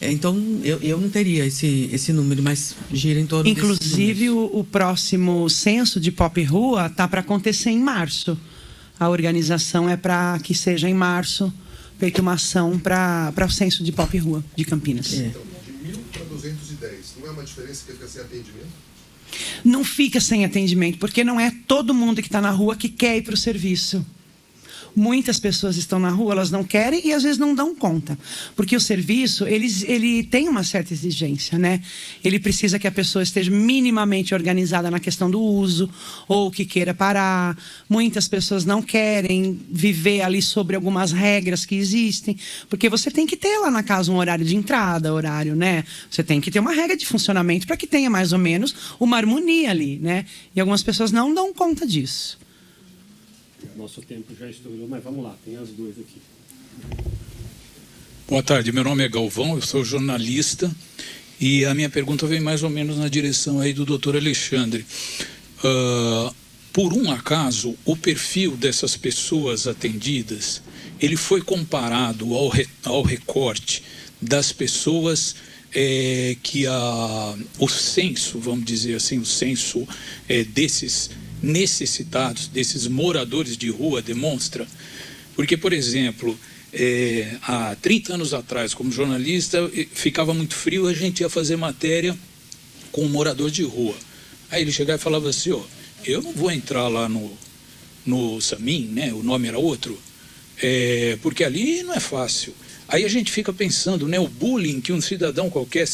Então, eu não teria esse número, mas gira em torno disso. Inclusive, o próximo censo de Pop Rua está para acontecer em março. A organização é para que seja em março, feita uma ação para o censo de Pop Rua de Campinas. Então, de 1.000 para 210, não é uma diferença que fica sem atendimento? Não fica sem atendimento, porque não é todo mundo que está na rua que quer ir para o serviço. Muitas pessoas estão na rua, elas não querem e às vezes não dão conta. Porque o serviço, ele tem uma certa exigência, né? Ele precisa que a pessoa esteja minimamente organizada na questão do uso, ou que queira parar. Muitas pessoas não querem viver ali sobre algumas regras que existem, porque você tem que ter lá na casa um horário de entrada, horário, né? Você tem que ter uma regra de funcionamento para que tenha mais ou menos uma harmonia ali, né? E algumas pessoas não dão conta disso. Nosso tempo já estourou, mas vamos lá, tem as duas aqui. Boa tarde, meu nome é Galvão, eu sou jornalista e a minha pergunta vem mais ou menos na direção aí do Dr. Alexandre. Por um acaso, o perfil dessas pessoas atendidas, ele foi comparado ao recorte das pessoas que o censo, vamos dizer assim, o censo desses necessitados, desses moradores de rua demonstra? Porque, por exemplo, há 30 anos atrás, como jornalista, ficava muito frio, a gente ia fazer matéria com um morador de rua. Aí ele chegava e falava assim, eu não vou entrar lá no SAMIM, né? O nome era outro, porque ali não é fácil. Aí a gente fica pensando, né, o bullying que um cidadão qualquer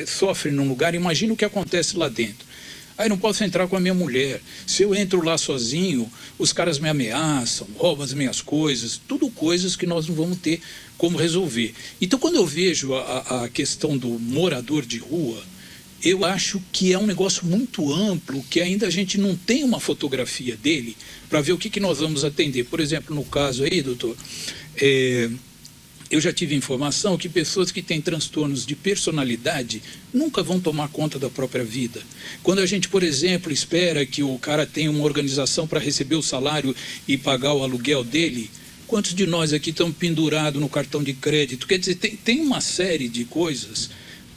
sofre num lugar, imagina o que acontece lá dentro. Aí não posso entrar com a minha mulher. Se eu entro lá sozinho, os caras me ameaçam, roubam as minhas coisas, tudo coisas que nós não vamos ter como resolver. Então, quando eu vejo a questão do morador de rua, eu acho que é um negócio muito amplo, que ainda a gente não tem uma fotografia dele para ver o que nós vamos atender. Por exemplo, no caso aí, doutor, eu já tive informação que pessoas que têm transtornos de personalidade nunca vão tomar conta da própria vida. Quando a gente, por exemplo, espera que o cara tenha uma organização para receber o salário e pagar o aluguel dele, quantos de nós aqui estão pendurados no cartão de crédito? Quer dizer, tem uma série de coisas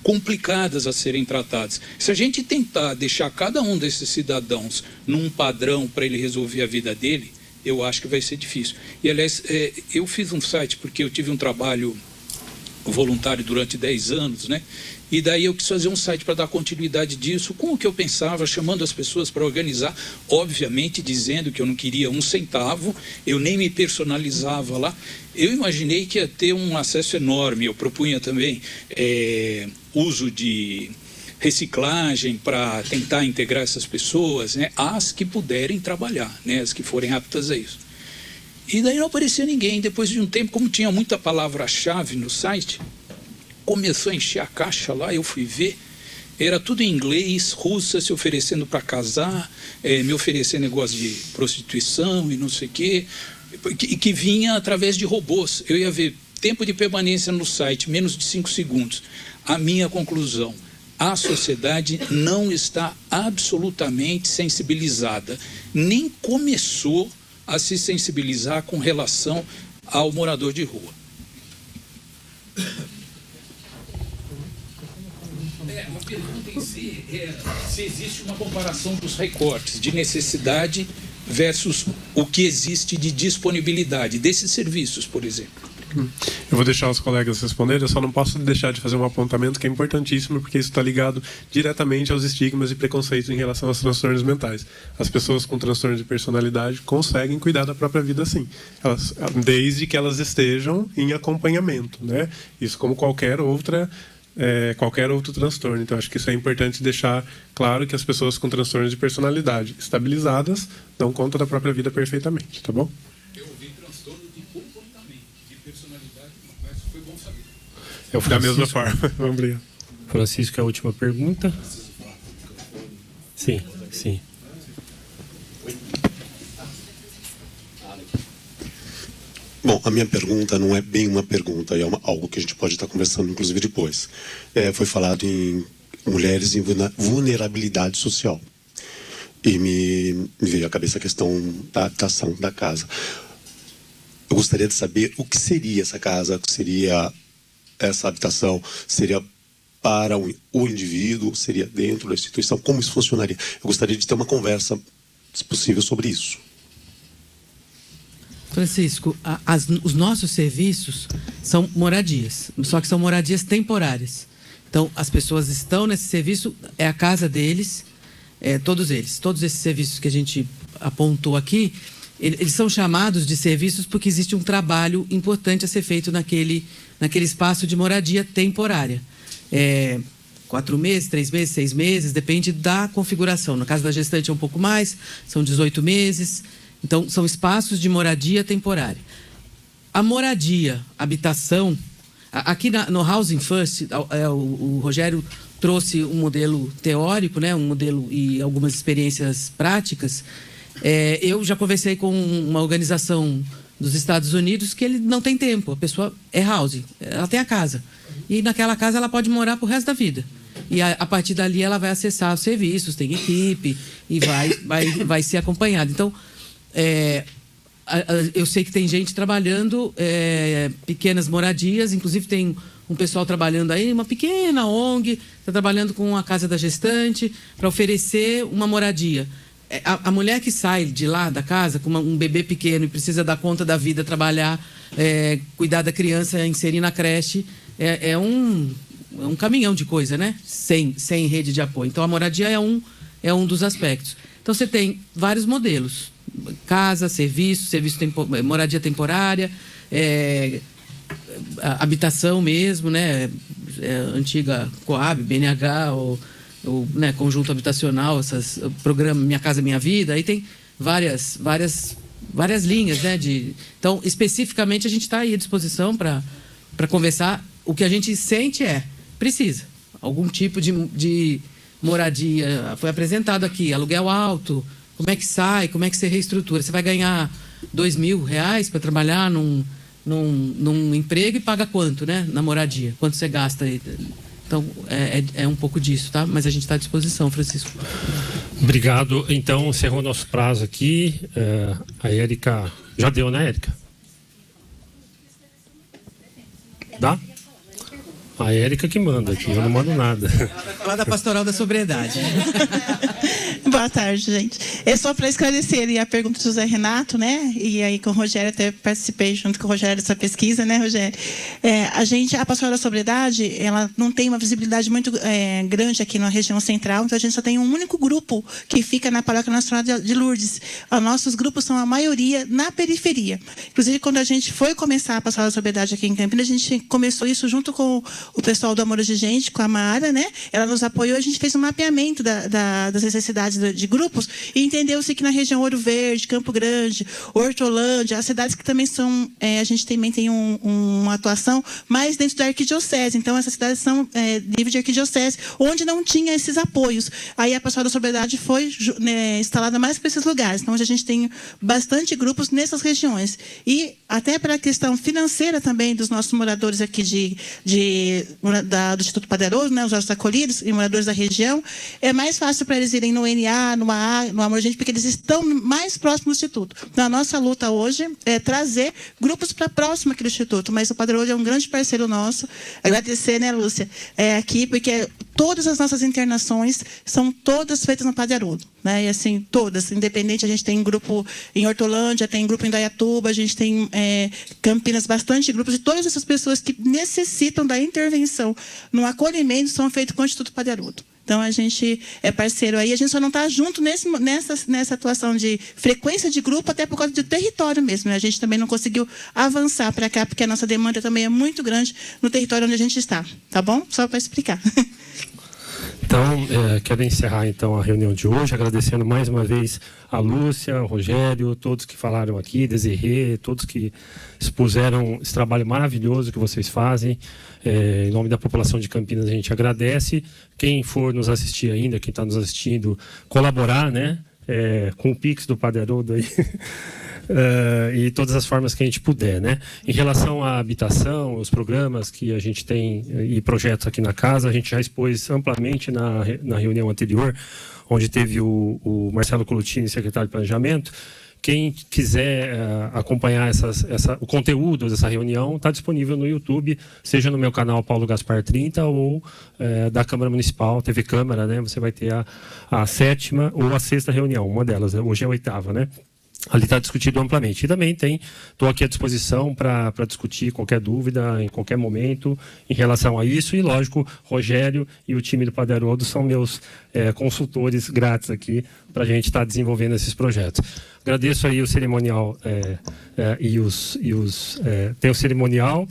complicadas a serem tratadas. Se a gente tentar deixar cada um desses cidadãos num padrão para ele resolver a vida dele, eu acho que vai ser difícil. E, aliás, eu fiz um site porque eu tive um trabalho voluntário durante 10 anos, né? E daí eu quis fazer um site para dar continuidade disso, com o que eu pensava, chamando as pessoas para organizar, obviamente dizendo que eu não queria um centavo, eu nem me personalizava lá. Eu imaginei que ia ter um acesso enorme. Eu propunha também uso de reciclagem para tentar integrar essas pessoas, né, as que puderem trabalhar, né, as que forem aptas a isso. E daí não aparecia ninguém. Depois de um tempo, como tinha muita palavra-chave no site, começou a encher a caixa lá, eu fui ver. Era tudo em inglês, russa se oferecendo para casar, me oferecendo negócio de prostituição e não sei o quê, que vinha através de robôs. Eu ia ver tempo de permanência no site, menos de 5 segundos. A minha conclusão: a sociedade não está absolutamente sensibilizada, nem começou a se sensibilizar com relação ao morador de rua. A pergunta em si é se existe uma comparação dos recortes de necessidade versus o que existe de disponibilidade desses serviços, por exemplo. Eu vou deixar os colegas responderem, eu só não posso deixar de fazer um apontamento que é importantíssimo, porque isso está ligado diretamente aos estigmas e preconceitos em relação aos transtornos mentais. As pessoas com transtorno de personalidade conseguem cuidar da própria vida, sim, desde que elas estejam em acompanhamento, né? Isso como qualquer outro transtorno. Então, acho que isso é importante deixar claro, que as pessoas com transtornos de personalidade estabilizadas dão conta da própria vida perfeitamente, tá bom? Eu fui da mesma forma. Obrigado. Francisco, a última pergunta. Sim. Bom, a minha pergunta não é bem uma pergunta, é algo que a gente pode estar conversando, inclusive, depois. Foi falado em mulheres em vulnerabilidade social. E me veio à cabeça a questão da habitação da casa. Eu gostaria de saber o que seria essa casa, o que seria essa habitação, seria para o indivíduo, seria dentro da instituição, como isso funcionaria? Eu gostaria de ter uma conversa, se possível, sobre isso. Francisco, os nossos serviços são moradias, só que são moradias temporárias. Então, as pessoas estão nesse serviço, é a casa deles, todos esses serviços que a gente apontou aqui, eles são chamados de serviços porque existe um trabalho importante a ser feito naquele espaço de moradia temporária. 4 meses, 3 meses, 6 meses, depende da configuração. No caso da gestante é um pouco mais, são 18 meses. Então, são espaços de moradia temporária. A moradia, habitação, aqui no Housing First, o Rogério trouxe um modelo teórico, né, um modelo e algumas experiências práticas. Eu já conversei com uma organização dos Estados Unidos que ele não tem tempo. A pessoa é housing, ela tem a casa. E naquela casa ela pode morar pro resto da vida. E a partir dali ela vai acessar os serviços, tem equipe e vai ser acompanhada. Então, eu sei que tem gente trabalhando pequenas moradias, inclusive tem um pessoal trabalhando aí, uma pequena ONG, está trabalhando com a casa da gestante para oferecer uma moradia. A mulher que sai de lá da casa com um bebê pequeno e precisa dar conta da vida, trabalhar, cuidar da criança, inserir na creche, é um caminhão de coisa, né? Sem rede de apoio. Então, a moradia é um dos aspectos. Então, você tem vários modelos. Casa, serviço moradia temporária, habitação mesmo, né? Antiga Coab, BNH, ou né, conjunto habitacional, programa Minha Casa Minha Vida, aí tem várias linhas, né? Então, especificamente, a gente está aí à disposição para conversar. O que a gente sente precisa algum tipo de moradia. Foi apresentado aqui, aluguel alto, como é que sai, como é que você reestrutura. Você vai ganhar R$2.000 para trabalhar num emprego e paga quanto, né? Na moradia, quanto você gasta aí. Então, é um pouco disso, tá? Mas a gente está à disposição, Francisco. Obrigado. Então, encerrou nosso prazo aqui. A Érica... Já deu, né, Érica? Dá? A Érica que manda aqui, eu não mando nada. Ela vai falar da Pastoral da Sobriedade. Boa tarde, gente. É só para esclarecer ali a pergunta do José Renato, né? E aí com o Rogério, até participei junto com o Rogério dessa pesquisa, né, Rogério? A Pastoral da Sobriedade, ela não tem uma visibilidade muito grande aqui na região central, então a gente só tem um único grupo que fica na Paróquia Nacional de Lourdes. Os nossos grupos são a maioria na periferia. Inclusive, quando a gente foi começar a Pastoral da Sobriedade aqui em Campinas, a gente começou isso junto com o pessoal do Amor de Gente, com a Mara, né? Ela nos apoiou, a gente fez um mapeamento das necessidades de grupos e entendeu-se que na região Ouro Verde, Campo Grande, Hortolândia, as cidades que também são, a gente também tem uma atuação mais dentro da arquidiocese. Então, essas cidades são livres de arquidiocese, onde não tinha esses apoios. Aí a Pastoral da Sobriedade foi instalada mais para esses lugares. Então, hoje a gente tem bastante grupos nessas regiões. E até para a questão financeira também dos nossos moradores aqui do Instituto Padre Haroldo, né, os nossos acolhidos e moradores da região, é mais fácil para eles irem no NA, no Amor Gente, porque eles estão mais próximos do Instituto. Então, a nossa luta hoje é trazer grupos para próximo aqui do Instituto, mas o Padre Haroldo é um grande parceiro nosso. Agradecer, né, Lúcia, aqui, porque todas as nossas internações são todas feitas no Padre Haroldo, né? E assim, todas, independente, a gente tem grupo em Hortolândia, tem grupo em Dayatuba, a gente tem Campinas, bastante grupos, e todas essas pessoas que necessitam da intervenção no acolhimento são feitos com o Instituto Padre Haroldo. Então, a gente é parceiro aí, a gente só não está junto nessa atuação de frequência de grupo, até por causa do território mesmo, né? A gente também não conseguiu avançar para cá, porque a nossa demanda também é muito grande no território onde a gente está, tá bom? Só para explicar. Então, quero encerrar então a reunião de hoje, agradecendo mais uma vez a Lúcia, o Rogério, todos que falaram aqui, Desirê, todos que expuseram esse trabalho maravilhoso que vocês fazem. Em nome da população de Campinas, a gente agradece. Quem for nos assistir ainda, quem está nos assistindo, colaborar, né, com o Pix do Padre Haroldo aí. E todas as formas que a gente puder, né? Em relação à habitação, os programas que a gente tem e projetos aqui na casa, a gente já expôs amplamente na reunião anterior, onde teve o Marcelo Colutini, secretário de Planejamento. Quem quiser acompanhar o conteúdo dessa reunião, está disponível no YouTube, seja no meu canal Paulo Gaspar 30 ou da Câmara Municipal, TV Câmara, né? Você vai ter a 7ª ou a 6ª reunião, uma delas, né? Hoje é a 8ª, né? Ali está discutido amplamente. E também estou aqui à disposição para discutir qualquer dúvida em qualquer momento em relação a isso. E, lógico, Rogério e o time do Padre Haroldo são meus consultores grátis aqui para a gente estar desenvolvendo esses projetos. Agradeço aí o cerimonial tem o cerimonial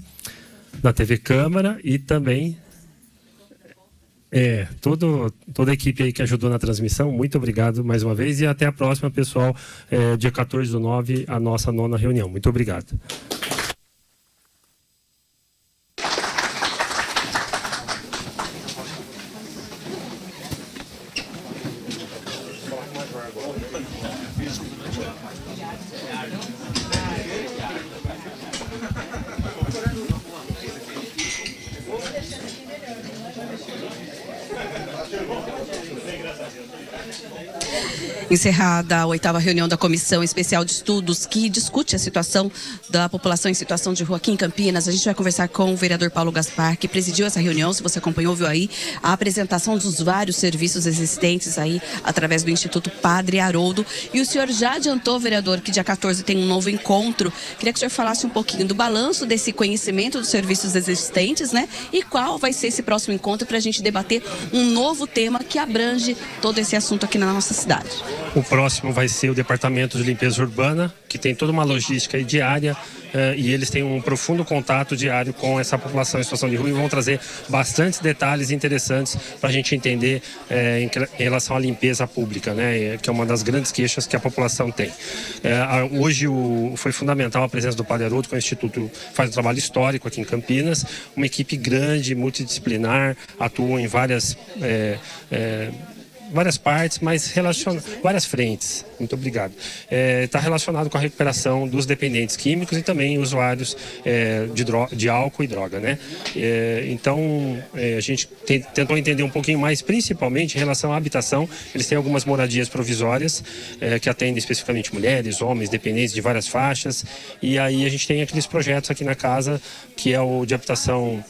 da TV Câmara e também toda a equipe aí que ajudou na transmissão, muito obrigado mais uma vez e até a próxima, pessoal. Dia 14/9, a nossa 9ª reunião. Muito obrigado. Encerrada a 8ª reunião da Comissão Especial de Estudos, que discute a situação da população em situação de rua aqui em Campinas, a gente vai conversar com o vereador Paulo Gaspar, que presidiu essa reunião. Se você acompanhou, viu aí a apresentação dos vários serviços existentes aí através do Instituto Padre Haroldo. E o senhor já adiantou, vereador, que dia 14 tem um novo encontro. Queria que o senhor falasse um pouquinho do balanço desse conhecimento dos serviços existentes, né? E qual vai ser esse próximo encontro para a gente debater um novo tema que abrange todo esse assunto aqui na nossa cidade. O próximo vai ser o Departamento de Limpeza Urbana, que tem toda uma logística aí diária, e eles têm um profundo contato diário com essa população em situação de rua e vão trazer bastantes detalhes interessantes para a gente entender em relação à limpeza pública, né, que é uma das grandes queixas que a população tem. Hoje foi fundamental a presença do Padre Haroldo, que o Instituto faz um trabalho histórico aqui em Campinas, uma equipe grande, multidisciplinar, atua em várias partes, mas várias frentes. Muito obrigado. Está relacionado com a recuperação dos dependentes químicos e também usuários de álcool e droga, né? Então, a gente tentou entender um pouquinho mais, principalmente em relação à habitação. Eles têm algumas moradias provisórias que atendem especificamente mulheres, homens, dependentes de várias faixas. E aí a gente tem aqueles projetos aqui na casa, que é o de habitação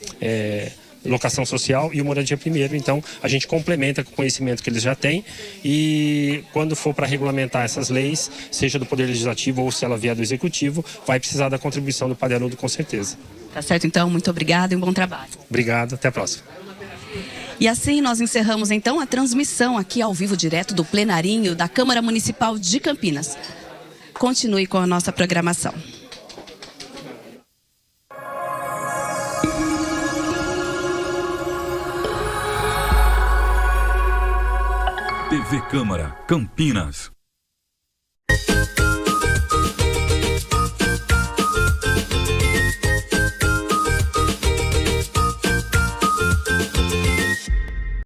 locação social e o moradia primeiro. Então a gente complementa com o conhecimento que eles já têm e quando for para regulamentar essas leis, seja do Poder Legislativo ou se ela vier do Executivo, vai precisar da contribuição do Padre Haroldo, com certeza. Tá certo, então, muito obrigado e um bom trabalho. Obrigado, até a próxima. E assim nós encerramos então a transmissão aqui ao vivo direto do plenarinho da Câmara Municipal de Campinas. Continue com a nossa programação. TV Câmara, Campinas.